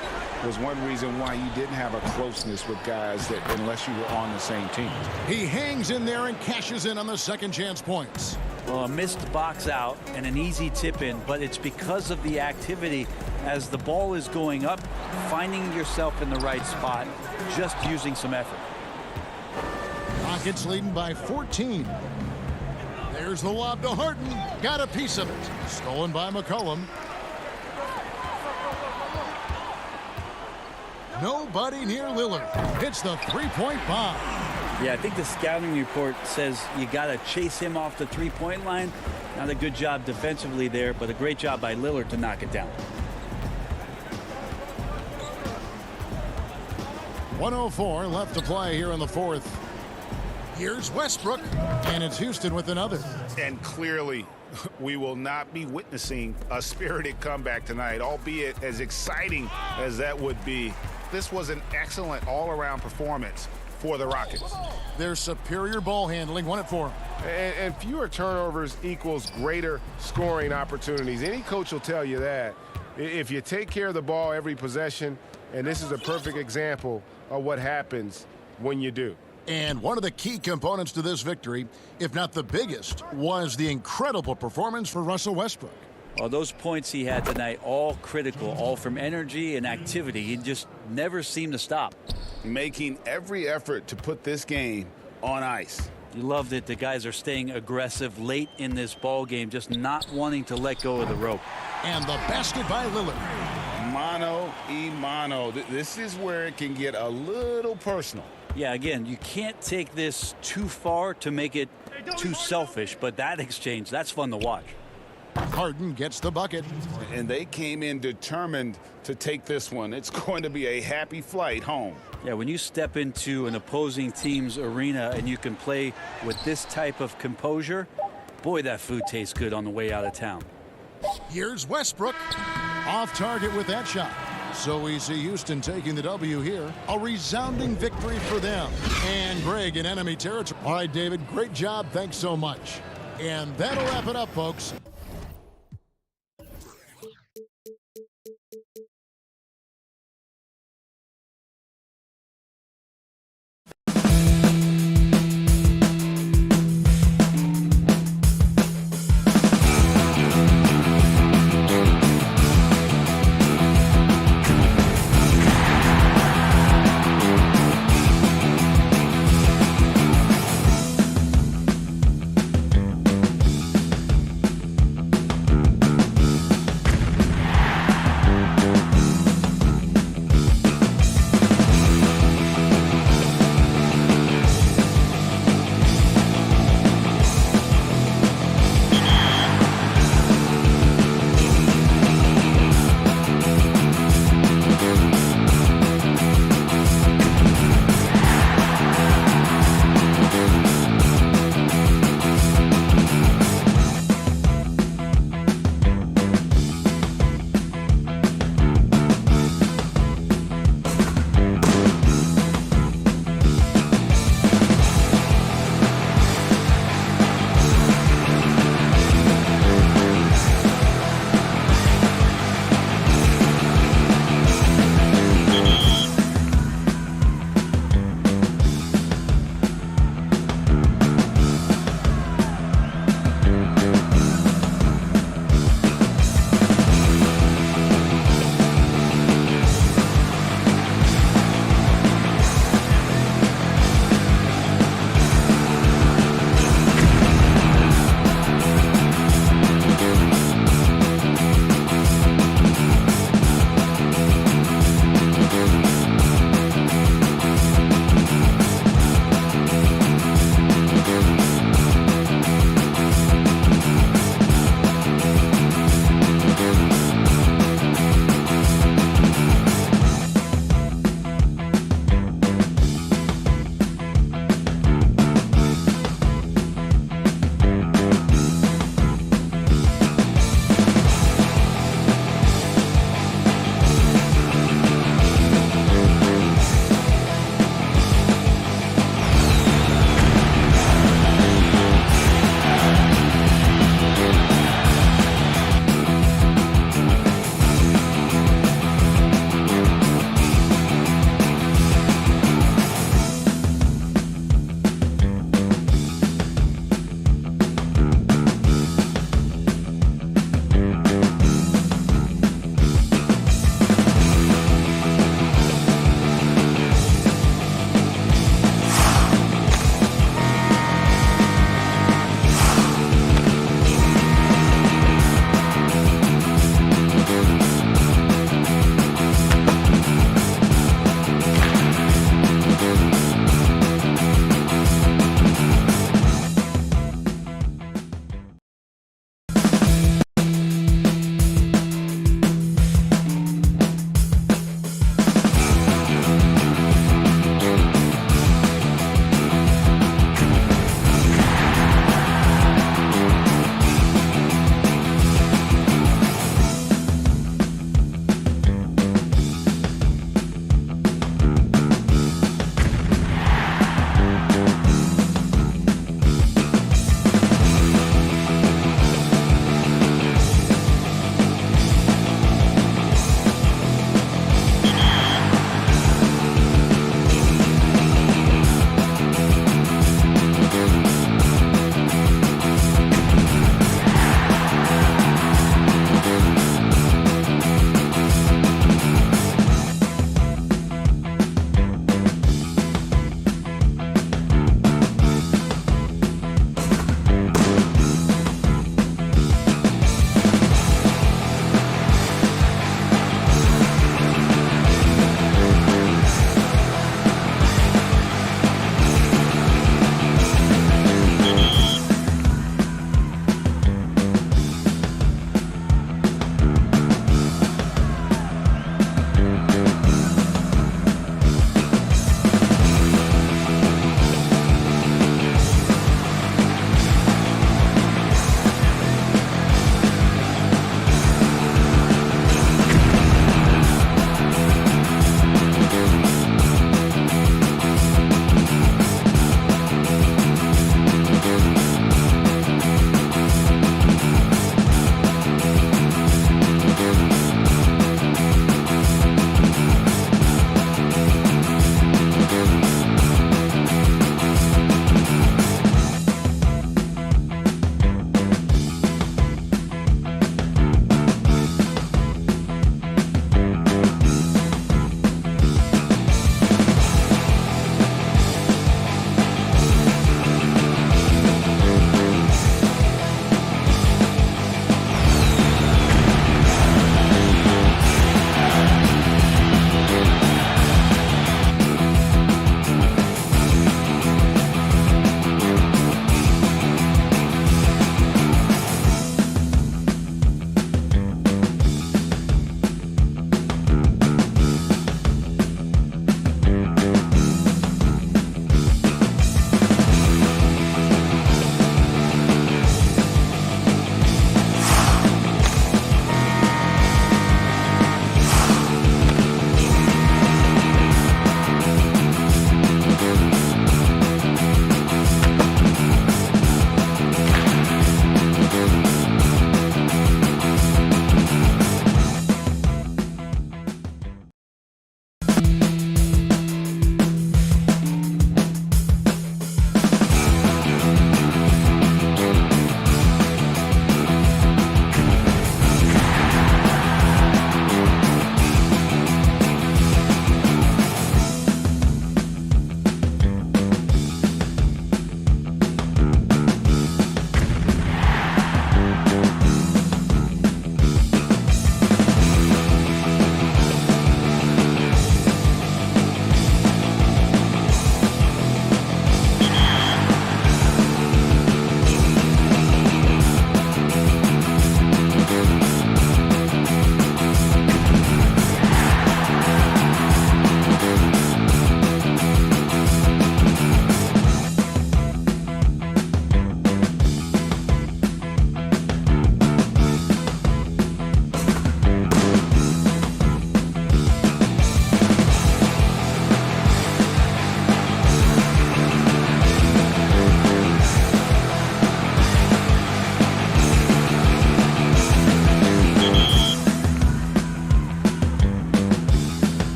was one reason why you didn't have a closeness with guys that unless you were on the same team. He hangs in there and cashes in on the second chance points. Well, a missed box out and an easy tip in, but it's because of the activity as the ball is going up, finding yourself in the right spot, just using some effort. Rockets leading by 14. There's the lob to Harden. Got a piece of it. Stolen by McCollum. Nobody near Lillard. Hits the three-point bomb. Yeah, I think the scouting report says you got to chase him off the three-point line. Not a good job defensively there, but a great job by Lillard to knock it down. 1:04 left to play here in the fourth. Here's Westbrook, and it's Houston with another. And clearly, we will not be witnessing a spirited comeback tonight, albeit as exciting as that would be. This was an excellent all-around performance for the Rockets. Their superior ball handling won it for them. And fewer turnovers equals greater scoring opportunities. Any coach will tell you that. If you take care of the ball every possession, and this is a perfect example of what happens when you do. And one of the key components to this victory, if not the biggest, was the incredible performance for Russell Westbrook. Well, those points he had tonight, all critical, all from energy and activity. He just never seemed to stop. Making every effort to put this game on ice. You loved it. The guys are staying aggressive late in this ball game, just not wanting to let go of the rope. And the basket by Lillard. Mano y mano. This is where it can get a little personal. Yeah, again, you can't take this too far to make it too selfish, but that exchange, that's fun to watch. Harden gets the bucket. And they came in determined to take this one. It's going to be a happy flight home. Yeah, when you step into an opposing team's arena and you can play with this type of composure, boy, that food tastes good on the way out of town. Here's Westbrook. Off target with that shot. So we see Houston taking the W here. A resounding victory for them. And Greg in enemy territory. All right, David, great job. Thanks so much. And that'll wrap it up, folks.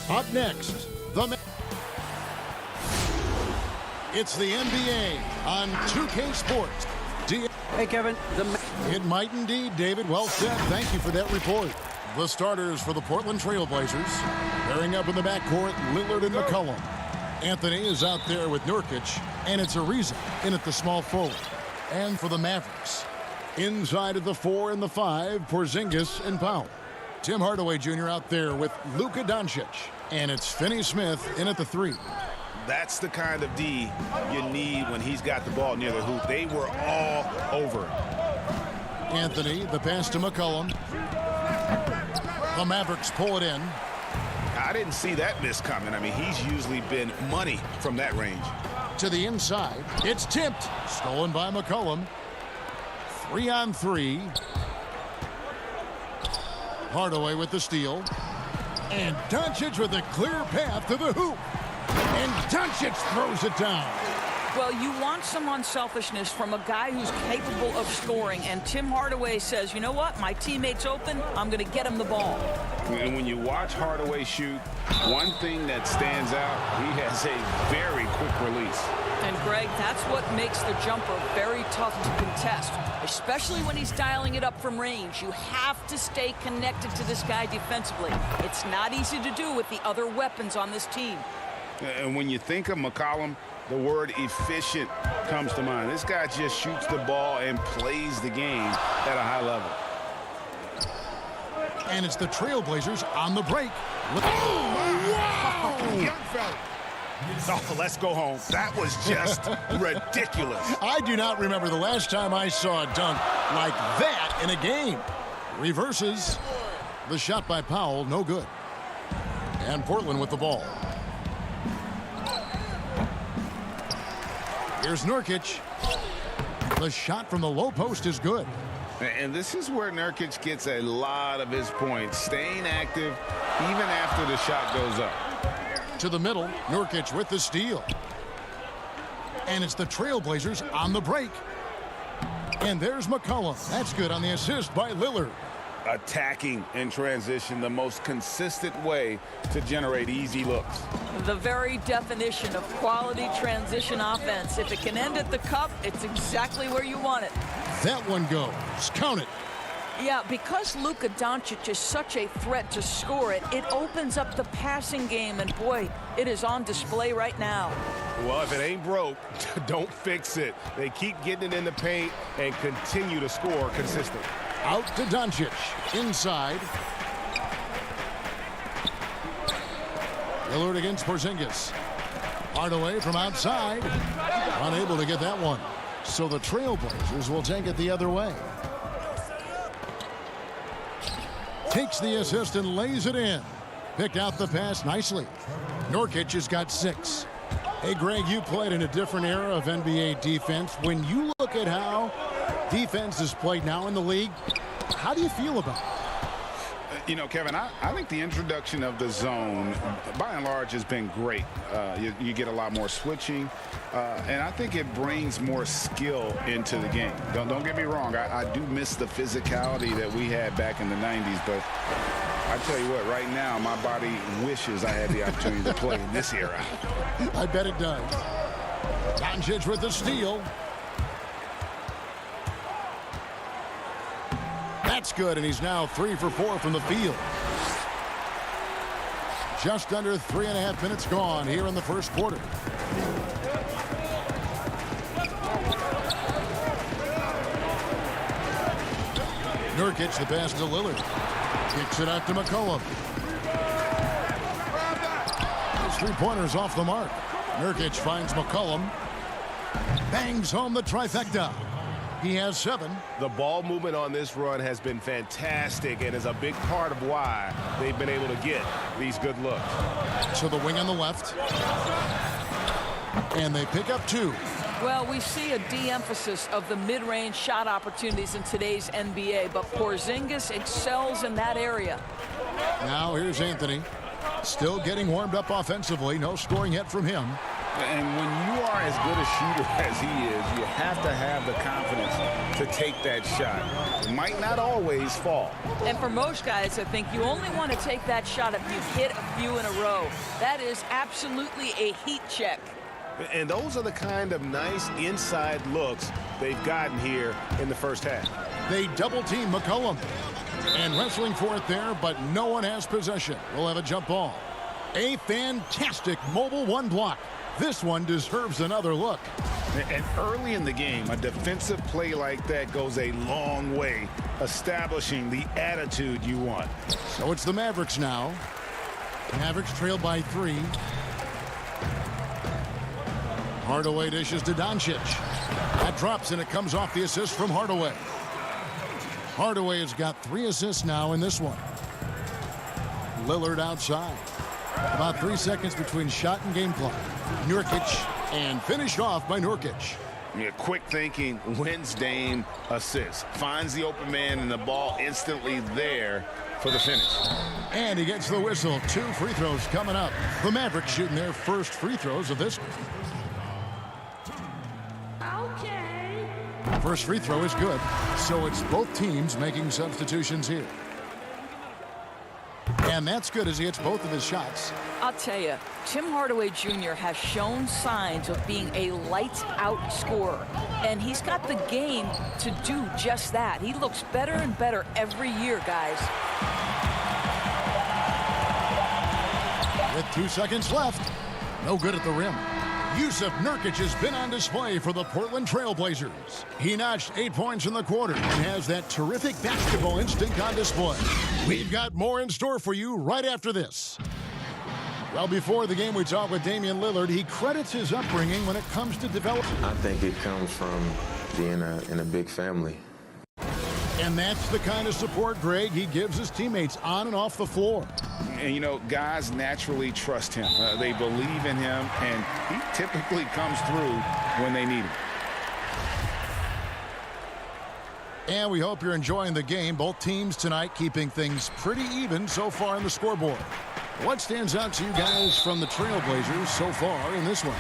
Up next, it's the NBA on 2K Sports. Hey, Kevin. It might indeed, David. Well said. Thank you for that report. The starters for the Portland Trail Blazers. Pairing up in the backcourt, Lillard and McCollum. Anthony is out there with Nurkic, and it's Ariza in at the small forward. And for the Mavericks, inside of the 4 and the 5, Porzingis and Powell. Tim Hardaway Jr. out there with Luka Doncic. And it's Finney-Smith in at the 3. That's the kind of D you need when he's got the ball near the hoop. They were all over it. Anthony, the pass to McCollum. The Mavericks pull it in. I didn't see that miss coming. I mean, he's usually been money from that range. To the inside. It's tipped. Stolen by McCollum. 3-on-3. Hardaway with the steal. And Doncic with a clear path to the hoop. And Doncic throws it down. Well, you want some unselfishness from a guy who's capable of scoring. And Tim Hardaway says, you know what? My teammate's open. I'm going to get him the ball. And when you watch Hardaway shoot, one thing that stands out, he has a very quick release. And, Greg, that's what makes the jumper very tough to contest, especially when he's dialing it up from range. You have to stay connected to this guy defensively. It's not easy to do with the other weapons on this team. And when you think of McCollum, the word efficient comes to mind. This guy just shoots the ball and plays the game at a high level. And it's the Trailblazers on the break. Oh, let's go home. That was just ridiculous. I do not remember the last time I saw a dunk like that in a game. Reverses. The shot by Powell, no good. And Portland with the ball. Here's Nurkic. The shot from the low post is good. And this is where Nurkic gets a lot of his points, staying active even after the shot goes up. To the middle, Nurkic with the steal. And it's the Trailblazers on the break. And there's McCollum. That's good on the assist by Lillard. Attacking in transition, the most consistent way to generate easy looks. The very definition of quality transition offense. If it can end at the cup, it's exactly where you want it. That one goes. Count it. Yeah, because Luka Doncic is such a threat to score it, it opens up the passing game, and boy, it is on display right now. Well, if it ain't broke, don't fix it. They keep getting it in the paint and continue to score consistently. Out to Doncic. Inside. Lillard against Porzingis. Hardaway from outside. Unable to get that one. So the Trailblazers will take it the other way. Takes the assist and lays it in. Picked out the pass nicely. Nurkic has got 6. Hey, Greg, you played in a different era of NBA defense. When you look at how defense is played now in the league, how do you feel about it? You know, Kevin, I think the introduction of the zone, by and large, has been great. You get a lot more switching, and I think it brings more skill into the game. Don't get me wrong. I do miss the physicality that we had back in the 90s, but I tell you what, right now, my body wishes I had the opportunity to play in this era. I bet it does. Doncic with the steal. That's good, and he's now 3 for 4 from the field. Just under 3.5 minutes gone here in the first quarter. Nurkic, the pass to Lillard. Kicks it out to McCollum. His three-pointers off the mark. Nurkic finds McCollum. Bangs home the trifecta. He has 7. The ball movement on this run has been fantastic and is a big part of why they've been able to get these good looks. To the wing on the left. And they pick up 2. Well, we see a de-emphasis of the mid-range shot opportunities in today's NBA, but Porzingis excels in that area. Now here's Anthony. Still getting warmed up offensively. No scoring yet from him. And when you are as good a shooter as he is, you have to have the confidence to take that shot. might not always fall. And for most guys, I think you only want to take that shot if you hit a few in a row. That is absolutely a heat check. And those are the kind of nice inside looks they've gotten here in the first half. They double-team McCollum. And wrestling for it there, but no one has possession. We'll have a jump ball. A fantastic mobile one block. This one deserves another look. And early in the game, a defensive play like that goes a long way, establishing the attitude you want. So it's the Mavericks now. Mavericks trail by 3. Hardaway dishes to Doncic. That drops, and it comes off the assist from Hardaway. Hardaway has got 3 assists now in this one. Lillard outside. About 3 seconds between shot and game clock. Nurkic, and finished off by Nurkic. Yeah, quick thinking, wins Dame, assists. Finds the open man, and the ball instantly there for the finish. And he gets the whistle. 2 free throws coming up. The Mavericks shooting their first free throws of this one. First free throw is good, so it's both teams making substitutions here. And that's good as he hits both of his shots. I'll tell you, Tim Hardaway Jr. has shown signs of being a lights-out scorer. And he's got the game to do just that. He looks better and better every year, guys. With 2 seconds left, no good at the rim. Yusuf Nurkic has been on display for the Portland Trail Blazers. He notched 8 points in the quarter and has that terrific basketball instinct on display. We've got more in store for you right after this. Well, before the game, we talked with Damian Lillard. He credits his upbringing when it comes to development. I think it comes from being in a big family. And that's the kind of support, Greg, he gives his teammates on and off the floor. And, you know, guys naturally trust him. They believe in him, and he typically comes through when they need him. And we hope you're enjoying the game. Both teams tonight keeping things pretty even so far in the scoreboard. What stands out to you guys from the Trailblazers so far in this one?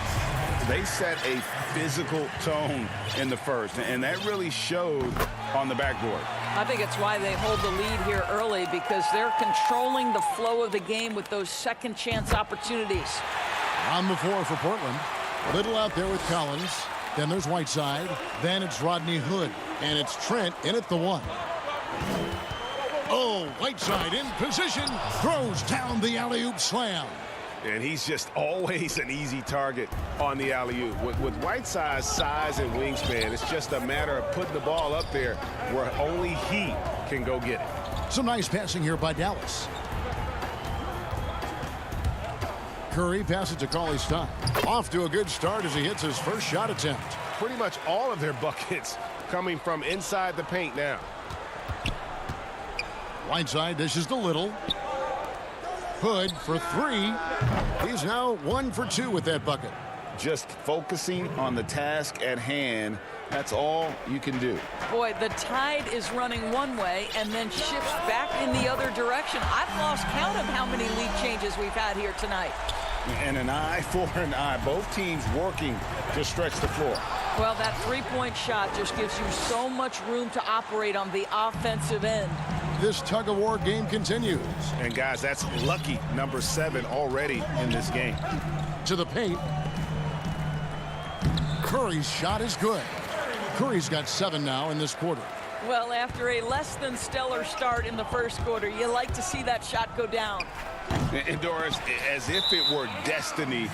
They set a physical tone in the first, and that really showed on the backboard. I think it's why they hold the lead here early, because they're controlling the flow of the game with those second chance opportunities. On the floor for Portland. Little out there with Collins. Then there's Whiteside. Then it's Rodney Hood. And it's Trent in at the 1. Oh, Whiteside in position. Throws down the alley-oop slam. And he's just always an easy target on the alley-oop. With Whiteside's size and wingspan, it's just a matter of putting the ball up there where only he can go get it. Some nice passing here by Dallas. Curry passes to Cauley Stein. Off to a good start as he hits his first shot attempt. Pretty much all of their buckets coming from inside the paint now. Whiteside dishes to Little. Hood for 3. He's now 1 for 2 with that bucket. Just focusing on the task at hand. That's all you can do. Boy, the tide is running one way and then shifts back in the other direction. I've lost count of how many lead changes we've had here tonight. And an eye for an eye. Both teams working to stretch the floor. Well, that three-point shot just gives you so much room to operate on the offensive end. This tug-of-war game continues. And, guys, that's lucky number 7 already in this game. To the paint. Curry's shot is good. Curry's got 7 now in this quarter. Well, after a less than stellar start in the first quarter, you like to see that shot go down. And Doris, as if it were destiny,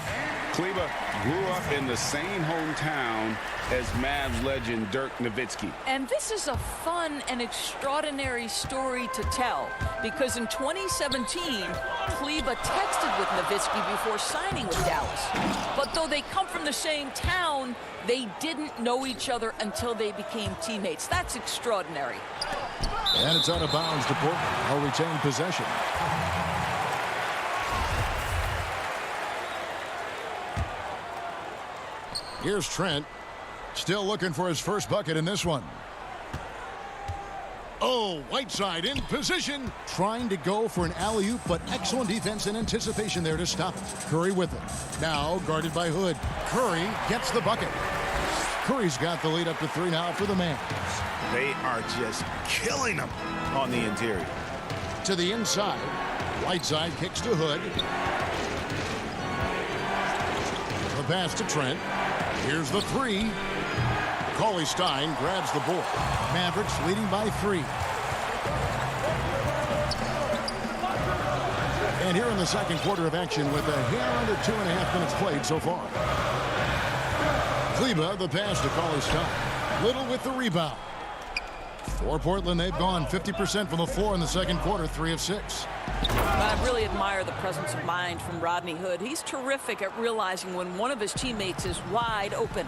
Kleba grew up in the same hometown as Mavs legend Dirk Nowitzki. And this is a fun and extraordinary story to tell, because in 2017, Kleba texted with Nowitzki before signing with Dallas. But though they come from the same town, they didn't know each other until they became teammates. That's extraordinary. And it's out of bounds to Portland. They'll retain possession. Here's Trent. Still looking for his first bucket in this one. Oh, Whiteside in position. Trying to go for an alley-oop, but excellent defense and anticipation there to stop it. Curry with it. Now guarded by Hood. Curry gets the bucket. Curry's got the lead up to 3 now for the Mavs. They are just killing them on the interior. To the inside. Whiteside kicks to Hood. The pass to Trent. Here's the 3. Cauley Stein grabs the board. Mavericks leading by 3. And here in the second quarter of action with a hair under 2.5 minutes played so far. Kleba, the pass to Cauley Stein. Little with the rebound. For Portland, they've gone 50% from the floor in the second quarter, 3 of 6. I really admire the presence of mind from Rodney Hood. He's terrific at realizing when one of his teammates is wide open.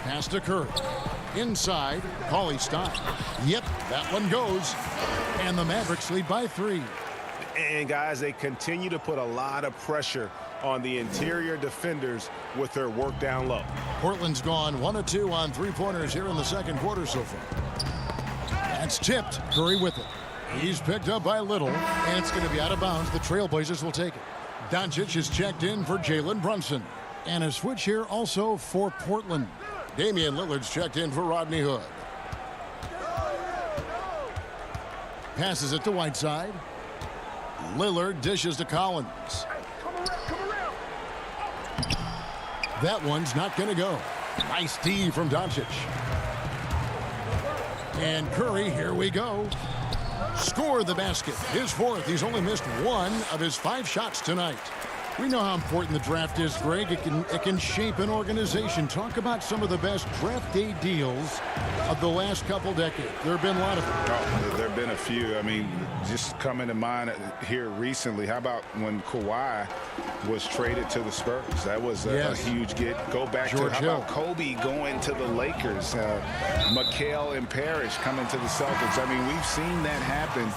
Pass to Curry. Inside, Cauley Stein. Yep, that one goes. And the Mavericks lead by 3. And guys, they continue to put a lot of pressure on the interior defenders with their work down low. Portland's gone 1 of 2 on 3-pointers here in the second quarter so far. That's tipped. Curry with it. He's picked up by Little, and it's going to be out of bounds. The Trailblazers will take it. Doncic is checked in for Jalen Brunson. And a switch here also for Portland. Damian Lillard's checked in for Rodney Hood. Passes it to Whiteside. Lillard dishes to Collins. That one's not going to go. Nice D from Doncic. And Curry, here we go. Score the basket. His 4th. He's only missed 1 of his 5 shots tonight. We know how important the draft is, Greg. It can shape an organization. Talk about some of the best draft day deals of the last couple decades. There have been a lot of them. Oh, there have been a few. I mean, just coming to mind here recently, how about when Kawhi was traded to the Spurs? That was a huge get. Go back George to, how Hill. about Kobe going to the Lakers? McHale and Parrish coming to the Celtics. I mean, we've seen that happen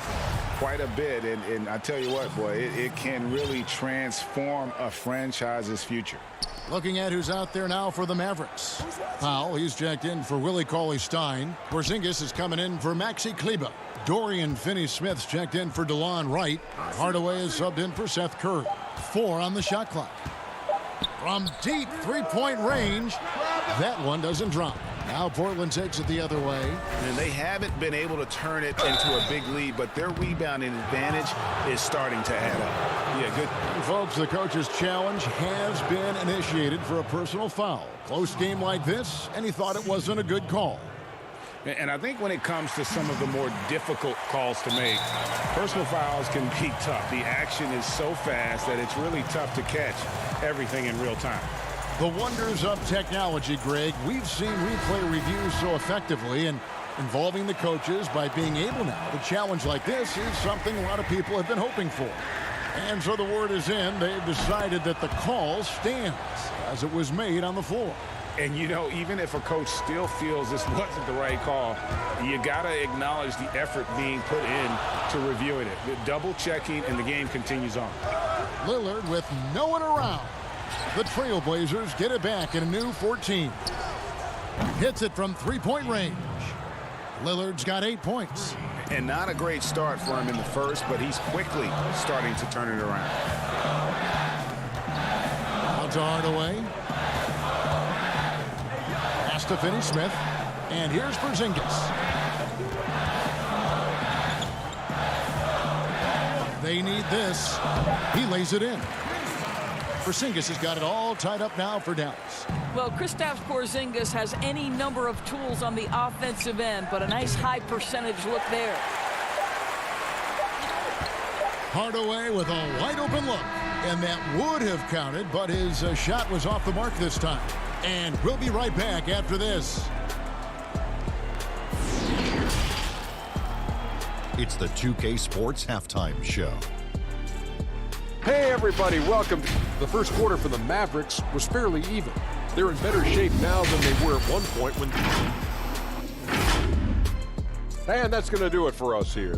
quite a bit, and I tell you what, boy, it can really transform a franchise's future. Looking at who's out there now for the Mavericks. Powell, he's checked in for Willie Cauley-Stein. Porzingis is coming in for Maxi Kleba. Dorian Finney-Smith's checked in for DeLon Wright. Hardaway is subbed in for Seth Curry. 4 on the shot clock. From deep 3-point range, that one doesn't drop. Now Portland takes it the other way. And they haven't been able to turn it into a big lead, but their rebounding advantage is starting to add up. Yeah, good. And folks, the coach's challenge has been initiated for a personal foul. Close game like this, and he thought it wasn't a good call. And I think when it comes to some of the more difficult calls to make, personal fouls can be tough. The action is so fast that it's really tough to catch everything in real time. The wonders of technology, Greg. We've seen replay reviews so effectively, and involving the coaches by being able now to challenge like this is something a lot of people have been hoping for. And so the word is in. They've decided that the call stands as it was made on the floor. And, you know, even if a coach still feels this wasn't the right call, you got to acknowledge the effort being put in to reviewing it. The double checking, and the game continues on. Lillard with no one around. The Trailblazers get it back in a new 14. Hits it from 3-point range. Lillard's got 8 points. And not a great start for him in the first, but he's quickly starting to turn it around. Out to Hardaway. Pass to Finney-Smith. And here's Porzingis. They need this. He lays it in. Porzingis has got it all tied up now for Dallas. Well, Kristaps Porzingis has any number of tools on the offensive end, but a nice high percentage look there. Hardaway with a wide open look, and that would have counted, but his shot was off the mark this time. And we'll be right back after this. It's the 2K Sports Halftime Show. Hey everybody, welcome. The first quarter for the Mavericks was fairly even. They're in better shape now than they were at one point when... And that's going to do it for us here.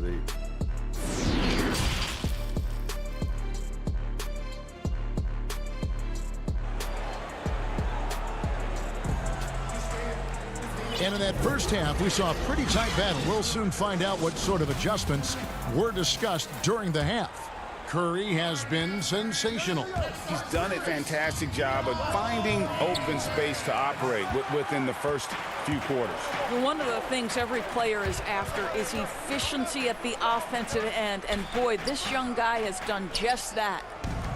And in that first half, we saw a pretty tight battle. We'll soon find out what sort of adjustments were discussed during the half. Curry has been sensational. He's done a fantastic job of finding open space to operate within the first few quarters. Well, one of the things every player is after is efficiency at the offensive end. And boy, this young guy has done just that.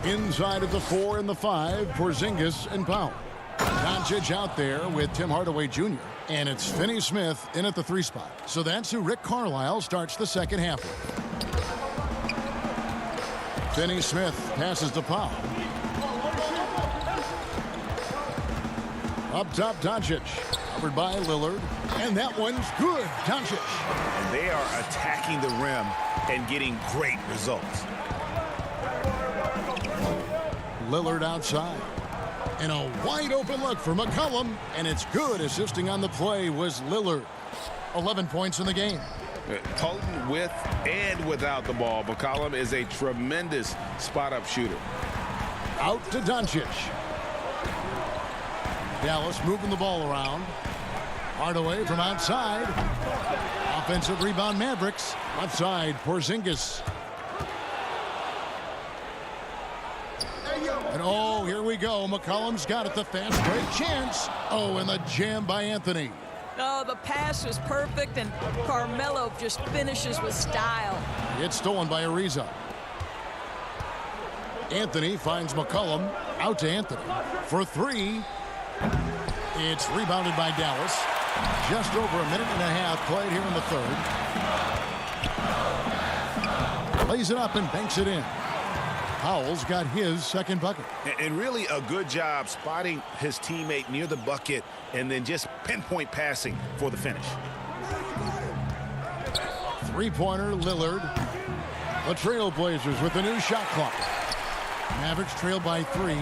Inside of the 4 and the 5, Porzingis and Powell. Doncic out there with Tim Hardaway Jr. And it's Finney Smith in at the 3 spot. So that's who Rick Carlisle starts the second half with. Finney Smith passes to Powell. Up top, Doncic. Covered by Lillard. And that one's good. Doncic. And they are attacking the rim and getting great results. Lillard outside. And a wide open look for McCollum. And it's good. Assisting on the play was Lillard. 11 points in the game. Potent with and without the ball, McCollum is a tremendous spot-up shooter. Out to Doncic. Dallas moving the ball around. Hardaway from outside. Offensive rebound, Mavericks. Left side, Porzingis. And oh, here we go. McCollum's got it, the fast break chance. Oh, and the jam by Anthony. Oh, the pass was perfect, and Carmelo just finishes with style. It's stolen by Ariza. Anthony finds McCollum. Out to Anthony. For 3. It's rebounded by Dallas. Just over a minute and a half played here in the third. Lays it up and banks it in. Powell's got his second bucket. And really a good job spotting his teammate near the bucket and then just pinpoint passing for the finish. Three-pointer, Lillard. The Trailblazers with the new shot clock. Mavericks trail by 3.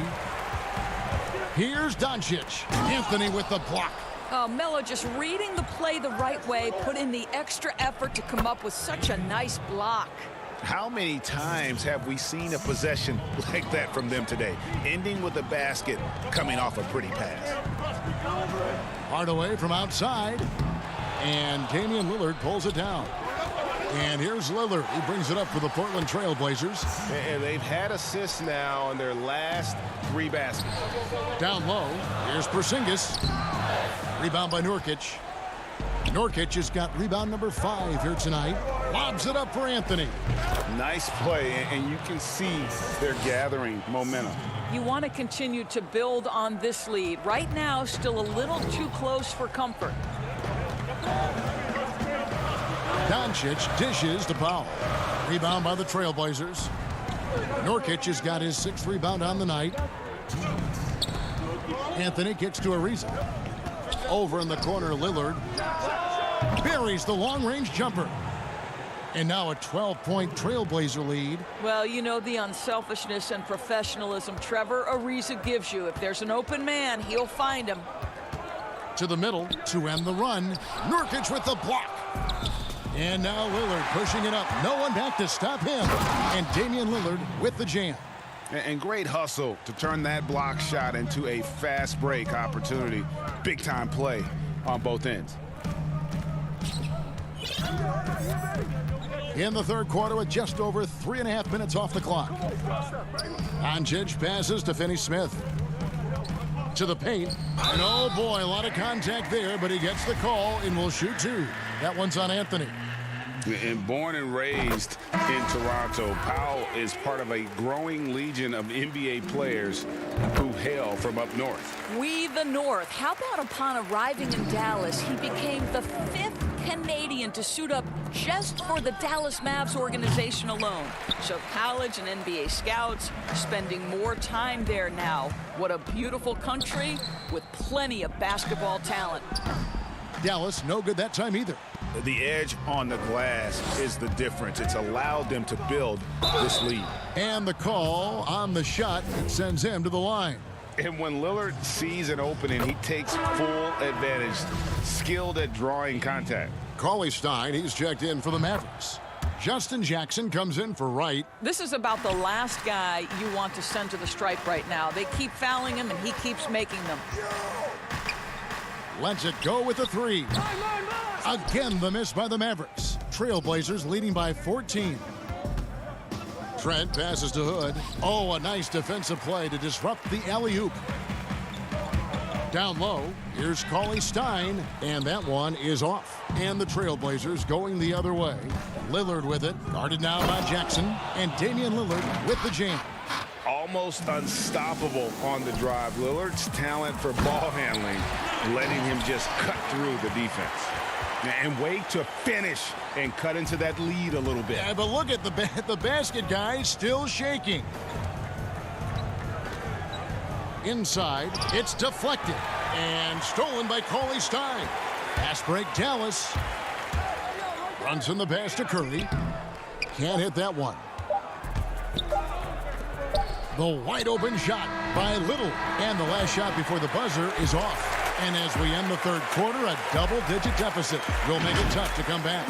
Here's Doncic. Anthony with the block. Oh, Melo just reading the play the right way, put in the extra effort to come up with such a nice block. How many times have we seen a possession like that from them today, ending with a basket coming off a pretty pass? Hardaway from outside, and Damian Lillard pulls it down. And here's Lillard. He brings it up for the Portland Trailblazers. And they've had assists now on their last 3 baskets. Down low, here's Porzingis. Rebound by Nurkic. Nurkic has got rebound number 5 here tonight. Lobs it up for Anthony. Nice play, and you can see they're gathering momentum. You want to continue to build on this lead. Right now, still a little too close for comfort. Doncic dishes to Powell. Rebound by the Trailblazers. Nurkic has got his 6th rebound on the night. Anthony kicks to Ariza. Over in the corner, Lillard buries the long-range jumper. And now a 12-point Trailblazer lead. Well, you know the unselfishness and professionalism Trevor Ariza gives you. If there's an open man, he'll find him. To the middle to end the run. Nurkic with the block. And now Lillard pushing it up. No one back to stop him. And Damian Lillard with the jam. And great hustle to turn that block shot into a fast break opportunity. Big time play on both ends. In the third quarter with just over 3.5 minutes off the clock. Doncic passes to Finney Smith. To the paint. And oh boy, a lot of contact there, but he gets the call and will shoot 2. That one's on Anthony. And born and raised in Toronto, Powell is part of a growing legion of NBA players who hail from up north. We the North. How about upon arriving in Dallas, he became the 5th Canadian to suit up just for the Dallas Mavs organization alone. So college and NBA scouts spending more time there now. What a beautiful country with plenty of basketball talent. Dallas no good that time either. The edge on the glass is the difference. It's allowed them to build this lead. And the call on the shot sends him to the line. And when Lillard sees an opening, he takes full advantage. Skilled at drawing contact. Cauley Stein, he's checked in for the Mavericks. Justin Jackson comes in for Wright. This is about the last guy you want to send to the stripe right now. They keep fouling him, and he keeps making them. Lets it go with the 3. Again, the miss by the Mavericks. Trailblazers leading by 14. Trent passes to Hood. Oh, a nice defensive play to disrupt the alley-oop. Down low, here's CLA Stein, and that one is off. And the Trailblazers going the other way. Lillard with it, guarded now by Jackson, and Damian Lillard with the jam. Almost unstoppable on the drive. Lillard's talent for ball handling, letting him just cut through the defense. And wait to finish and cut into that lead a little bit. Yeah, but look at the basket, guys, still shaking. Inside, it's deflected and stolen by CLA Stein. Pass break, Dallas. Runs in the pass to Curry. Can't hit that one. The wide open shot by Little. And the last shot before the buzzer is off. And as we end the third quarter, a double-digit deficit will make it tough to come back.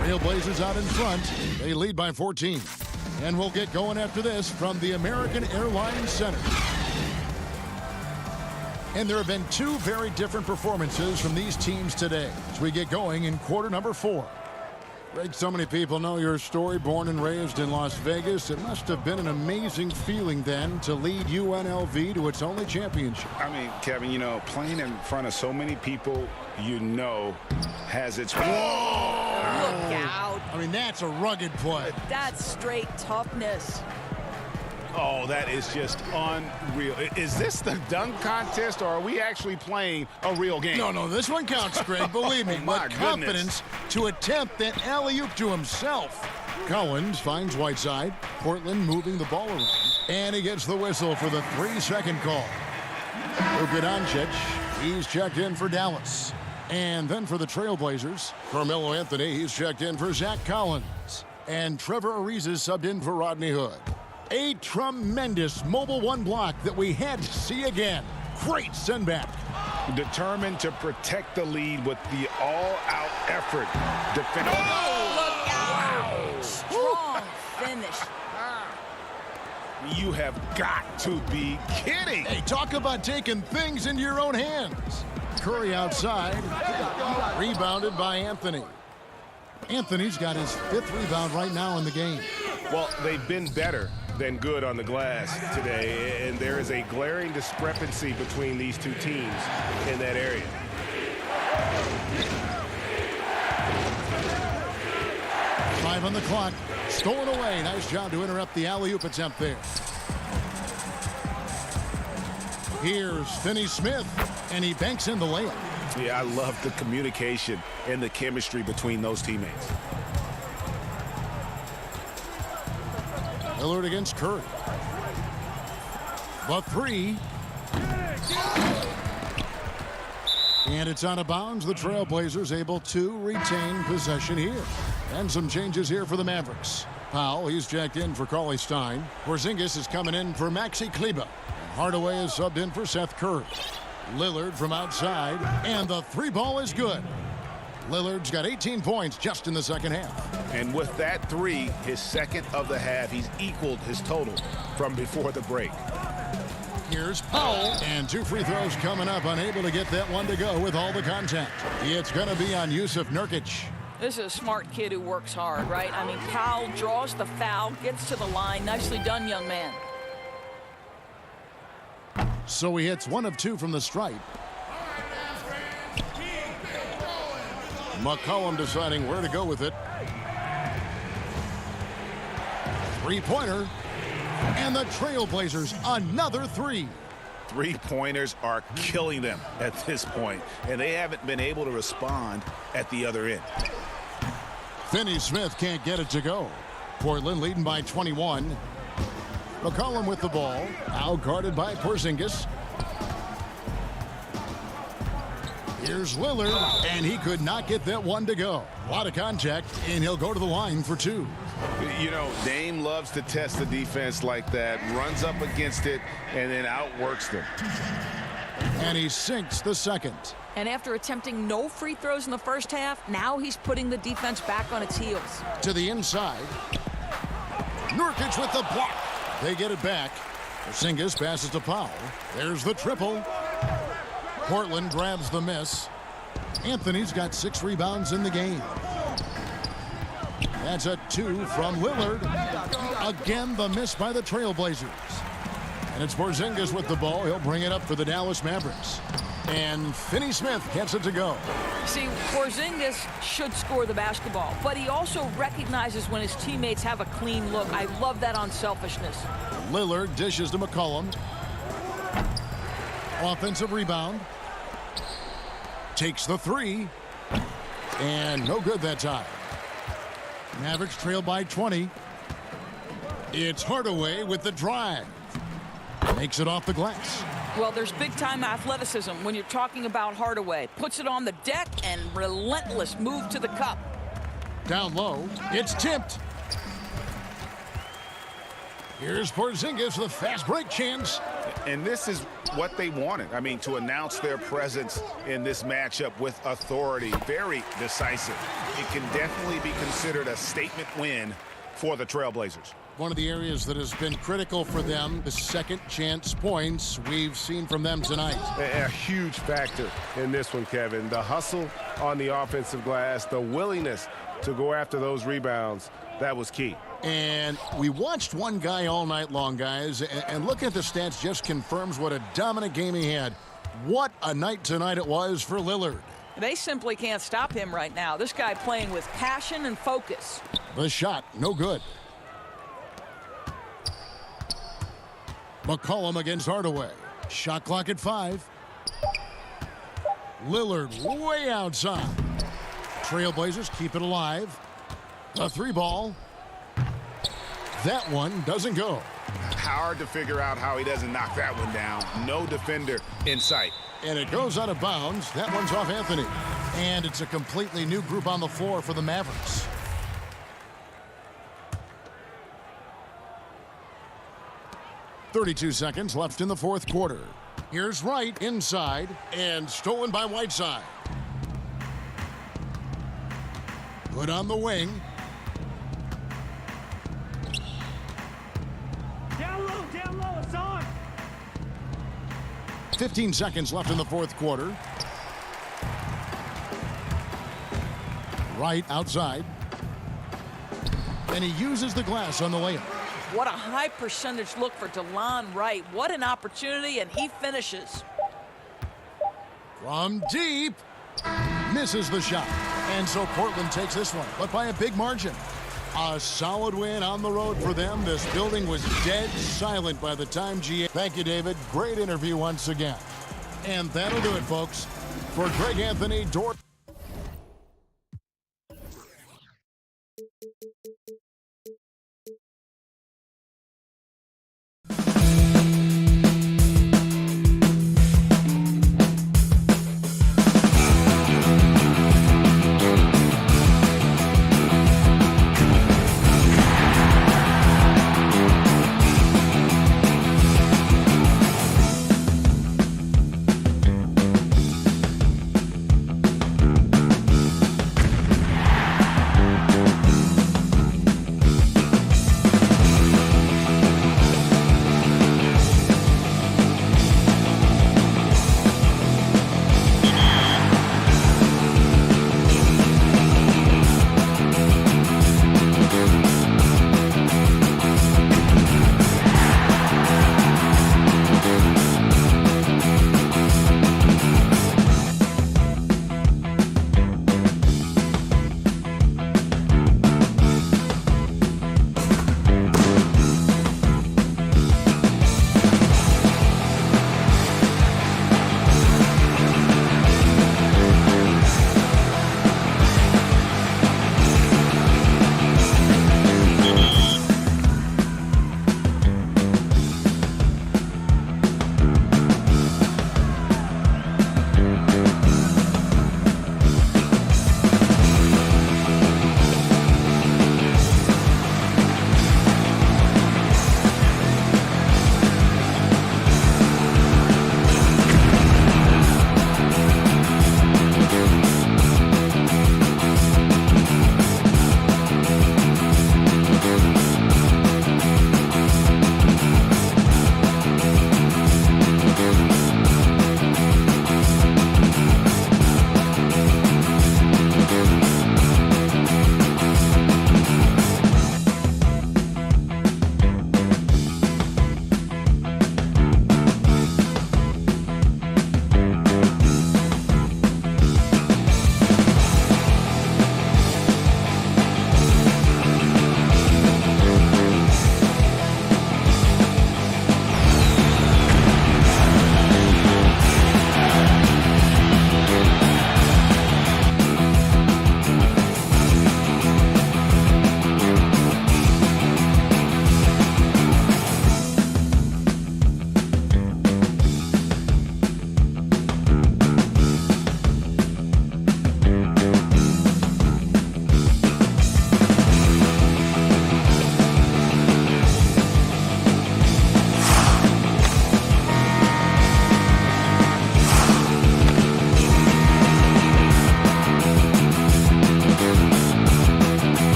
Trailblazers out in front. They lead by 14. And we'll get going after this from the American Airlines Center. And there have been two very different performances from these teams today as we get going in quarter number 4. Greg, so many people know your story. Born and raised in Las Vegas, it must have been an amazing feeling then to lead UNLV to its only championship. I mean, Kevin, you know, playing in front of so many people you know has its... Look out. I mean, that's a rugged play. That's straight toughness. Oh, that is just unreal. Is this the dunk contest, or are we actually playing a real game? No, this one counts, Greg, believe me. But confidence to attempt that alley-oop to himself. Collins finds Whiteside. Portland moving the ball around. And he gets the whistle for the 3-second call. Luka Doncic, he's checked in for Dallas. And then for the Trailblazers, Carmelo Anthony, he's checked in for Zach Collins. And Trevor Ariza subbed in for Rodney Hood. A tremendous Mobile One block that we had to see again. Great send back. Determined to protect the lead with the all-out effort. Defending. Oh, look out. Wow. Strong finish. You have got to be kidding. Hey, talk about taking things into your own hands. Curry outside. Rebounded by Anthony. Anthony's got his 5th rebound right now in the game. Well, they've been better than good on the glass today, and there is a glaring discrepancy between these two teams in that area. Five on the clock. Stolen away. Nice job to interrupt the alley-oop attempt there. Here's Finney-Smith, and he banks in the layup. Yeah, I love the communication and the chemistry between those teammates. Lillard against Curry. The 3. And it's out of bounds. The Trailblazers able to retain possession here. And some changes here for the Mavericks. Powell, he's checked in for CLA Stein. Porzingis is coming in for Maxi Kleber. Hardaway is subbed in for Seth Curry. Lillard from outside. And the 3 ball is good. Lillard's got 18 points just in the second half. And with that 3, his second of the half, he's equaled his total from before the break. Here's Powell, and 2 free throws coming up, unable to get that one to go with all the contact. It's going to be on Yusuf Nurkic. This is a smart kid who works hard, right? I mean, Powell draws the foul, gets to the line. Nicely done, young man. So he hits 1 of 2 from the stripe. McCollum deciding where to go with it. 3-pointer. And the Trailblazers, another 3. 3-pointers are killing them at this point, and they haven't been able to respond at the other end. Finney-Smith can't get it to go. Portland leading by 21. McCollum with the ball. Now guarded by Porzingis. Here's Lillard, and he could not get that one to go. A lot of contact, and he'll go to the line for 2. You know, Dame loves to test the defense like that, runs up against it, and then outworks them. And he sinks the second. And after attempting no free throws in the first half, now he's putting the defense back on its heels. To the inside. Nurkic with the block. They get it back. Porzingis passes to Powell. There's the triple. Portland grabs the miss. Anthony's got 6 rebounds in the game. That's a 2 from Lillard. Again, the miss by the Trailblazers. And it's Porzingis with the ball. He'll bring it up for the Dallas Mavericks. And Finney Smith gets it to go. See, Porzingis should score the basketball, but he also recognizes when his teammates have a clean look. I love that unselfishness. Lillard dishes to McCollum. Offensive rebound. Takes the 3. And no good that time. Mavericks trail by 20. It's Hardaway with the drive. Makes it off the glass. Well, there's big-time athleticism when you're talking about Hardaway. Puts it on the deck and relentless move to the cup. Down low. It's tipped. Here's Porzingis with a fast break chance. And this is what they wanted. I mean, to announce their presence in this matchup with authority. Very decisive. It can definitely be considered a statement win for the Trailblazers. One of the areas that has been critical for them, the second chance points we've seen from them tonight. A huge factor in this one, Kevin. The hustle on the offensive glass, the willingness to go after those rebounds, that was key. And we watched one guy all night long, guys, and looking at the stats just confirms what a dominant game he had. What a night tonight it was for Lillard. They simply can't stop him right now. This guy playing with passion and focus. The shot, no good. McCollum against Hardaway. Shot clock at 5. Lillard way outside. Trailblazers keep it alive. The 3 ball. That one doesn't go. Hard to figure out how he doesn't knock that one down. No defender in sight. And it goes out of bounds. That one's off Anthony. And it's a completely new group on the floor for the Mavericks. .32 seconds left in the fourth quarter. Here's Wright inside and stolen by Whiteside. Put on the wing. Down low, it's on. 15 seconds left in the fourth quarter. Wright outside. And he uses the glass on the layup. What a high percentage look for DeLon Wright. What an opportunity, and he finishes. From deep. Misses the shot. And so Portland takes this one, but by a big margin. A solid win on the road for them. This building was dead silent by the time GA. Thank you, David. Great interview once again. And that'll do it, folks. For Greg Anthony, Dort.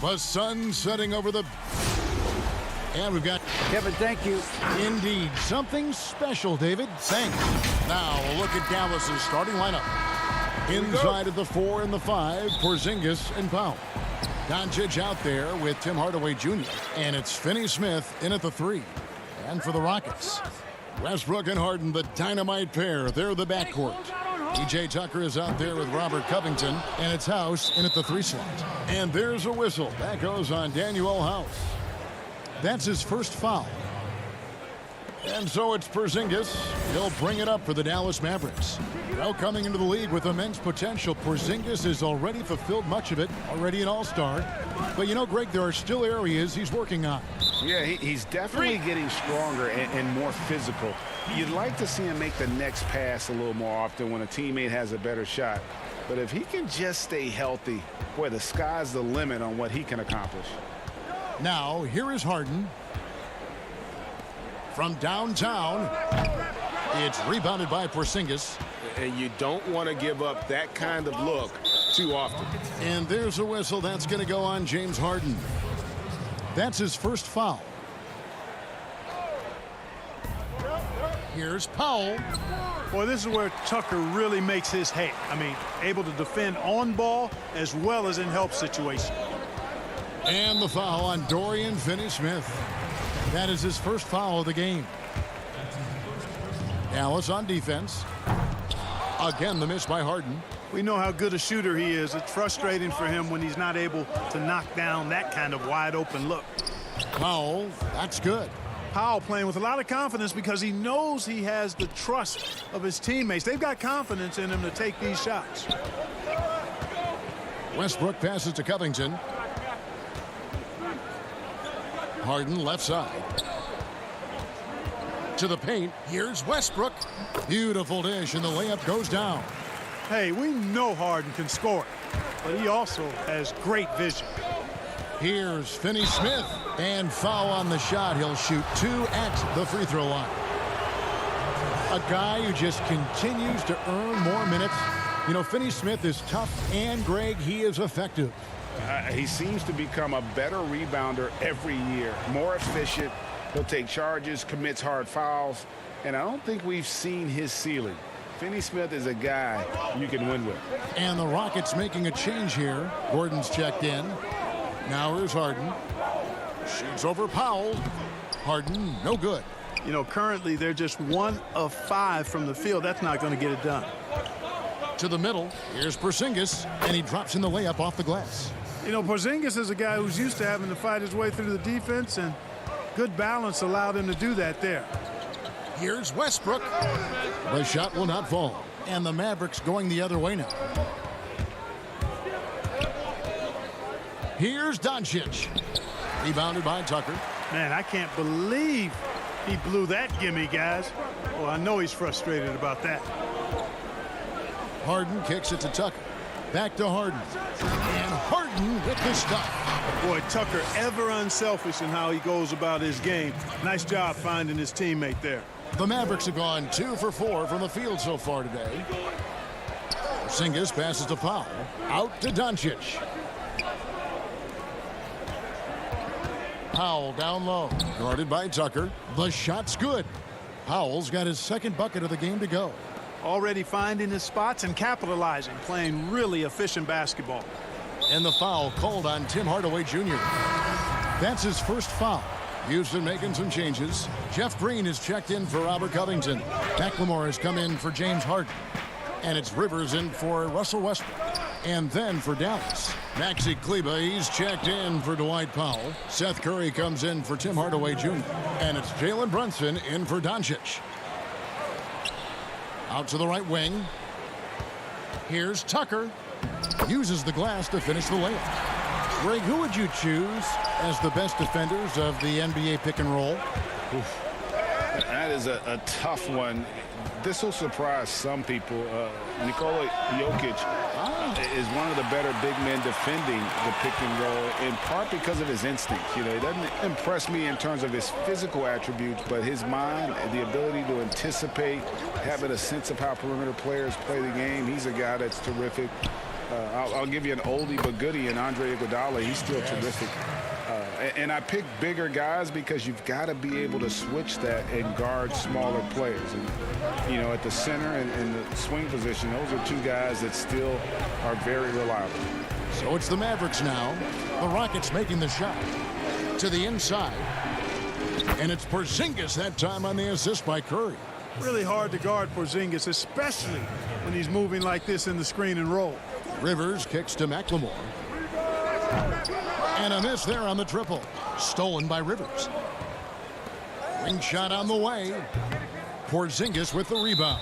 The sun setting over the... And we've got... Kevin, thank you. Indeed. Something special, David. Thanks. Now, a look at Dallas's starting lineup. Inside of the 4 and the 5, Porzingis and Powell. Doncic out there with Tim Hardaway Jr. And it's Finney-Smith in at the 3. And for the Rockets, Westbrook and Harden, the dynamite pair. They're the backcourt. P.J. Tucker is out there with Robert Covington, and it's House in at the 3 slot. And there's a whistle. That goes on Daniel House. That's his first foul. And so it's Porzingis. He'll bring it up for the Dallas Mavericks. Well, coming into the league with immense potential, Porzingis has already fulfilled much of it, already an all-star. But you know, Greg, there are still areas he's working on. Yeah, he's definitely getting stronger and more physical. You'd like to see him make the next pass a little more often when a teammate has a better shot. But if he can just stay healthy, boy, the sky's the limit on what he can accomplish. Now, here is Harden. From downtown, it's rebounded by Porzingis. And you don't want to give up that kind of look too often. And there's a whistle. That's going to go on James Harden. That's his first foul. Here's Powell. Boy, this is where Tucker really makes his hay. I mean, able to defend on ball as well as in help situations. And the foul on Dorian Finney-Smith. That is his first foul of the game. Dallas on defense. Again, the miss by Harden. We know how good a shooter he is. It's frustrating for him when he's not able to knock down that kind of wide open look. Powell, that's good. Powell playing with a lot of confidence because he knows he has the trust of his teammates. They've got confidence in him to take these shots. Westbrook passes to Covington. Harden left side. To the paint. Here's Westbrook. Beautiful dish, and the layup goes down. Hey, we know Harden can score, but he also has great vision. Here's Finney-Smith, and foul on the shot. He'll shoot 2 at the free throw line. A guy who just continues to earn more minutes. You know, Finney-Smith is tough, and Greg, he is effective. He seems to become a better rebounder every year, more efficient. He'll take charges, commits hard fouls, and I don't think we've seen his ceiling. Finney-Smith is a guy you can win with. And the Rockets making a change here. Gordon's checked in. Now here's Harden. Shoots over Powell. Harden, no good. You know, currently they're just 1 of 5 from the field. That's not going to get it done. To the middle. Here's Porzingis, and he drops in the layup off the glass. You know, Porzingis is a guy who's used to having to fight his way through the defense, and good balance allowed him to do that there. Here's Westbrook. The shot will not fall. And the Mavericks going the other way now. Here's Doncic. Rebounded by Tucker. Man, I can't believe he blew that gimme, guys. Well, I know he's frustrated about that. Harden kicks it to Tucker. Back to Harden. And Harden with the stop. Boy, Tucker ever unselfish in how he goes about his game. Nice job finding his teammate there. The Mavericks have gone 2 for 4 from the field so far today. Porzingis passes to Powell. Out to Doncic. Powell down low. Guarded by Tucker. The shot's good. Powell's got his second bucket of the game to go. Already finding his spots and capitalizing, playing really efficient basketball. And the foul called on Tim Hardaway Jr. That's his first foul. Houston making some changes. Jeff Green is checked in for Robert Covington. McLemore has come in for James Harden. And it's Rivers in for Russell Westbrook. And then for Dallas, Maxi Kleber, he's checked in for Dwight Powell. Seth Curry comes in for Tim Hardaway Jr. And it's Jalen Brunson in for Doncic. Out to the right wing. Here's Tucker. Uses the glass to finish the layup. Greg, who would you choose as the best defenders of the NBA pick and roll? Oof. That is a tough one. This will surprise some people. Nikola Jokic is one of the better big men defending the pick and roll, in part because of his instincts. You know, he doesn't impress me in terms of his physical attributes, but his mind, the ability to anticipate, having a sense of how perimeter players play the game. He's a guy that's terrific. I'll give you an oldie but goodie in Andre Iguodala. He's still terrific. And I pick bigger guys because you've got to be able to switch that and guard smaller players. And, you know, at the center and the swing position, those are two guys that still are very reliable. So it's the Mavericks now. The Rockets making the shot to the inside. And it's Porzingis that time on the assist by Curry. Really hard to guard Porzingis, especially when he's moving like this in the screen and roll. Rivers kicks to McLemore. And a miss there on the triple. Stolen by Rivers. Ring shot on the way. Porzingis with the rebound.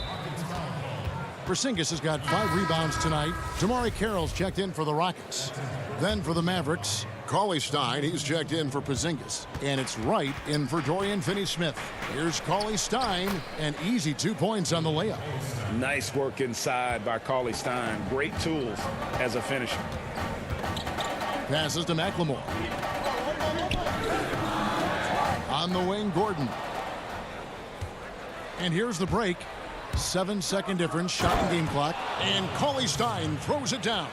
Porzingis has got 5 rebounds tonight. Damari Carroll's checked in for the Rockets. Then for the Mavericks, Cauley Stein, he's checked in for Porzingis. And it's Wright in for Dorian Finney-Smith. Here's Cauley Stein, an easy 2 points on the layup. Nice work inside by Cauley Stein. Great tools as a finisher. Passes to McLemore. On the wing, Gordon. And here's the break. 7-second difference, shot and game clock. And Cauley Stein throws it down.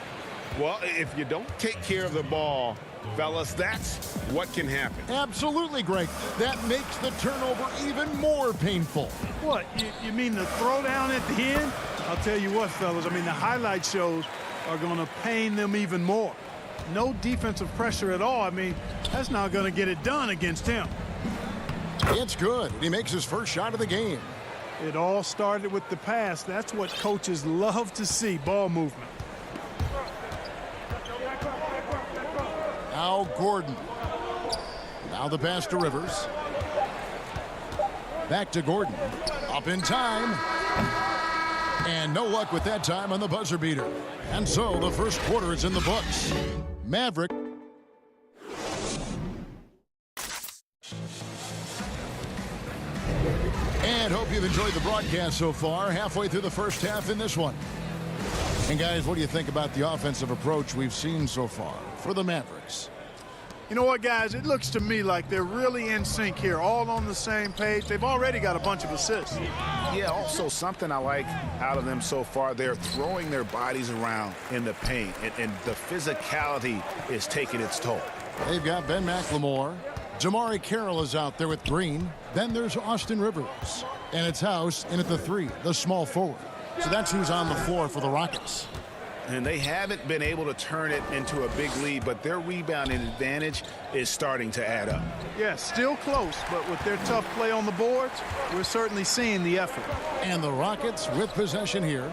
Well, if you don't take care of the ball, fellas, that's what can happen. Absolutely, Greg. That makes the turnover even more painful. What, you mean the throwdown at the end? I'll tell you what, fellas, I mean, the highlight shows are going to pain them even more. No defensive pressure at all. I mean, that's not going to get it done against him. It's good. He makes his first shot of the game. It all started with the pass. That's what coaches love to see, ball movement. Now Gordon. Now the pass to Rivers. Back to Gordon. Up in time. And no luck with that time on the buzzer beater. And so the first quarter is in the books. Maverick. And hope you've enjoyed the broadcast so far. Halfway through the first half in this one. And guys, what do you think about the offensive approach we've seen so far for the Mavericks? You know what, guys? It looks to me like they're really in sync here, all on the same page. They've already got a bunch of assists. Yeah, also something I like out of them so far, they're throwing their bodies around in the paint, and the physicality is taking its toll. They've got Ben McLemore. Damari Carroll is out there with Green. Then there's Austin Rivers. And it's House in at the 3, the small forward. So that's who's on the floor for the Rockets. And they haven't been able to turn it into a big lead, but their rebounding advantage is starting to add up. Yeah, still close, but with their tough play on the boards, we're certainly seeing the effort. And the Rockets with possession here,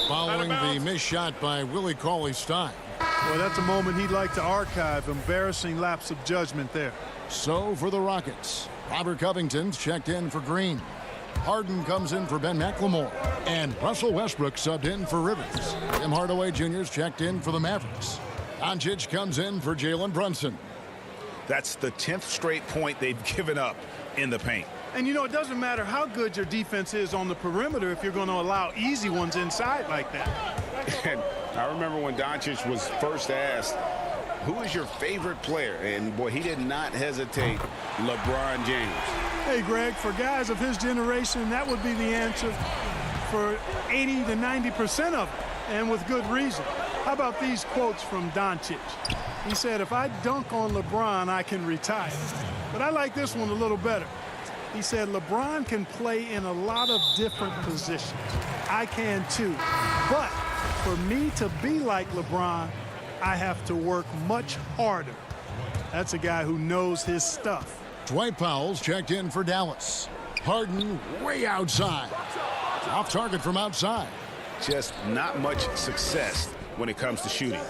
following the missed shot by Willie Cauley-Stein. Well, that's a moment he'd like to archive. Embarrassing lapse of judgment there. So for the Rockets, Robert Covington's checked in for Green. Harden comes in for Ben McLemore. And Russell Westbrook subbed in for Rivers. Tim Hardaway Jr.'s checked in for the Mavericks. Doncic comes in for Jalen Brunson. That's the 10th straight point they've given up in the paint. And, you know, it doesn't matter how good your defense is on the perimeter if you're going to allow easy ones inside like that. And I remember when Doncic was first asked, who is your favorite player? And, boy, he did not hesitate. LeBron James. Hey, Greg, for guys of his generation, that would be the answer for 80 to 90% of it, and with good reason. How about these quotes from Doncic? He said, if I dunk on LeBron, I can retire. But I like this one a little better. He said, LeBron can play in a lot of different positions. I can too. But for me to be like LeBron, I have to work much harder. That's a guy who knows his stuff. Dwight Powell's checked in for Dallas. Harden way outside. Off target from outside. Just not much success when it comes to shooting.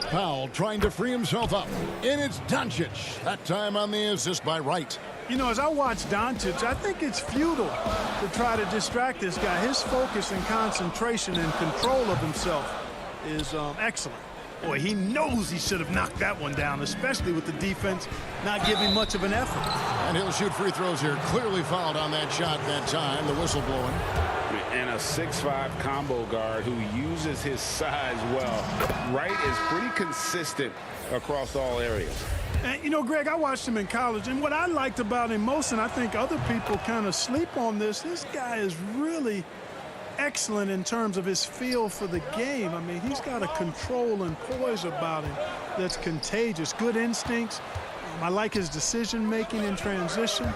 Powell trying to free himself up. And it's Doncic. That time on the assist by Wright. You know, as I watch Doncic, I think it's futile to try to distract this guy. His focus and concentration and control of himself is excellent. Boy, he knows he should have knocked that one down, especially with the defense not giving much of an effort. And he'll shoot free throws here. Clearly fouled on that shot that time. The whistle blowing. And a 6'5" combo guard who uses his size well. Wright is pretty consistent across all areas. And, you know, Greg, I watched him in college, and what I liked about him most, and I think other people kind of sleep on this guy is really excellent in terms of his feel for the game. I mean, he's got a control and poise about him that's contagious. Good instincts. I like his decision-making in transition.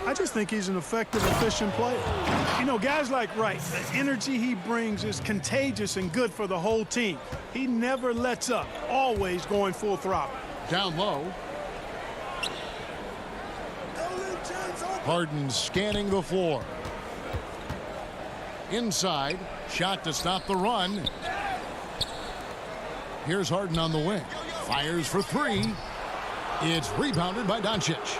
I just think he's an effective, efficient player. You know, guys like Wright, the energy he brings is contagious and good for the whole team. He never lets up, always going full throttle. Down low. Harden scanning the floor. Inside, shot to stop the run. Here's Harden on the wing. Fires for three. It's rebounded by Doncic.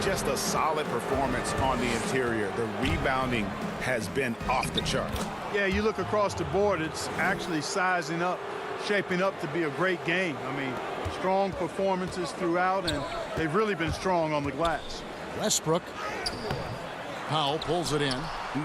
Just a solid performance on the interior. The rebounding has been off the chart. Yeah, you look across the board, it's actually sizing up, shaping up to be a great game. I mean, strong performances throughout, and they've really been strong on the glass. Westbrook. Powell pulls it in.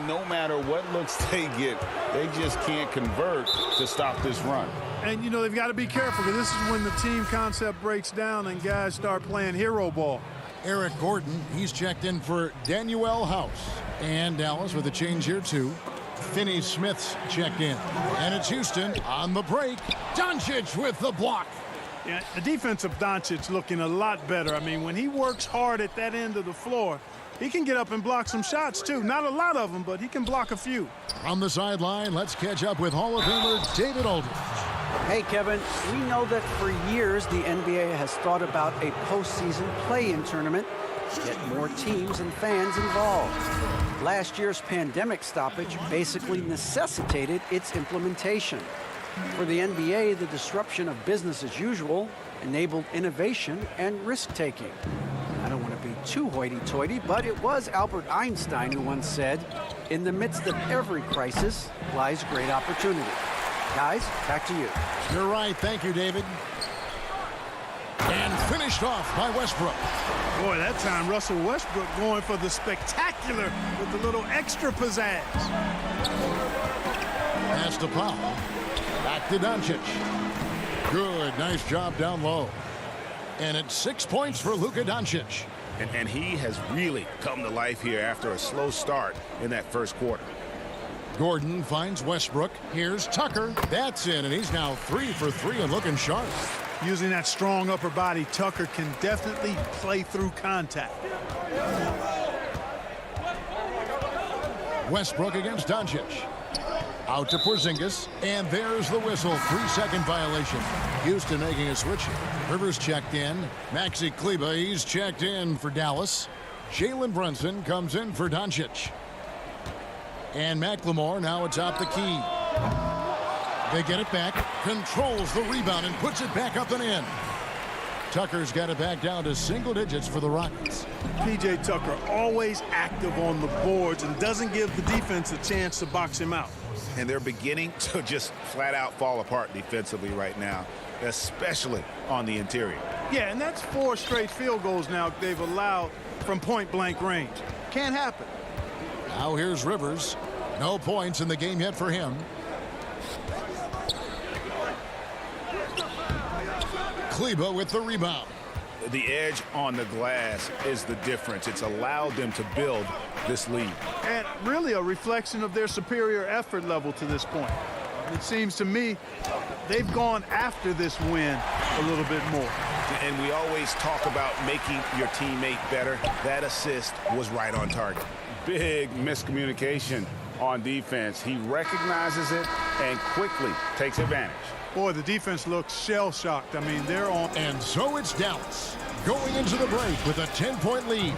No matter what looks they get, they just can't convert to stop this run. And, you know, they've got to be careful because this is when the team concept breaks down and guys start playing hero ball. Eric Gordon, he's checked in for Danuel House. And Dallas with a change here, too. Finney Smith's checked in. And it's Houston on the break. Doncic with the block. Yeah, the defense of Doncic looking a lot better. I mean, when he works hard at that end of the floor, he can get up and block some shots, too. Not a lot of them, but he can block a few. From the sideline, let's catch up with Hall of Famer David Aldridge. Hey, Kevin, we know that for years the NBA has thought about a postseason play-in tournament, get more teams and fans involved. Last year's pandemic stoppage basically necessitated its implementation. For the NBA, the disruption of business as usual enabled innovation and risk-taking. I don't want to be too hoity-toity, but it was Albert Einstein who once said, "In the midst of every crisis lies great opportunity." Guys, back to you. You're right. Thank you, David. And finished off by Westbrook. Boy, that time Russell Westbrook going for the spectacular with a little extra pizzazz. Pass to Powell. Back to Doncic. Good. Nice job down low. And it's 6 points for Luka Doncic. And he has really come to life here after a slow start in that first quarter. Gordon finds Westbrook. Here's Tucker. That's in, and he's now 3 for 3 and looking sharp. Using that strong upper body, Tucker can definitely play through contact. Westbrook against Doncic. Out to Porzingis, and there's the whistle. 3-second violation. Houston making a switch here. Rivers checked in. Maxi Kleber, he's checked in for Dallas. Jalen Brunson comes in for Doncic. And McLemore now atop the key. They get it back, controls the rebound, and puts it back up and in. Tucker's got it back down to single digits for the Rockets. P.J. Tucker always active on the boards and doesn't give the defense a chance to box him out. And they're beginning to just flat out fall apart defensively right now, especially on the interior. Yeah, and that's 4 straight field goals now they've allowed from point-blank range. Can't happen. Now here's Rivers. No points in the game yet for him. Kleber with the rebound. The edge on the glass is the difference. It's allowed them to build this lead. And really a reflection of their superior effort level to this point. It seems to me they've gone after this win a little bit more. And we always talk about making your teammate better. That assist was right on target. Big miscommunication on defense. He recognizes it and quickly takes advantage. Boy, the defense looks shell-shocked. I mean, they're on. And so it's Dallas going into the break with a 10-point lead.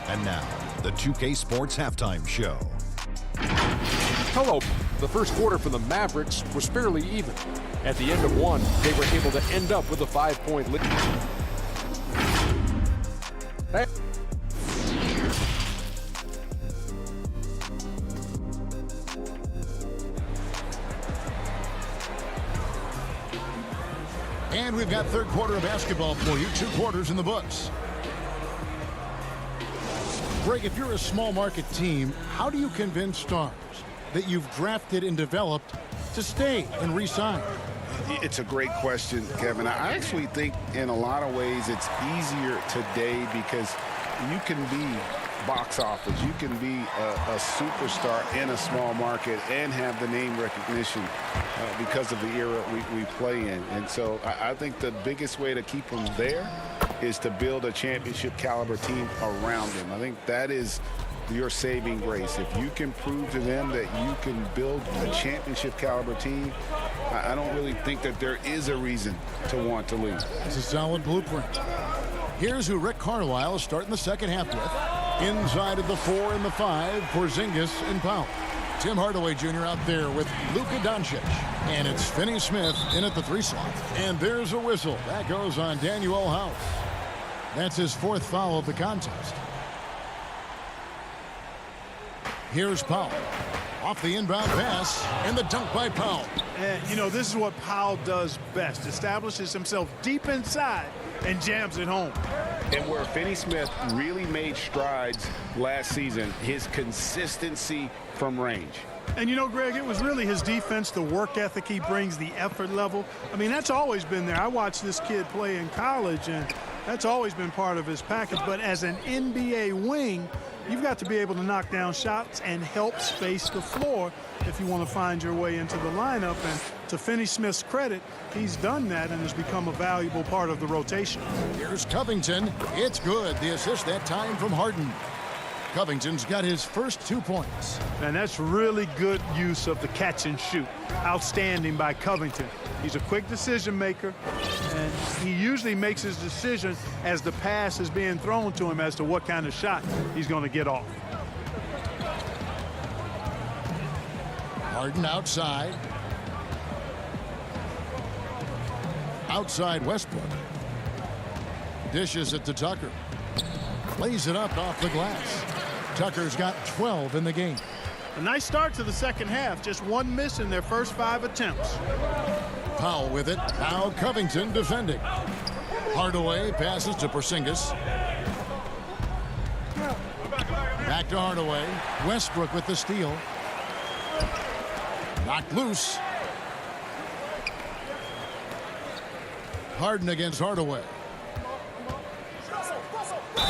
And now, the 2K Sports Halftime Show. Hello. The first quarter for the Mavericks was fairly even. At the end of one, they were able to end up with a 5-point lead. And we've got third quarter of basketball for you. 2 quarters in the books. Greg, if you're a small market team, how do you convince stars that you've drafted and developed to stay and re-sign? It's a great question, Kevin. I actually think in a lot of ways it's easier today because you can be box office. You can be a superstar in a small market and have the name recognition because of the era we play in. And so I think the biggest way to keep them there is to build a championship caliber team around them. I think that is your saving grace. If you can prove to them that you can build a championship caliber team, I don't really think that there is a reason to want to leave. It's a solid blueprint. Here's who Rick Carlisle is starting the second half with. Inside of the 4 and the 5, Porzingis and Powell. Tim Hardaway Jr. out there with Luka Doncic. And it's Finney Smith in at the 3 slot. And there's a whistle. That goes on Daniel House. That's his 4th foul of the contest. Here's Powell. Off the inbound pass, and the dunk by Powell. And, you know, this is what Powell does best. Establishes himself deep inside and jams it home. And where Finney Smith really made strides last season, his consistency from range. And, you know, Greg, it was really his defense, the work ethic he brings, the effort level. I mean, that's always been there. I watched this kid play in college, and that's always been part of his package. But as an NBA wing, you've got to be able to knock down shots and help space the floor if you want to find your way into the lineup. And to Finney Smith's credit, he's done that and has become a valuable part of the rotation. Here's Covington. It's good. The assist that time from Harden. Covington's got his first 2 points. And that's really good use of the catch and shoot. Outstanding by Covington. He's a quick decision maker, and he usually makes his decision as the pass is being thrown to him as to what kind of shot he's going to get off. Harden outside. Outside Westbrook. Dishes it to Tucker. Lays it up off the glass. Tucker's got 12 in the game. A nice start to the second half. Just 1 miss in their first 5 attempts. Powell with it. Now Covington defending. Hardaway passes to Porzingis. Back to Hardaway. Westbrook with the steal. Knocked loose. Harden against Hardaway.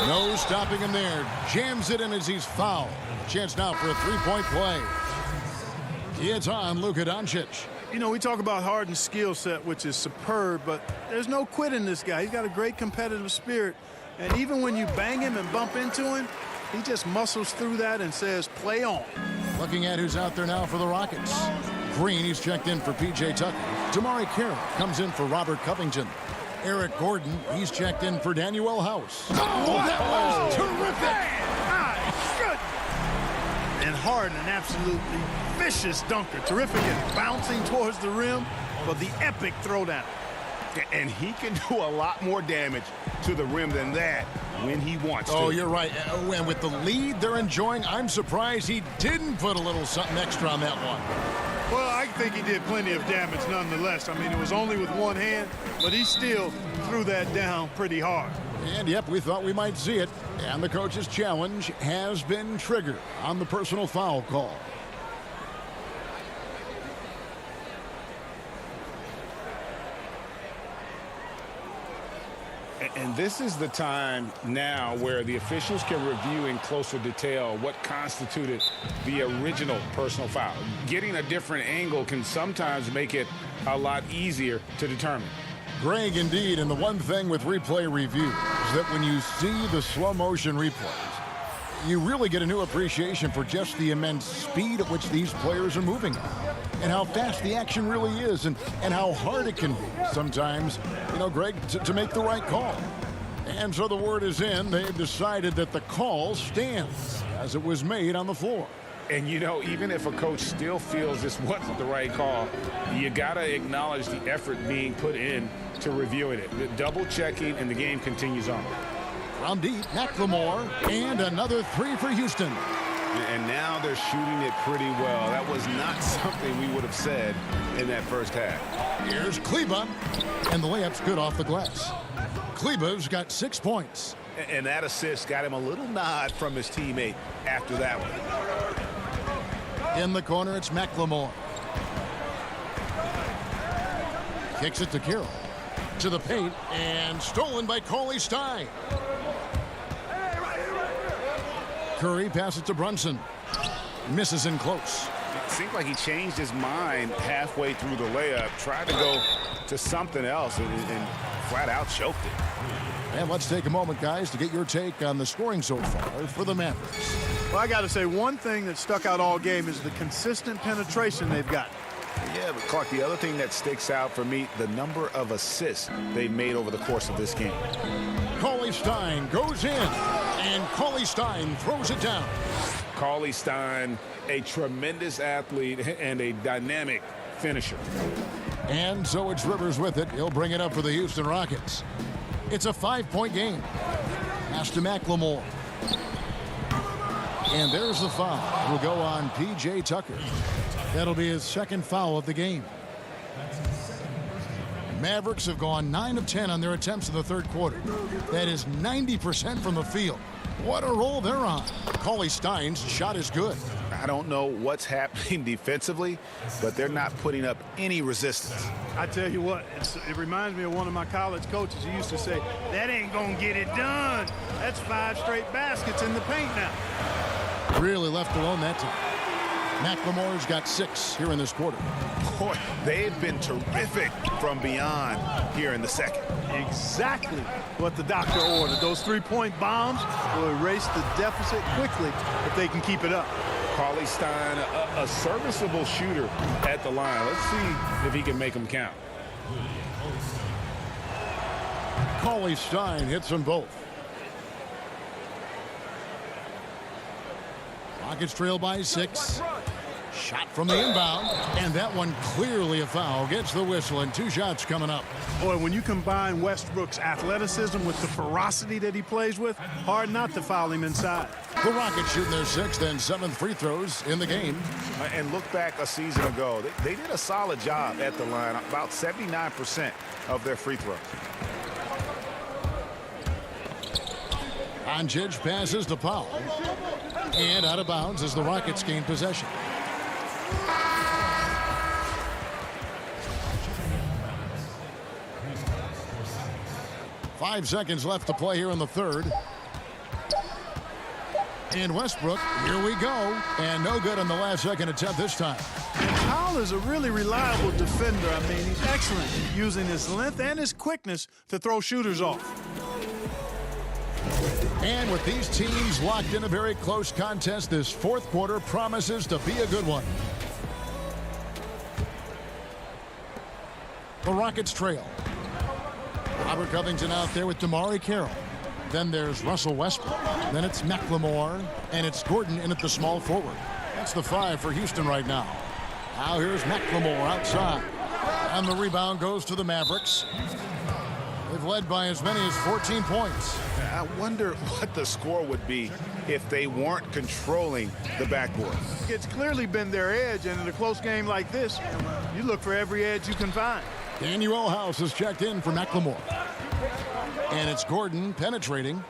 No stopping him there. Jams it in as he's fouled. Chance now for a 3-point play. It's on Luka Doncic. You know, we talk about Harden's skill set, which is superb, but there's no quit in this guy. He's got a great competitive spirit. And even when you bang him and bump into him, he just muscles through that and says, play on. Looking at who's out there now for the Rockets. Green, he's checked in for P.J. Tucker. Damari Carroll comes in for Robert Covington. Eric Gordon, he's checked in for Daniel House. Oh, that was terrific! My goodness! And Harden, an absolutely vicious dunker. Terrific at bouncing towards the rim, but the epic throwdown. And he can do a lot more damage to the rim than that when he wants to. Oh, you're right. And with the lead they're enjoying, I'm surprised he didn't put a little something extra on that one. Well, I think he did plenty of damage nonetheless. I mean, it was only with one hand, but he still threw that down pretty hard. And, yep, we thought we might see it. And the coach's challenge has been triggered on the personal foul call. And this is the time now where the officials can review in closer detail what constituted the original personal foul. Getting a different angle can sometimes make it a lot easier to determine. Greg, indeed, and the one thing with replay review is that when you see the slow motion replays, you really get a new appreciation for just the immense speed at which these players are moving at, and how fast the action really is, and how hard it can be sometimes, you know, Greg, to make the right call. And so the word is in. They've decided that the call stands as it was made on the floor. And, you know, even if a coach still feels this wasn't the right call, you got to acknowledge the effort being put in to reviewing it. The double checking, and the game continues on. From deep, McLemore, and another 3 for Houston. And now they're shooting it pretty well. That was not something we would have said in that first half. Here's Kleba, and the layup's good off the glass. Kleba's got 6 points. And that assist got him a little nod from his teammate after that one. In the corner, it's McLemore. Kicks it to Carroll. To the paint, and stolen by Cauley Stein. Curry passes to Brunson. Misses in close. It seemed like he changed his mind halfway through the layup, tried to go to something else, and flat out choked it. And let's take a moment, guys, to get your take on the scoring so far for the Mavericks. Well, I got to say, one thing that stuck out all game is the consistent penetration they've got. Yeah, but Clark, the other thing that sticks out for me, the number of assists they've made over the course of this game. Cauley Stein goes in, and Cauley Stein throws it down. Cauley Stein, a tremendous athlete and a dynamic finisher. And so it's Rivers with it. He'll bring it up for the Houston Rockets. It's a 5-point game. Pass to McLemore. And there's the foul. It'll go on P.J. Tucker. That'll be his second foul of the game. Mavericks have gone 9 of 10 on their attempts in the third quarter. That is 90% from the field. What a roll they're on. Cauley Stein's shot is good. I don't know what's happening defensively, but they're not putting up any resistance. I tell you what, it reminds me of one of my college coaches. He used to say, that ain't going to get it done. That's 5 straight baskets in the paint now. Really left alone that time. McLemore's got 6 here in this quarter. Boy, they've been terrific from beyond here in the second. Exactly what the doctor ordered. Those 3-point bombs will erase the deficit quickly if they can keep it up. Cauley Stein, a serviceable shooter at the line. Let's see if he can make them count. Cauley Stein hits them both. Rockets trail by 6. Shot from the inbound, and that one clearly a foul. Gets the whistle, and 2 shots coming up. Boy, when you combine Westbrook's athleticism with the ferocity that he plays with, hard not to foul him inside. The Rockets shooting their 6th and 7th free throws in the game. And look back a season ago. They did a solid job at the line, about 79% of their free throws. Doncic passes to Powell. And out of bounds as the Rockets gain possession. Five seconds left to play here in the third. And Westbrook, here we go. And no good on the last second attempt this time. And Powell is a really reliable defender. I mean, he's excellent using his length and his quickness to throw shooters off. And with these teams locked in a very close contest, this fourth quarter promises to be a good one. The Rockets trail. Robert Covington out there with DeMar Carroll. Then there's Russell Westbrook. Then it's McLemore. And it's Gordon in at the small forward. That's the 5 for Houston right now. Now here's McLemore outside. And the rebound goes to the Mavericks. They've led by as many as 14 points. I wonder what the score would be if they weren't controlling the backboard. It's clearly been their edge, and in a close game like this, you look for every edge you can find. Daniel House is checked in for McLemore. And it's Gordon penetrating.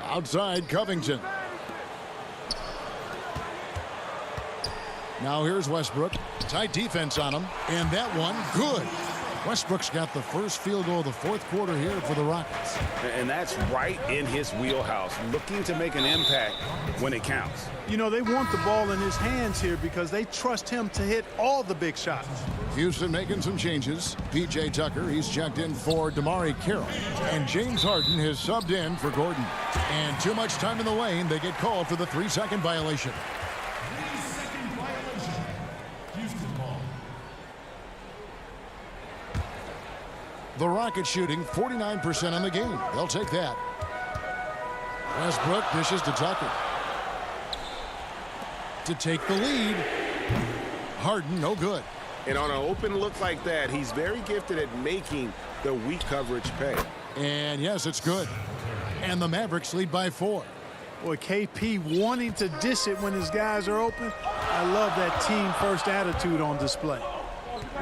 Outside Covington. Now here's Westbrook. Tight defense on him. And that one, good. Westbrook's got the first field goal of the fourth quarter here for the Rockets. And that's right in his wheelhouse, looking to make an impact when it counts. You know, they want the ball in his hands here because they trust him to hit all the big shots. Houston making some changes. P.J. Tucker, he's checked in for DeMar Carroll. And James Harden has subbed in for Gordon. And too much time in the lane, they get called for the 3-second violation. The Rockets shooting 49% on the game. They'll take that. Westbrook dishes to Tucker. To take the lead. Harden, no good. And on an open look like that, he's very gifted at making the weak coverage pay. And yes, it's good. And the Mavericks lead by 4. Boy, KP wanting to dish it when his guys are open. I love that team first attitude on display.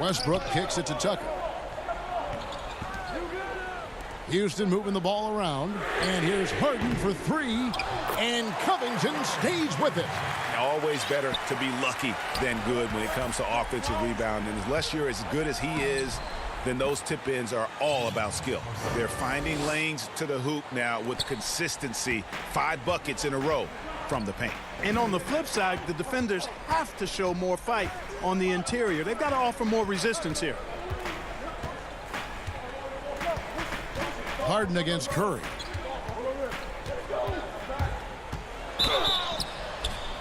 Westbrook kicks it to Tucker. Houston moving the ball around. And here's Harden for 3. And Covington stays with it. Always better to be lucky than good when it comes to offensive rebounding. Unless you're as good as he is, then those tip-ins are all about skill. They're finding lanes to the hoop now with consistency. 5 buckets in a row from the paint. And on the flip side, the defenders have to show more fight on the interior. They've got to offer more resistance here. Harden against Curry.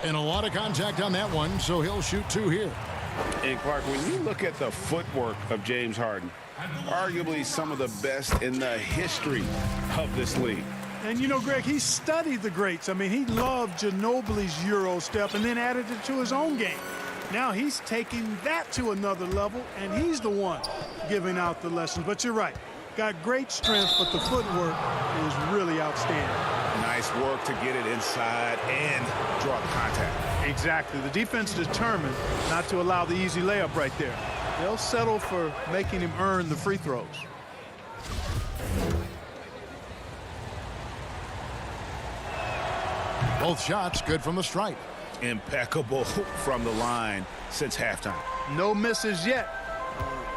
And a lot of contact on that one, so he'll shoot 2 here. And Clark, when you look at the footwork of James Harden, arguably some of the best in the history of this league. And you know, Greg, he studied the greats. I mean, he loved Ginobili's Euro step and then added it to his own game. Now he's taking that to another level, and he's the one giving out the lessons. But you're right. Got great strength, but the footwork is really outstanding. Nice work to get it inside and draw the contact. Exactly. The defense determined not to allow the easy layup right there. They'll settle for making him earn the free throws. Both shots good from the stripe. Impeccable from the line since halftime. No misses yet.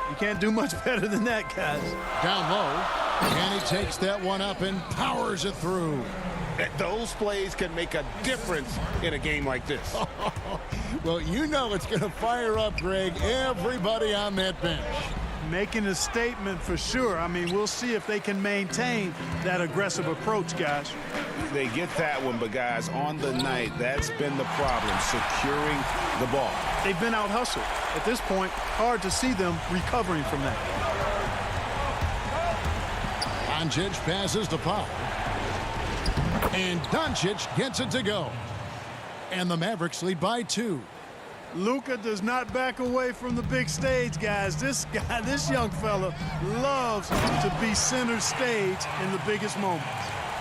You can't do much better than that, guys. Down low, and he takes that one up and powers it through. Those plays can make a difference in a game like this. Well, you know it's going to fire up, Greg, everybody on that bench. Making a statement for sure. I mean, we'll see if they can maintain that aggressive approach, guys. They get that one, but guys, on the night, that's been the problem, securing the ball. They've been out-hustled. At this point, hard to see them recovering from that. Doncic passes to Powell. And Doncic gets it to go. And the Mavericks lead by 2. Luka does not back away from the big stage, guys. This young fella loves to be center stage in the biggest moments.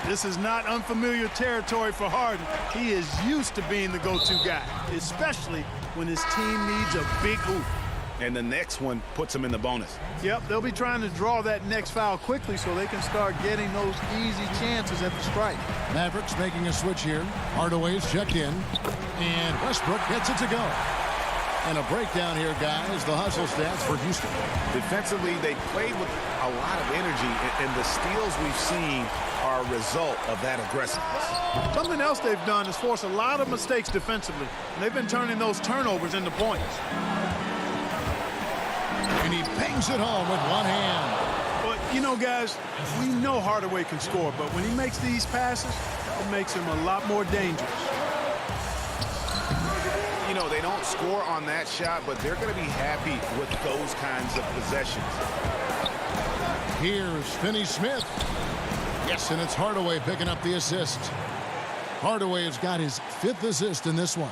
This is not unfamiliar territory for Harden. He is used to being the go-to guy, especially when his team needs a big hoop. And the next one puts him in the bonus. Yep, they'll be trying to draw that next foul quickly so they can start getting those easy chances at the stripe. Mavericks making a switch here. Hardaway's checked in. And Westbrook gets it to go. And a breakdown here, guys. The hustle stats for Houston. Defensively, they played with a lot of energy, and the steals we've seen are a result of that aggressiveness. Something else they've done is force a lot of mistakes defensively, and they've been turning those turnovers into points. And he bangs it home with one hand. But, you know, guys, we know Hardaway can score, but when he makes these passes, it makes him a lot more dangerous. You know, they don't score on that shot, but they're going to be happy with those kinds of possessions. Here's Finney-Smith. Yes, and it's Hardaway picking up the assist. Hardaway has got his 5th assist in this one.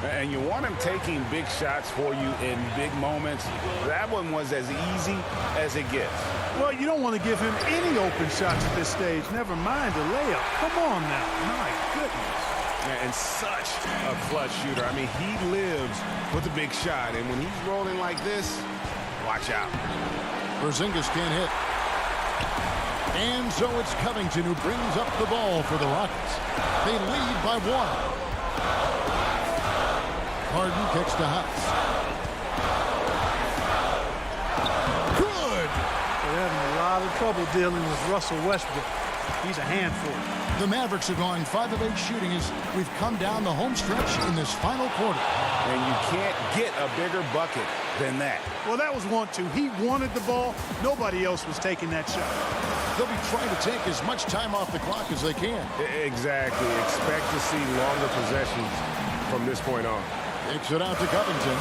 And you want him taking big shots for you in big moments. That one was as easy as it gets. Well, you don't want to give him any open shots at this stage. Never mind a layup. Come on now. My goodness. And such a clutch shooter. I mean, he lives with a big shot. And when he's rolling like this, watch out. Porzingis can't hit. And so it's Covington who brings up the ball for the Rockets. They lead by 1. Harden kicks to Hutz. Good! They're having a lot of trouble dealing with Russell Westbrook. He's a handful. The Mavericks are going 5 of 8 shooting as we've come down the home stretch in this final quarter. And you can't get a bigger bucket than that. Well, that was 1-2. He wanted the ball. Nobody else was taking that shot. They'll be trying to take as much time off the clock as they can. Exactly. Expect to see longer possessions from this point on. Takes it out to Covington.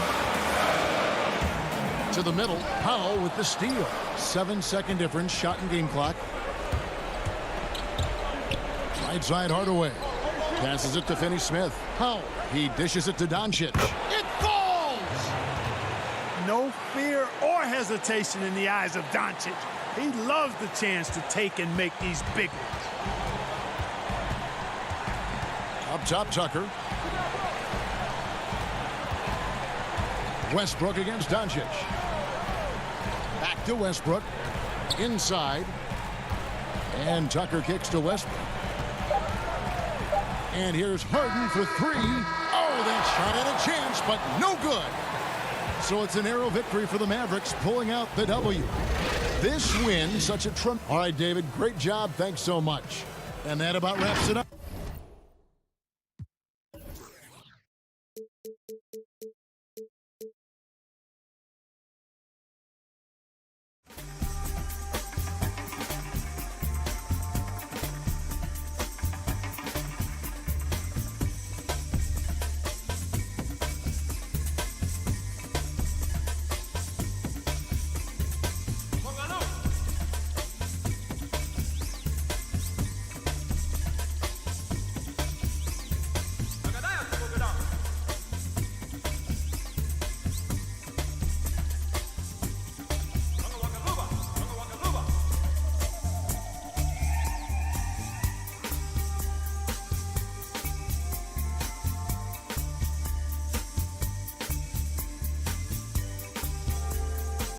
To the middle. Powell with the steal. 7-second difference. Shot and game clock. Right side Hardaway. Passes it to Finney-Smith. Powell. He dishes it to Doncic. It falls! No fear or hesitation in the eyes of Doncic. He loves the chance to take and make these big ones. Up top, Tucker. Westbrook against Doncic. Back to Westbrook. Inside. And Tucker kicks to Westbrook. And here's Harden for 3. Oh, that shot had a chance, but no good. So it's a narrow victory for the Mavericks, pulling out the W. This win, such a tremendous. All right, David, great job. Thanks so much. And that about wraps it up.